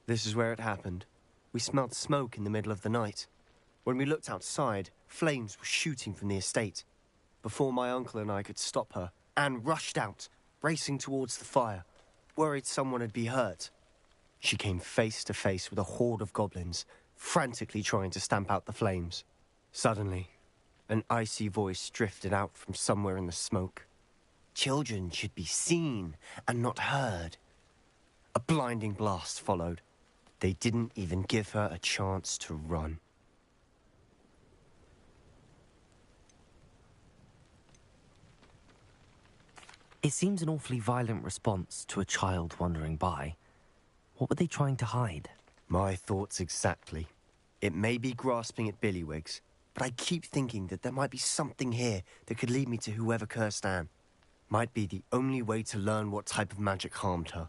This is where it happened. We smelled smoke in the middle of the night. When we looked outside, flames were shooting from the estate. Before my uncle and I could stop her, Anne rushed out, racing towards the fire, worried someone had been hurt. She came face to face with a horde of goblins, frantically trying to stamp out the flames. Suddenly, an icy voice drifted out from somewhere in the smoke. Children should be seen and not heard. A blinding blast followed. They didn't even give her a chance to run. It seems an awfully violent response to a child wandering by. What were they trying to hide? My thoughts exactly. It may be grasping at billywhigs, but I keep thinking that there might be something here that could lead me to whoever cursed Anne. Might be the only way to learn what type of magic harmed her,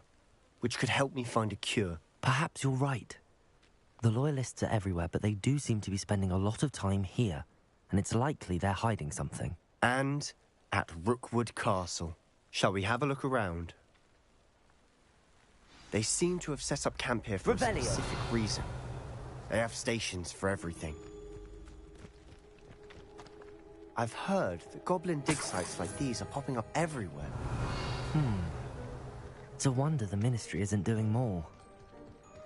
which could help me find a cure. Perhaps you're right. The Loyalists are everywhere, but they do seem to be spending a lot of time here, and it's likely they're hiding something. And at Rookwood Castle. Shall we have a look around? They seem to have set up camp here for a specific reason. They have stations for everything. I've heard that goblin dig sites like these are popping up everywhere. It's a wonder the Ministry isn't doing more.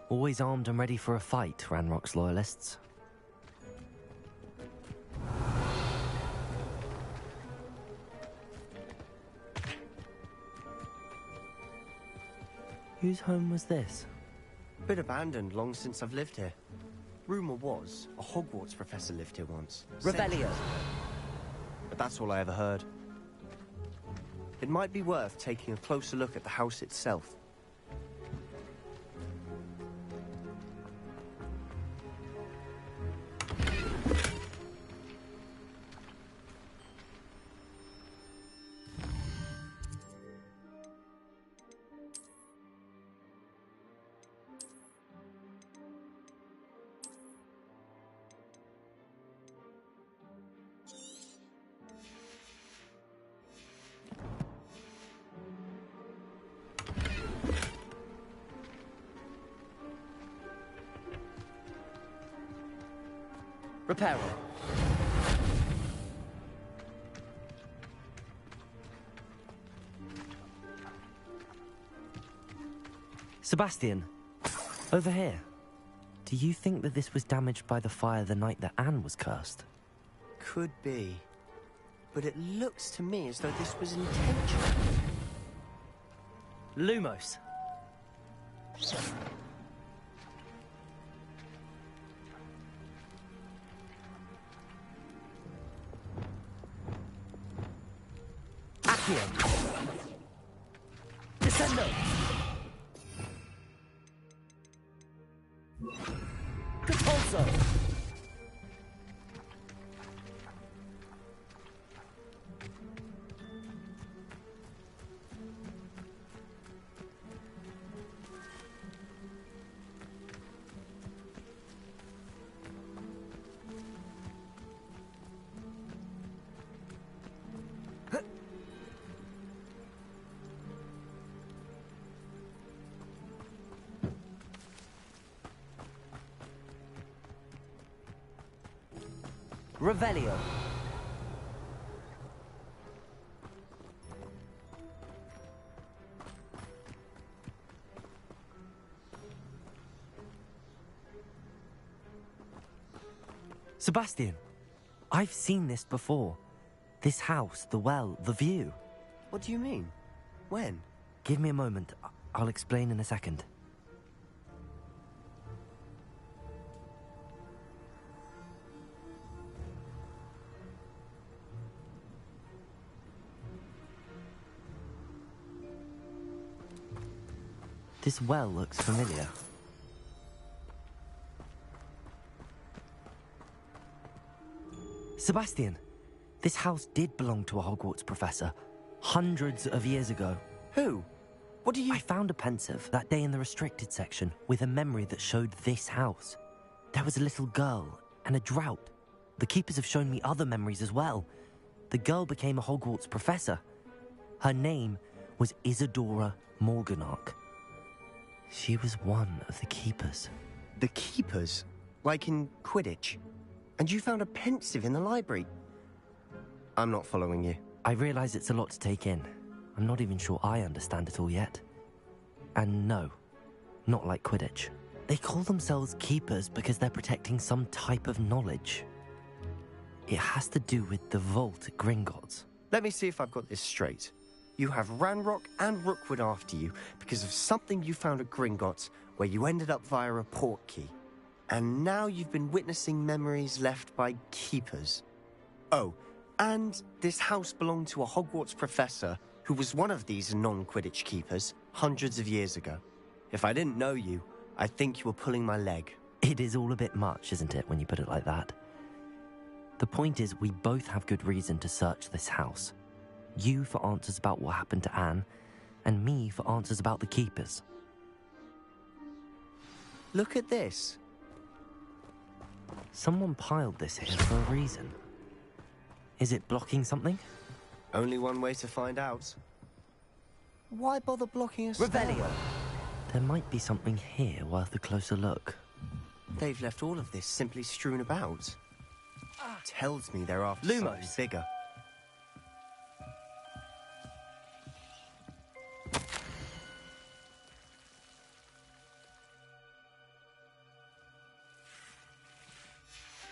Always armed and ready for a fight, Ranrock's Loyalists. Whose home was this? Bit abandoned long since I've lived here. Rumour was a Hogwarts professor lived here once. Revelio! But that's all I ever heard. It might be worth taking a closer look at the house itself. Reparo. Sebastian, over here. Do you think that this was damaged by the fire the night that Anne was cursed? Could be. But it looks to me as though this was intentional. Lumos. Accio. Sendo! Repulso! Revelio. Sebastian, I've seen this before. This house, the well, the view. What do you mean? When? Give me a moment. I'll explain in a second. This well looks familiar. Sebastian, this house did belong to a Hogwarts professor hundreds of years ago. Who? What do you... I found a pensive that day in the restricted section with a memory that showed this house. There was a little girl and a drought. The keepers have shown me other memories as well. The girl became a Hogwarts professor. Her name was Isadora Morganach. She was one of the keepers. The keepers? Like in Quidditch? And you found a pensive in the library? I'm not following you. I realize it's a lot to take in. I'm not even sure I understand it all yet. And no, not like Quidditch. They call themselves keepers because they're protecting some type of knowledge. It has to do with the vault at Gringotts. Let me see if I've got this straight. You have Ranrock and Rookwood after you because of something you found at Gringotts where you ended up via a port key. And now you've been witnessing memories left by keepers. Oh, and this house belonged to a Hogwarts professor who was one of these non-Quidditch keepers hundreds of years ago. If I didn't know you, I think you were pulling my leg. It is all a bit much, isn't it, when you put it like that? The point is, we both have good reason to search this house. You for answers about what happened to Anne, and me for answers about the keepers. Look at this. Someone piled this here for a reason. Is it blocking something? Only one way to find out. Why bother blocking us? Revelio! There might be something here worth a closer look. They've left all of this simply strewn about. Tells me they're after Lumos. something bigger.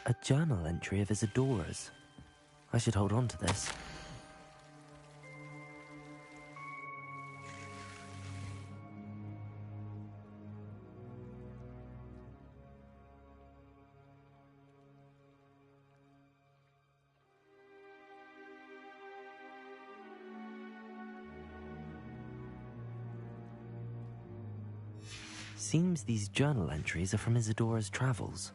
A journal entry of Isadora's. I should hold on to this. Seems these journal entries are from Isadora's travels.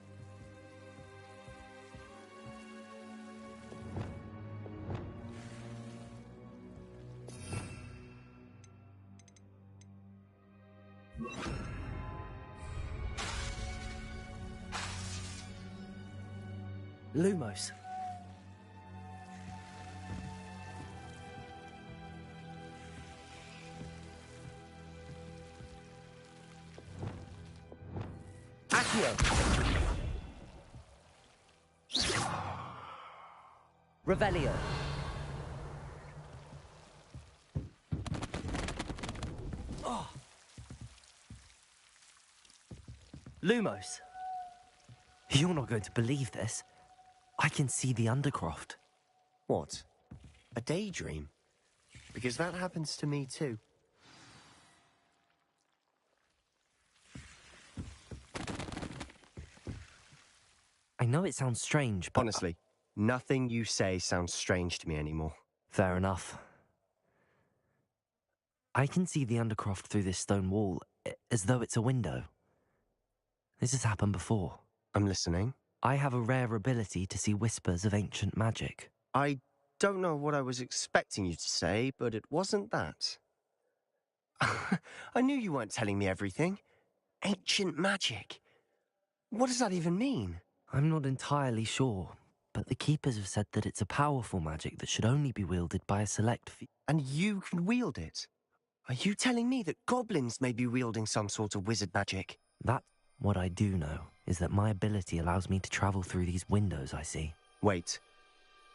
Lumos. Accio. Revelio. Oh. Lumos. You're not going to believe this. I can see the Undercroft. What? A daydream? Because that happens to me too. I know it sounds strange, but... Honestly, nothing you say sounds strange to me anymore. Fair enough. I can see the Undercroft through this stone wall, as though it's a window. This has happened before. I'm listening. I have a rare ability to see whispers of ancient magic. I don't know what I was expecting you to say, but it wasn't that. I knew you weren't telling me everything. Ancient magic. What does that even mean? I'm not entirely sure, but the Keepers have said that it's a powerful magic that should only be wielded by a select few. And you can wield it? Are you telling me that goblins may be wielding some sort of wizard magic? That, what I do know, is that my ability allows me to travel through these windows I see. Wait.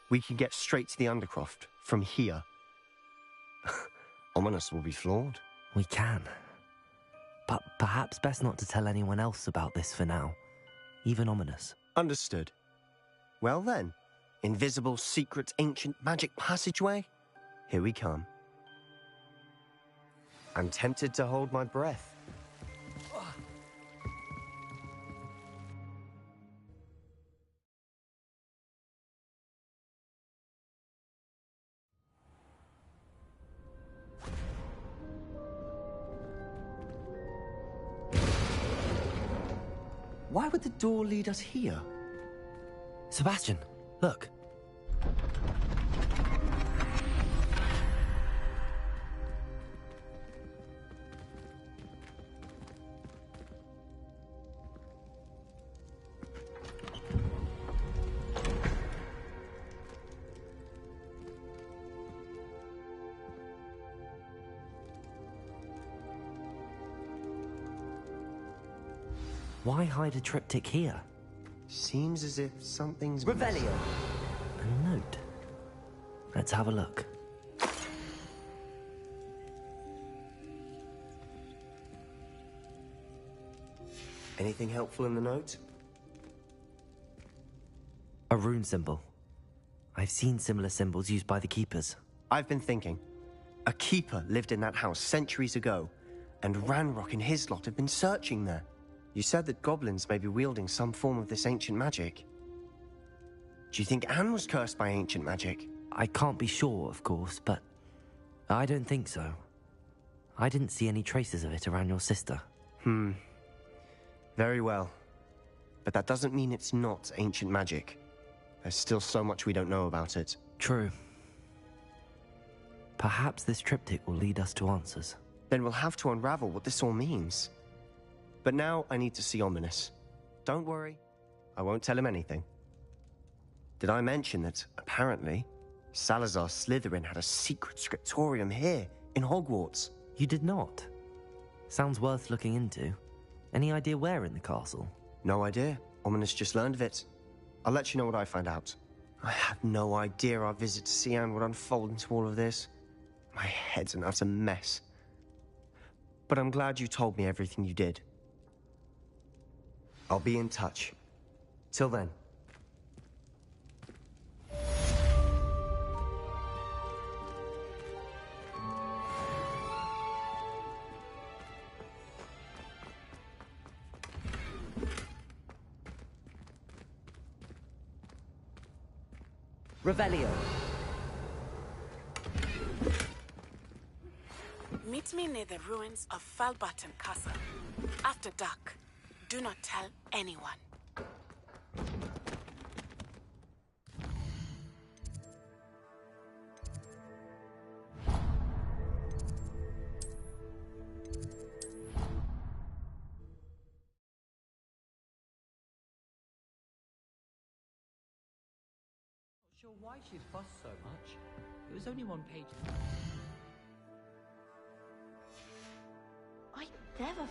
We can get straight to the Undercroft from here. Ominous will be floored. We can. But perhaps best not to tell anyone else about this for now. Even Ominous. Understood. Well then, invisible, secret, ancient magic passageway? Here we come. I'm tempted to hold my breath. Why would the door lead us here? Sebastian, look. Why hide a triptych here? Seems as if something's... Revelio! A note. Let's have a look. Anything helpful in the note? A rune symbol. I've seen similar symbols used by the Keepers. I've been thinking. A keeper lived in that house centuries ago, and Ranrock and his lot have been searching there. You said that goblins may be wielding some form of this ancient magic. Do you think Anne was cursed by ancient magic? I can't be sure, of course, but I don't think so. I didn't see any traces of it around your sister. Very well. But that doesn't mean it's not ancient magic. There's still so much we don't know about it. True. Perhaps this triptych will lead us to answers. Then we'll have to unravel what this all means. But now I need to see Ominous. Don't worry, I won't tell him anything. Did I mention that, apparently, Salazar Slytherin had a secret scriptorium here, in Hogwarts? You did not? Sounds worth looking into. Any idea where in the castle? No idea. Ominous just learned of it. I'll let you know what I find out. I had no idea our visit to Sian would unfold into all of this. My head's an utter mess. But I'm glad you told me everything you did. I'll be in touch. Till then. Revelio. Meet me near the ruins of Falbarton Castle. After dark. Do not tell anyone. Not sure why she's fussed so much. It was only one page. I never...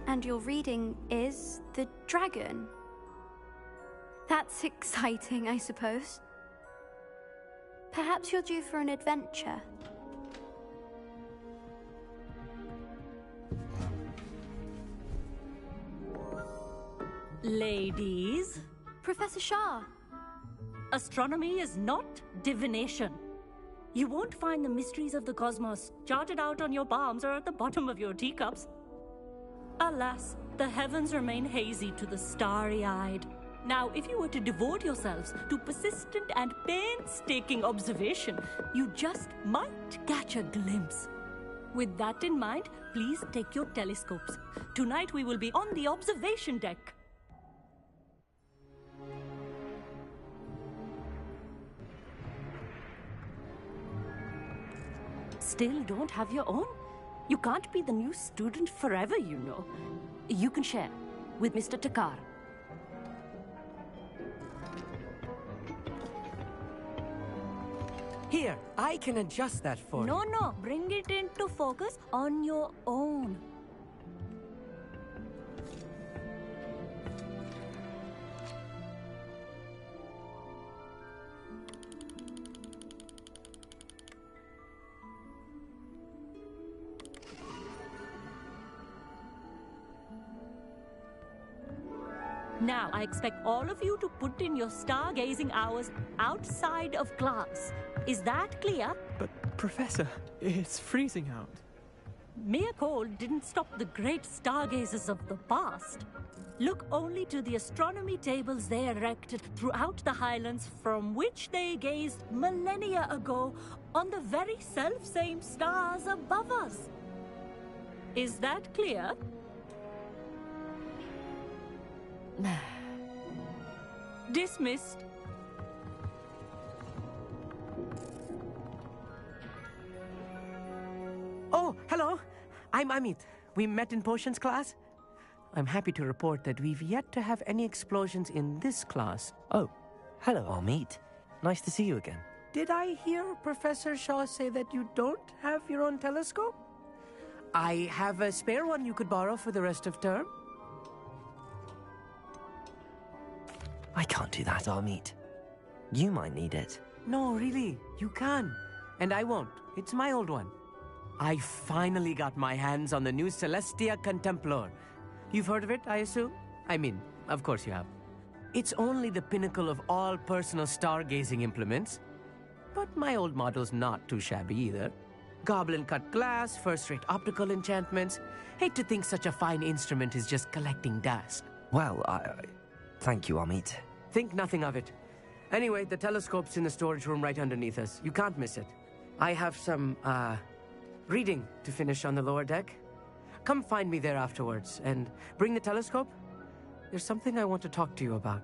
And your reading is the dragon. That's exciting, I suppose. Perhaps you're due for an adventure. Ladies. Professor Shah. Astronomy is not divination. You won't find the mysteries of the cosmos charted out on your palms or at the bottom of your teacups. Alas, the heavens remain hazy to the starry-eyed. Now, if you were to devote yourselves to persistent and painstaking observation, you just might catch a glimpse. With that in mind, please take your telescopes. Tonight we will be on the observation deck. Still don't have your own? You can't be the new student forever, you know. You can share with Mr. Takar. Here, I can adjust that for you. No, bring it into focus on your own. Now, I expect all of you to put in your stargazing hours outside of class. Is that clear? But, Professor, it's freezing out. Mere cold didn't stop the great stargazers of the past. Look only to the astronomy tables they erected throughout the highlands from which they gazed millennia ago on the very self-same stars above us. Is that clear? Dismissed. Oh, hello. I'm Amit. We met in potions class. I'm happy to report that we've yet to have any explosions in this class. Oh, hello, Amit. Nice to see you again. Did I hear Professor Shaw say that you don't have your own telescope? I have a spare one you could borrow for the rest of term. I can't do that, Amit. You might need it. No, really, you can. And I won't. It's my old one. I finally got my hands on the new Celestia Contemplar. You've heard of it, I assume? I mean, of course you have. It's only the pinnacle of all personal stargazing implements. But my old model's not too shabby either. Goblin-cut glass, first-rate optical enchantments. Hate to think such a fine instrument is just collecting dust. Well, thank you, Amit. Think nothing of it. Anyway, the telescope's in the storage room right underneath us. You can't miss it. I have some, reading to finish on the lower deck. Come find me there afterwards, and bring the telescope. There's something I want to talk to you about.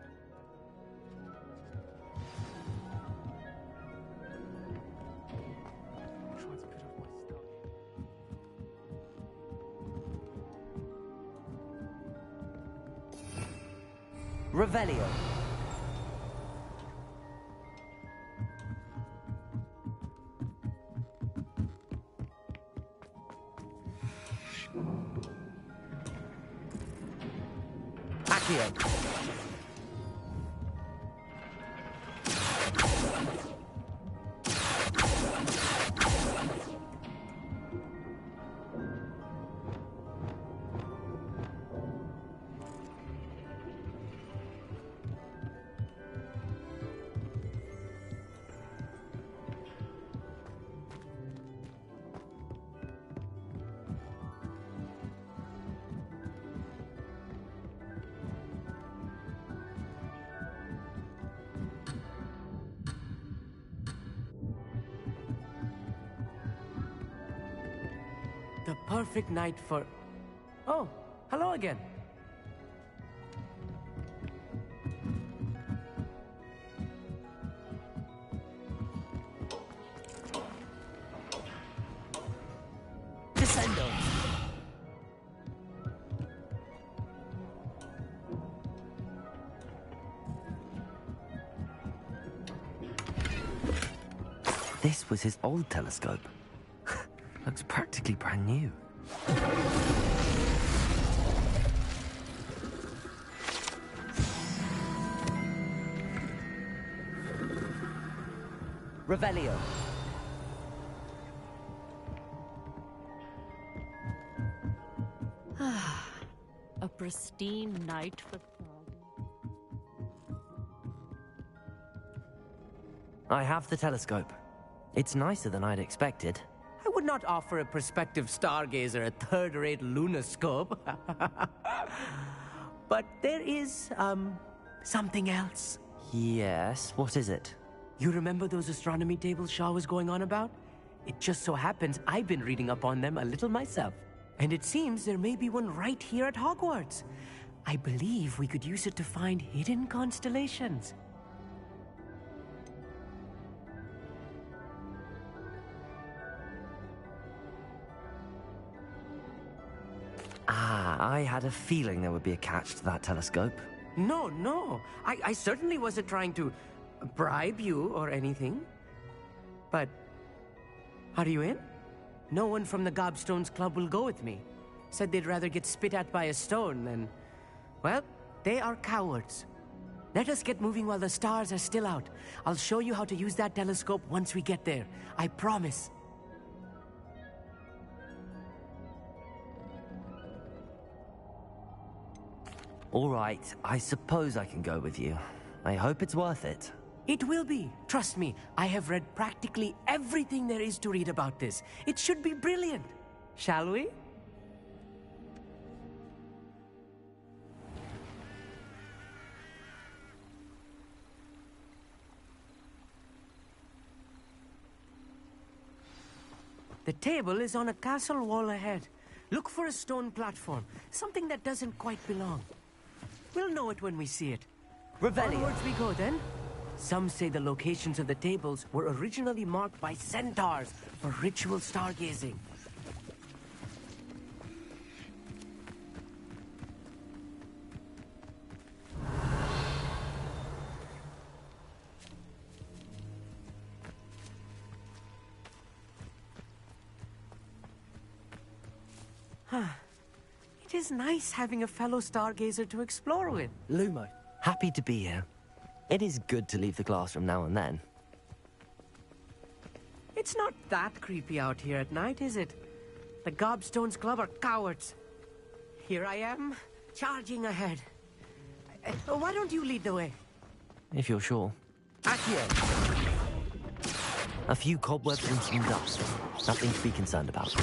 Revelio. Accio. The perfect night for... Oh, hello again. Descendo. This was his old telescope. Looks practically brand new. Revelio. A pristine night for... I have the telescope. It's nicer than I'd expected. I would not offer a prospective stargazer a third-rate lunoscope. But there is, something else. Yes, what is it? You remember those astronomy tables Shaw was going on about? It just so happens I've been reading up on them a little myself. And it seems there may be one right here at Hogwarts. I believe we could use it to find hidden constellations. Ah, I had a feeling there would be a catch to that telescope. No. I certainly wasn't trying to bribe you or anything. But, are you in? No one from the Gobstones Club will go with me. Said they'd rather get spit at by a stone than... Well, they are cowards. Let us get moving while the stars are still out. I'll show you how to use that telescope once we get there. I promise. All right, I suppose I can go with you. I hope it's worth it. It will be. Trust me, I have read practically everything there is to read about this. It should be brilliant. Shall we? The table is on a castle wall ahead. Look for a stone platform, something that doesn't quite belong. We'll know it when we see it. Revelio. Onwards we go, then. Some say the locations of the tables were originally marked by centaurs for ritual stargazing. It is nice having a fellow stargazer to explore with. Lumo, happy to be here. It is good to leave the classroom now and then. It's not that creepy out here at night, is it? The Gobstones Club are cowards. Here I am, charging ahead. Why don't you lead the way? If you're sure. Accio! A few cobwebs and some dust. Nothing to be concerned about.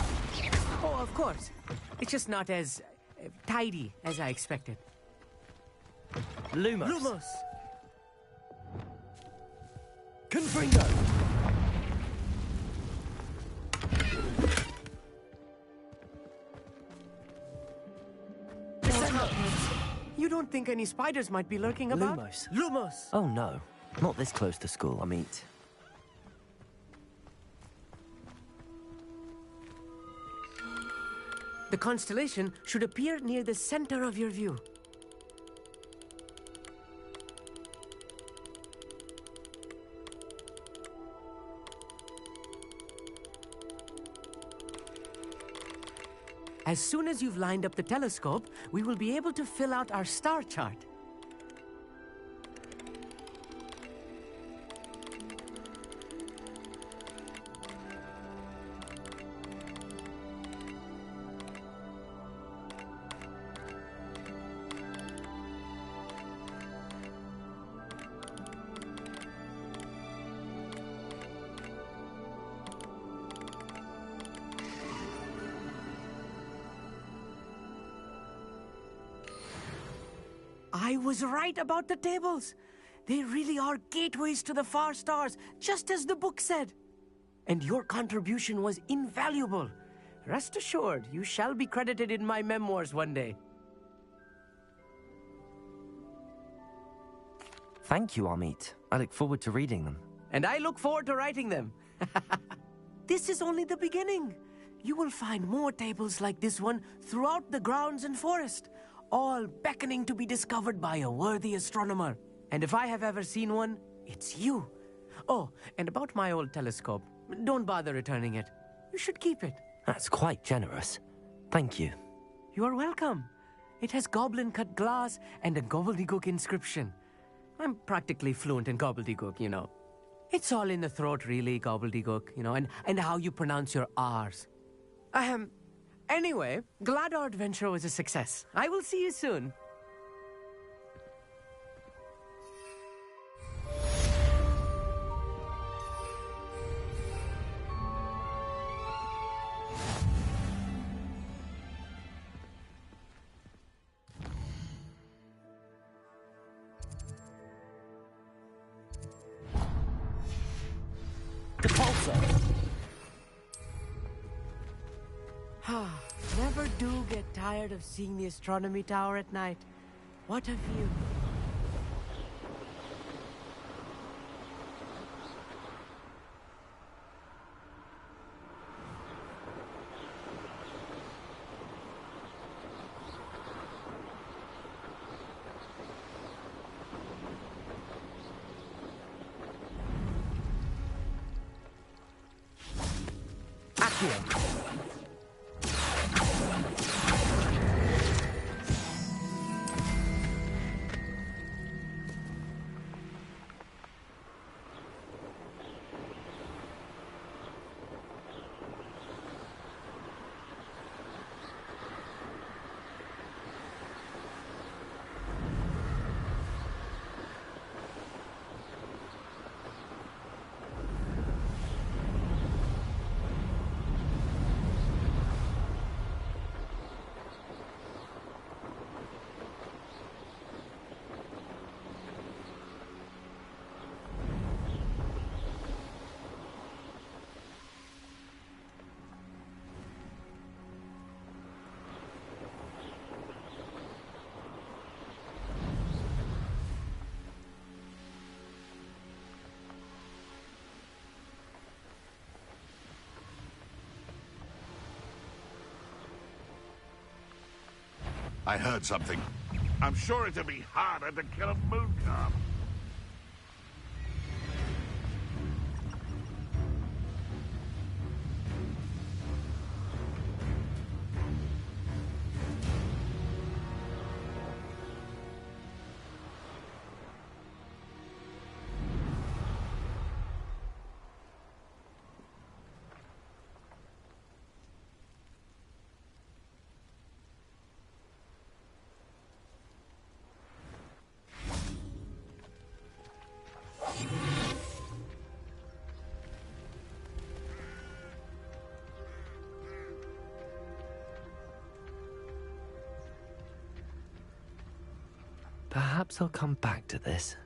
Oh, of course. It's just not as tidy as I expected. Lumos. Lumos! Confringo! You don't think any spiders might be lurking about? Lumos. Lumos! Oh no, not this close to school, I mean. The constellation should appear near the center of your view. As soon as you've lined up the telescope, we will be able to fill out our star chart. I was right about the tables. They really are gateways to the far stars, just as the book said. And your contribution was invaluable. Rest assured, you shall be credited in my memoirs one day. Thank you, Amit. I look forward to reading them. And I look forward to writing them. This is only the beginning. You will find more tables like this one throughout the grounds and forest, all beckoning to be discovered by a worthy astronomer. And if I have ever seen one, it's you. Oh, and about my old telescope, don't bother returning it. You should keep it. That's quite generous. Thank you. You are welcome. It has goblin-cut glass and a gobbledygook inscription. I'm practically fluent in gobbledygook, you know. It's all in the throat, really, gobbledygook, and how you pronounce your R's. Anyway, glad our adventure was a success. I will see you soon. The pulsar! Never do get tired of seeing the astronomy tower at night. What a view. Accio. I heard something. I'm sure it'll be harder to kill a moon calf. Perhaps I'll come back to this.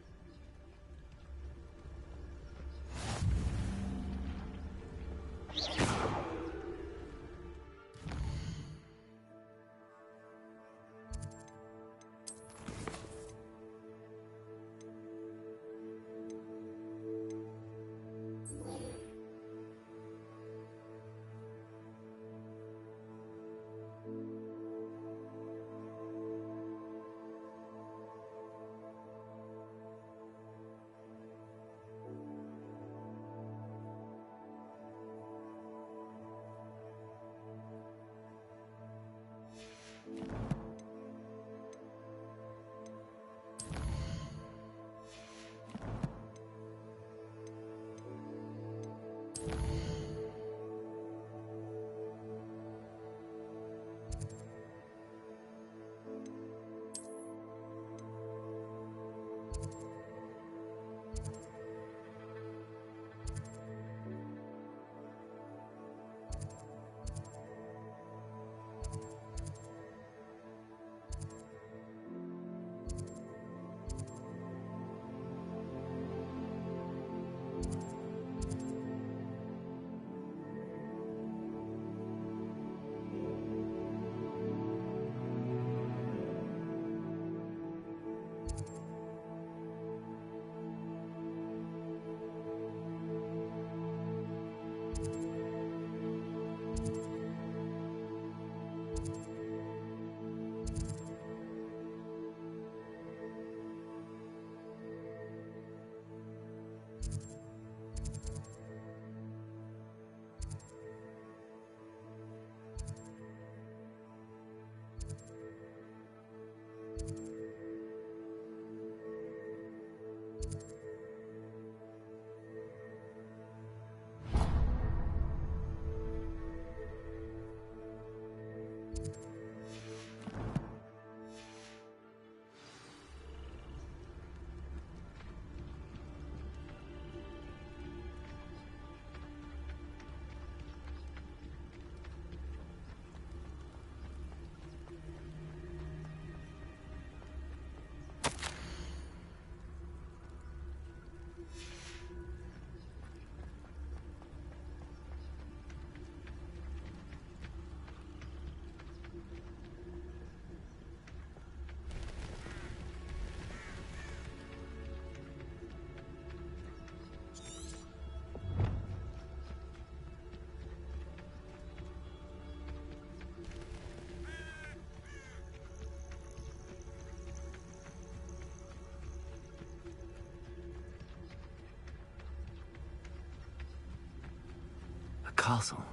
castle.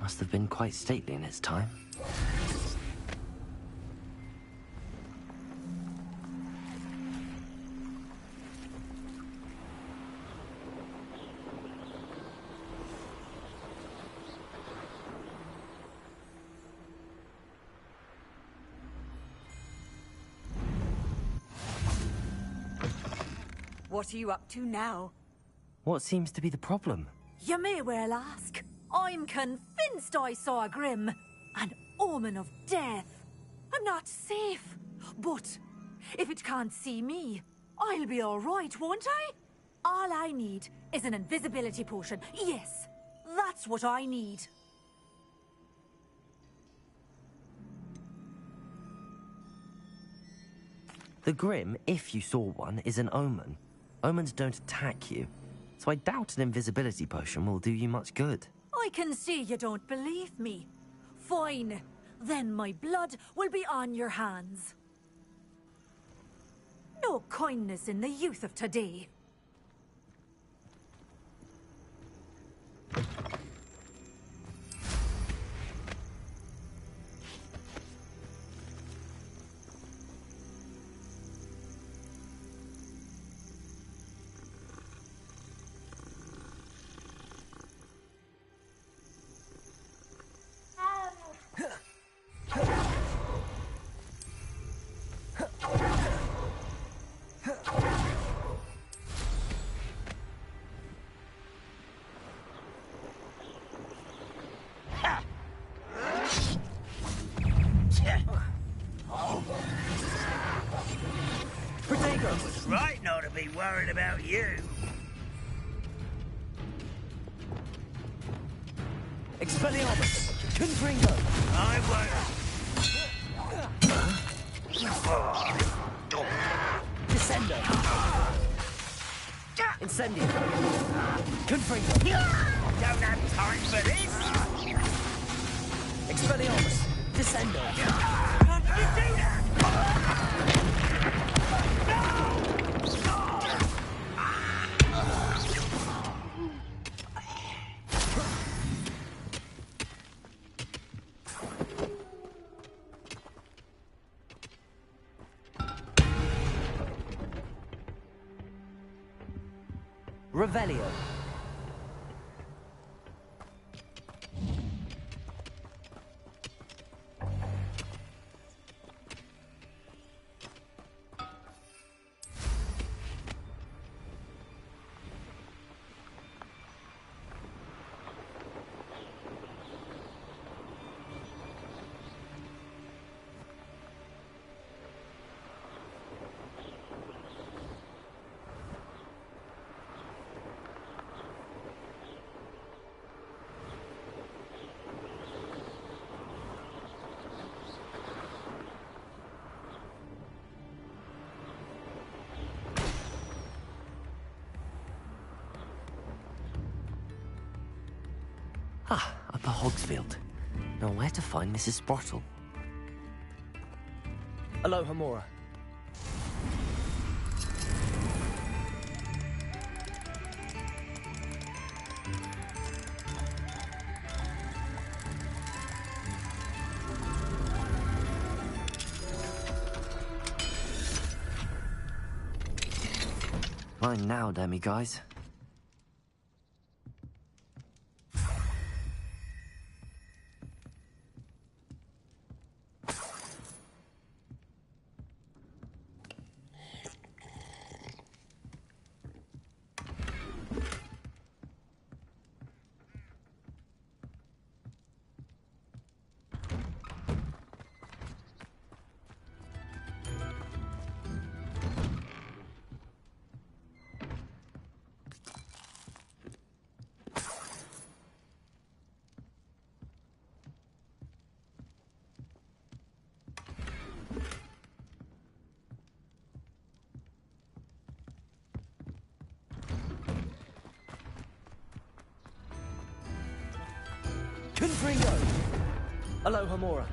Must have been quite stately in its time. What are you up to now? What seems to be the problem? You may well ask. I'm convinced I saw a Grim, an omen of death. I'm not safe, but if it can't see me, I'll be all right, won't I? All I need is an invisibility potion. Yes, that's what I need. The Grim, if you saw one, is an omen. Omens don't attack you, so I doubt an invisibility potion will do you much good. I can see you don't believe me. Fine. Then my blood will be on your hands. No kindness in the youth of today. I was right not to be worried about you. Expelliarmus! Confringo! I Descendo! Incendio! Confringo! don't have time for this. Expelliarmus! Descendo! Can't you do that? Revelio. Ah, Upper Hogsfield. Now where to find Mrs. Sprottle? Aloha, Mora. Mine now, demi guys. Confringo! Aloha, Mora.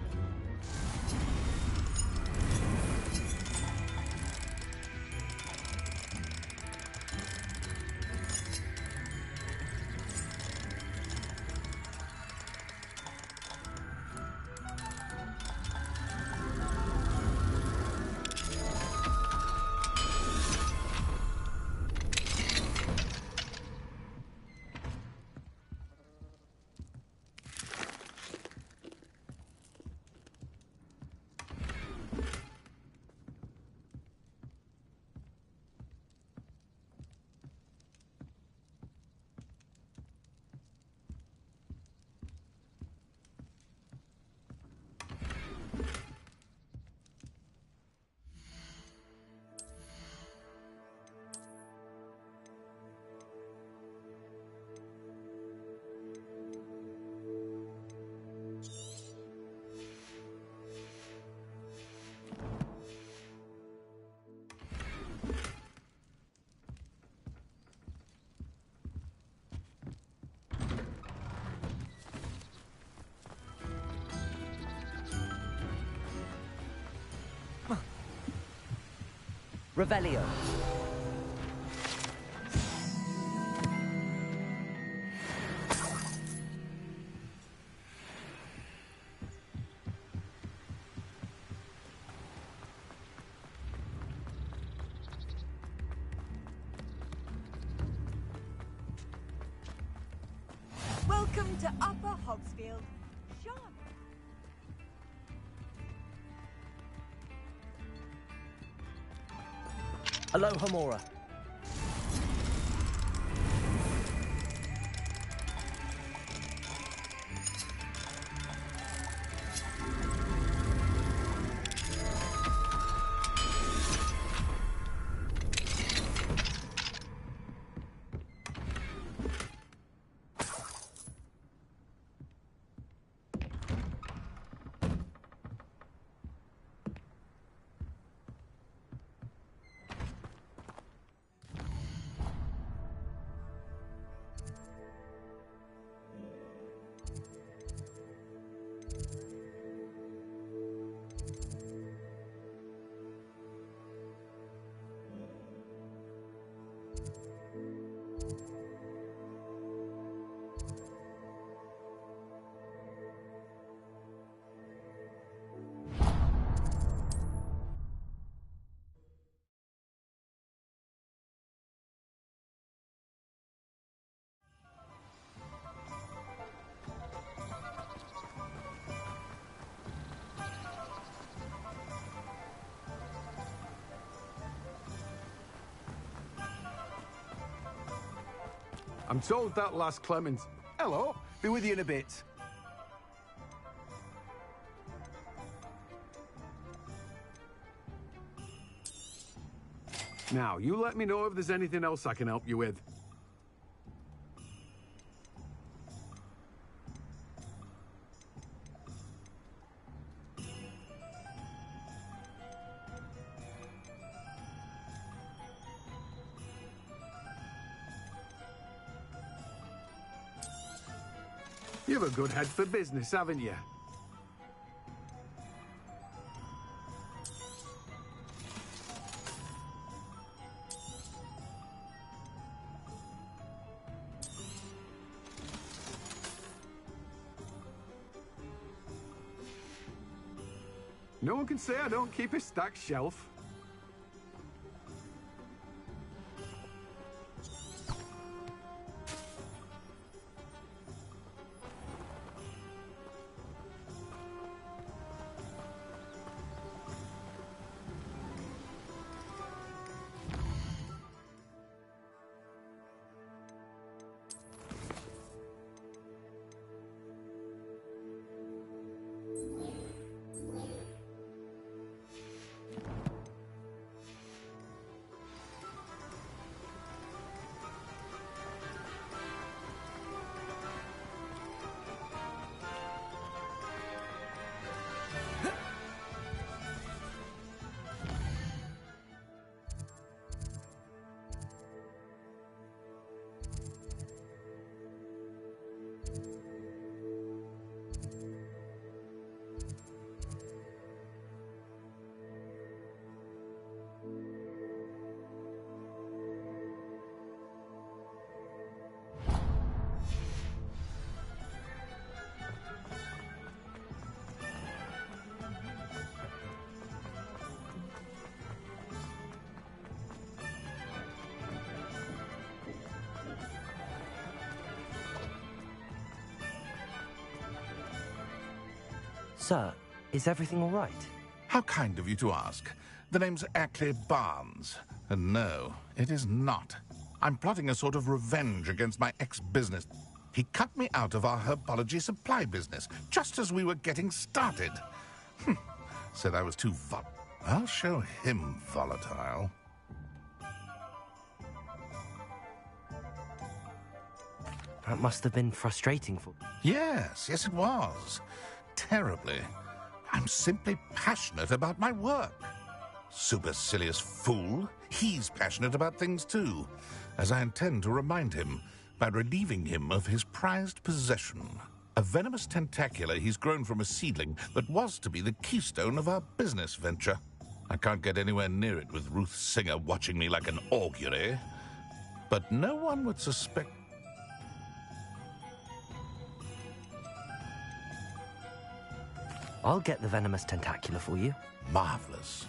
Revelio. Welcome to Upper Hogsfield. Sean. Aloha Mora. I'm told that last Clement. Hello, be with you in a bit. Now, you let me know if there's anything else I can help you with. You have a good head for business, haven't you? No one can say I don't keep a stacked shelf. Sir, is everything all right? How kind of you to ask. The name's Ackley Barnes. And no, it is not. I'm plotting a sort of revenge against my ex-business. He cut me out of our herbology supply business, just as we were getting started. Said I was too I'll show him volatile. That must have been frustrating for you. Yes, it was. Terribly. I'm simply passionate about my work. Supercilious fool. He's passionate about things too, as I intend to remind him by relieving him of his prized possession. A venomous tentacula he's grown from a seedling that was to be the keystone of our business venture. I can't get anywhere near it with Ruth Singer watching me like an augury. But no one would suspect... I'll get the venomous tentacula for you. Marvelous.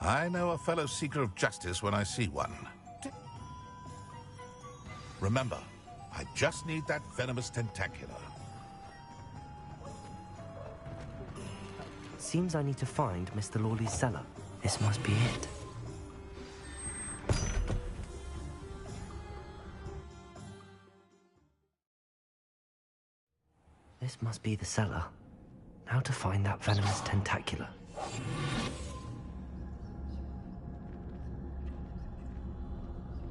I know a fellow seeker of justice when I see one. Remember, I just need that venomous tentacula. Seems I need to find Mr. Lawley's cellar. This must be it. This must be the cellar. Now to find that venomous tentacula.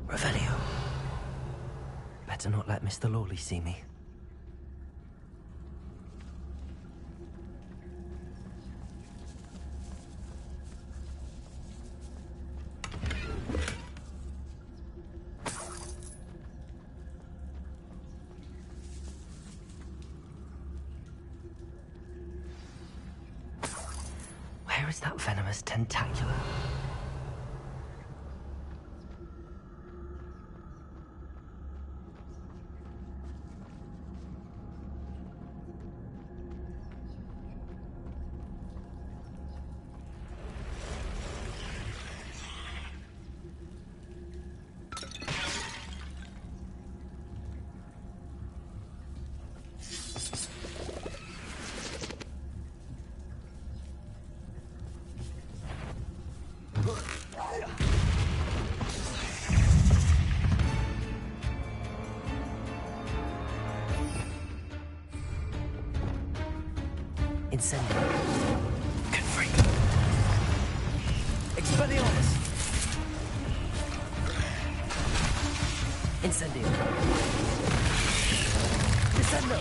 Revelio. Better not let Mr. Lawley see me. Where is that venomous tentacula? Incendio. Confree. Expelliarmus. Incendio. Descendo.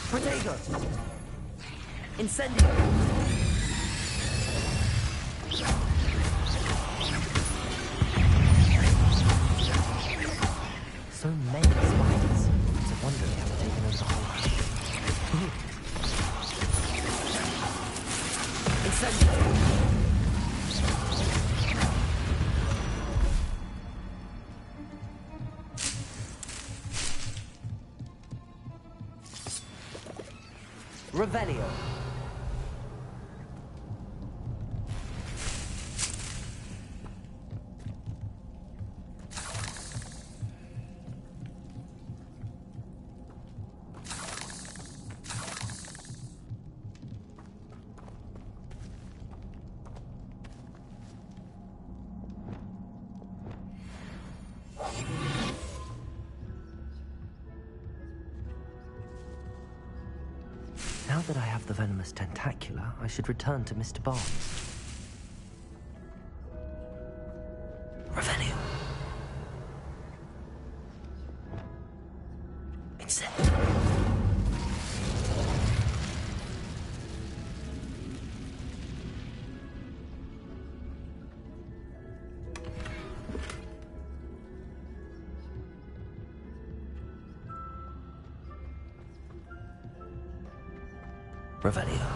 Protego. Incendio. So many spiders. It's a wonder they haven't taken over the whole house. Incendio. Revelio. Now that I have the venomous tentacula, I should return to Mr. Barnes. Revelio. Incendio. Revelio.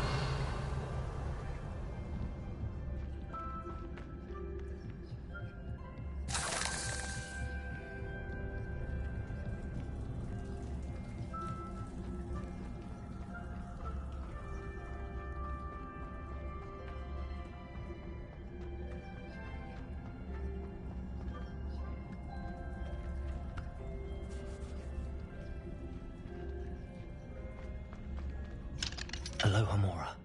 Aloha Mora.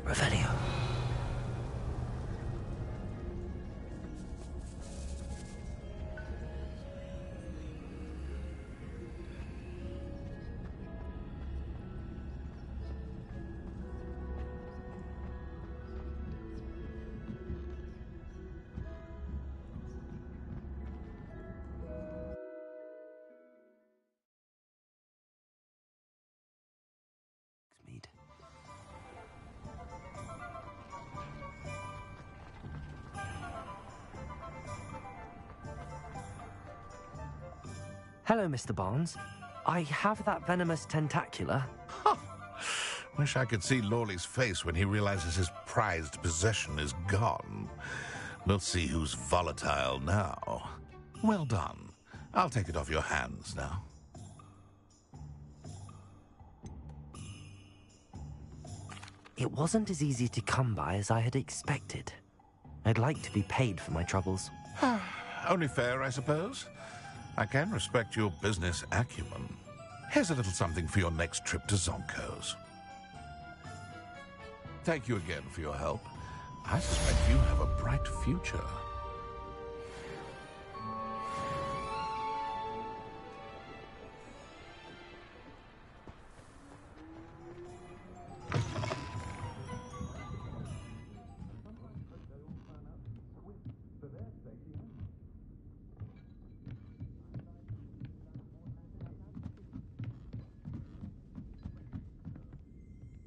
Revelio. Hello, Mr. Barnes. I have that venomous tentacula. Wish I could see Lawley's face when he realizes his prized possession is gone. We'll see who's volatile now. Well done. I'll take it off your hands now. It wasn't as easy to come by as I had expected. I'd like to be paid for my troubles. Only fair, I suppose. I can respect your business acumen. Here's a little something for your next trip to Zonko's. Thank you again for your help. I suspect you have a bright future.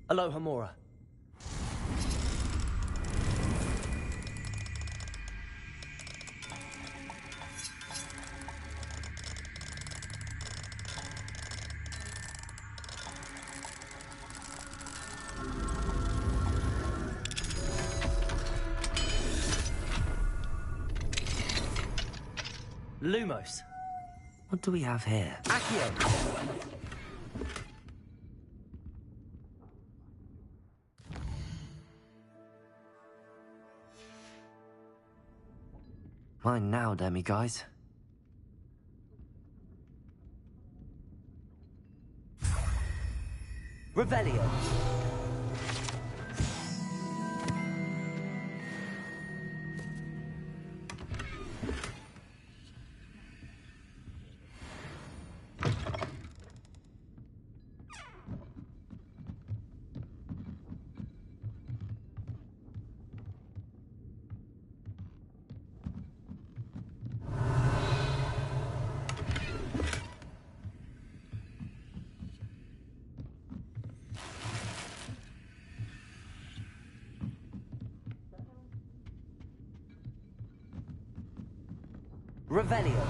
Aloha Mora. Lumos. What do we have here? Accio. Mine now, demi-guys. Revelio. Revelio.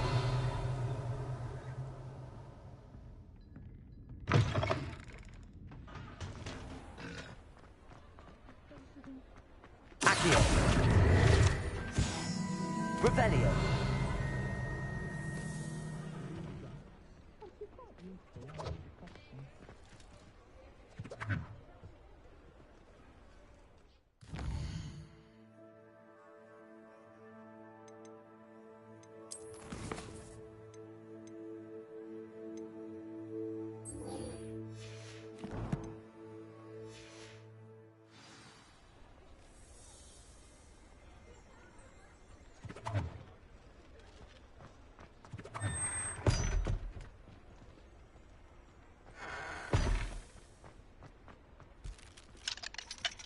Accio. Revelio.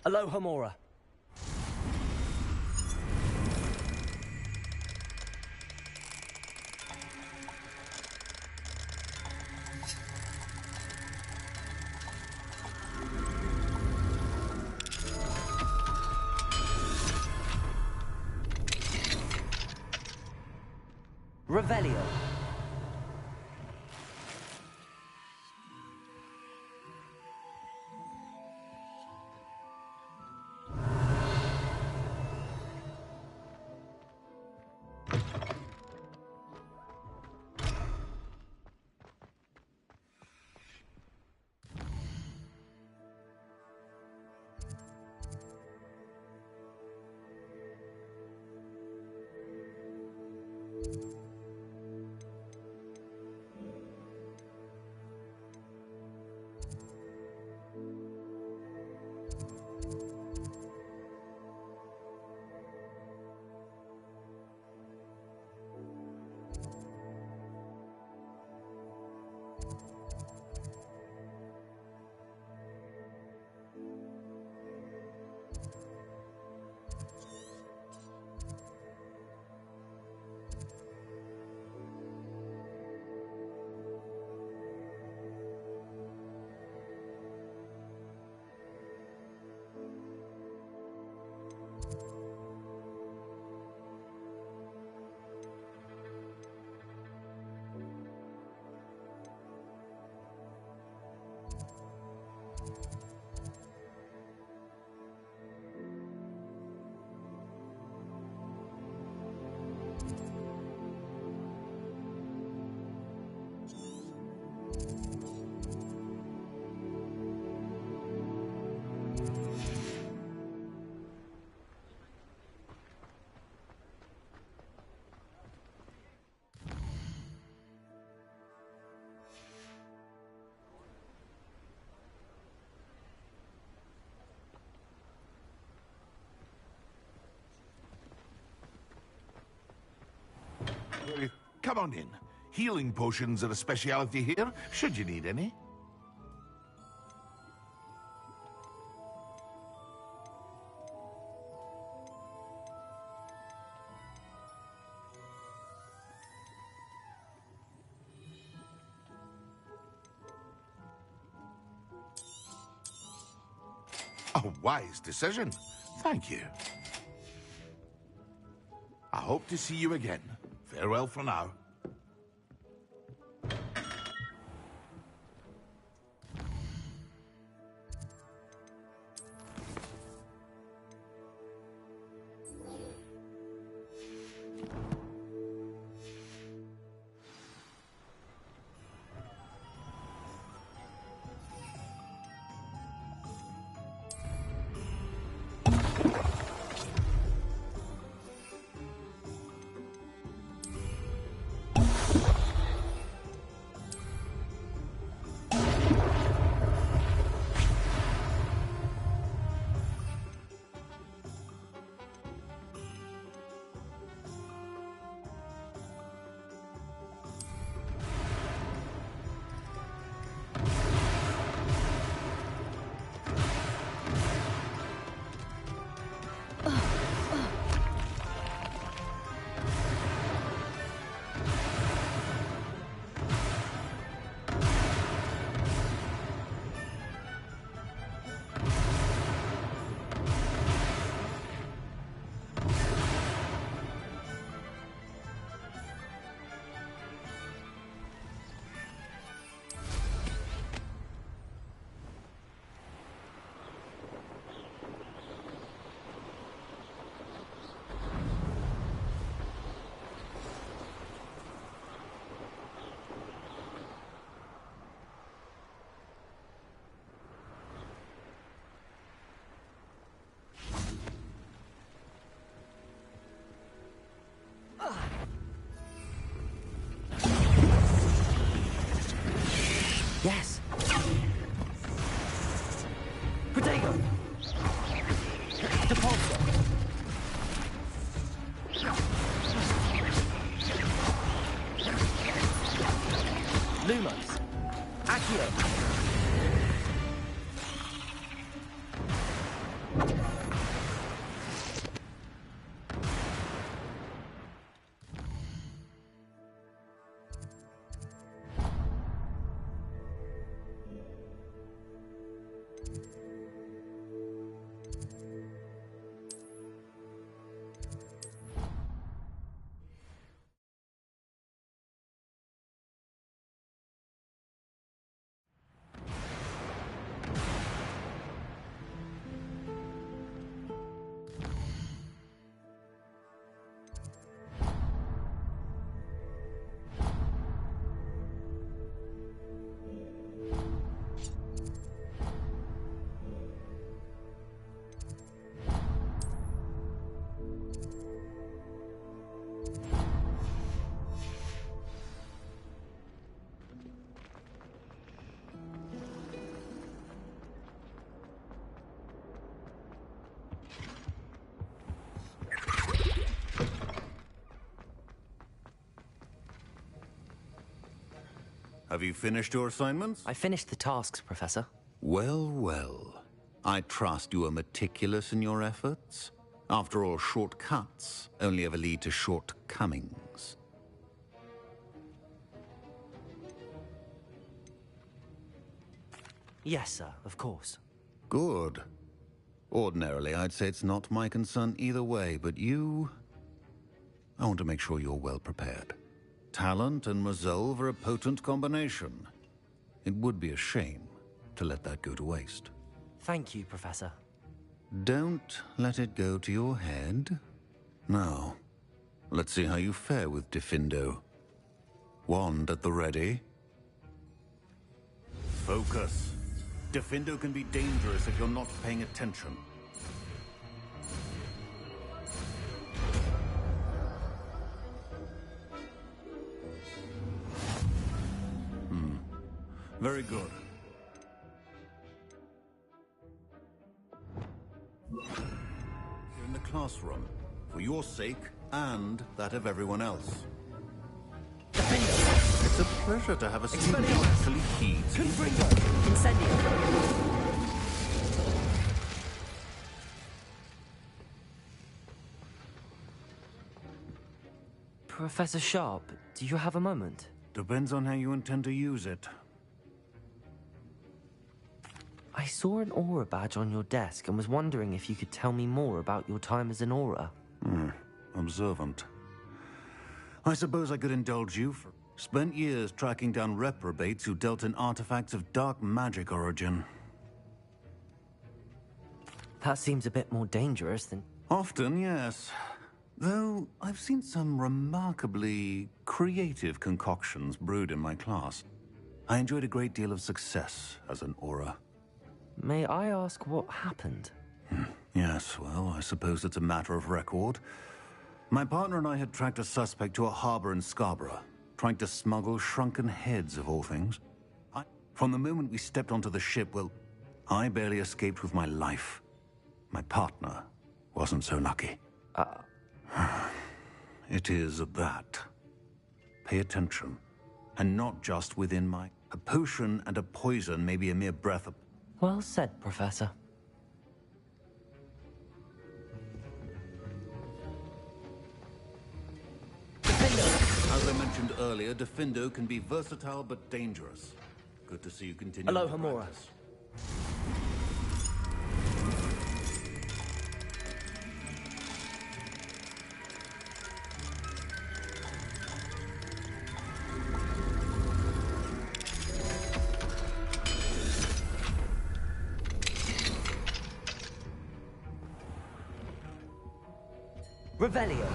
Aloha Mora. Revelio. Come on in. Healing potions are a speciality here, should you need any. A wise decision. Thank you. I hope to see you again. Farewell for now. Yes. Potato. Depulso. Lumos. Accio. Have you finished your assignments? I finished the tasks, Professor. Well, well. I trust you are meticulous in your efforts. After all, shortcuts only ever lead to shortcomings. Yes, sir, of course. Good. Ordinarily, I'd say it's not my concern either way, but you... I want to make sure you're well prepared. Talent and resolve are a potent combination. It would be a shame to let that go to waste. Thank you, Professor. Don't let it go to your head. Now, let's see how you fare with Diffindo. Wand at the ready. Focus. Diffindo can be dangerous if you're not paying attention. Very good. You're in the classroom, for your sake and that of everyone else. It's a pleasure to have a student who actually heeds. Confringo! Incendio! Professor Sharp, do you have a moment? Depends on how you intend to use it. I saw an aura badge on your desk and was wondering if you could tell me more about your time as an aura. Observant. I suppose I could indulge you for... Spent years tracking down reprobates who dealt in artifacts of dark magic origin. That seems a bit more dangerous than... Often, yes. Though I've seen some remarkably creative concoctions brewed in my class. I enjoyed a great deal of success as an aura. May I ask what happened? Yes, well, I suppose it's a matter of record. My partner and I had tracked a suspect to a harbor in Scarborough, trying to smuggle shrunken heads of all things. From the moment we stepped onto the ship, well, I barely escaped with my life. My partner wasn't so lucky. It is that. Pay attention. And not just within my... A potion and a poison may be a mere breath of... Well said, Professor. As I mentioned earlier, Defindo can be versatile but dangerous. Good to see you continue. Hello, Hamura. Revelio.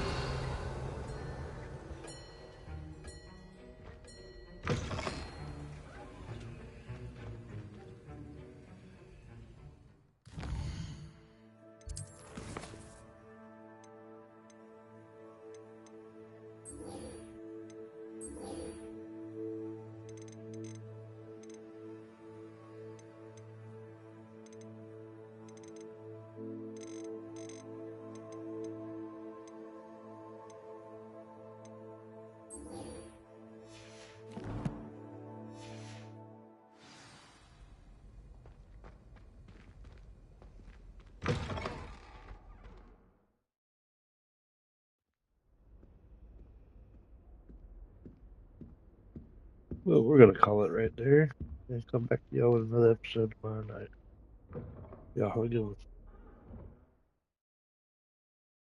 Well, we're gonna call it right there and come back to y'all with another episode tomorrow night. Y'all have a good one.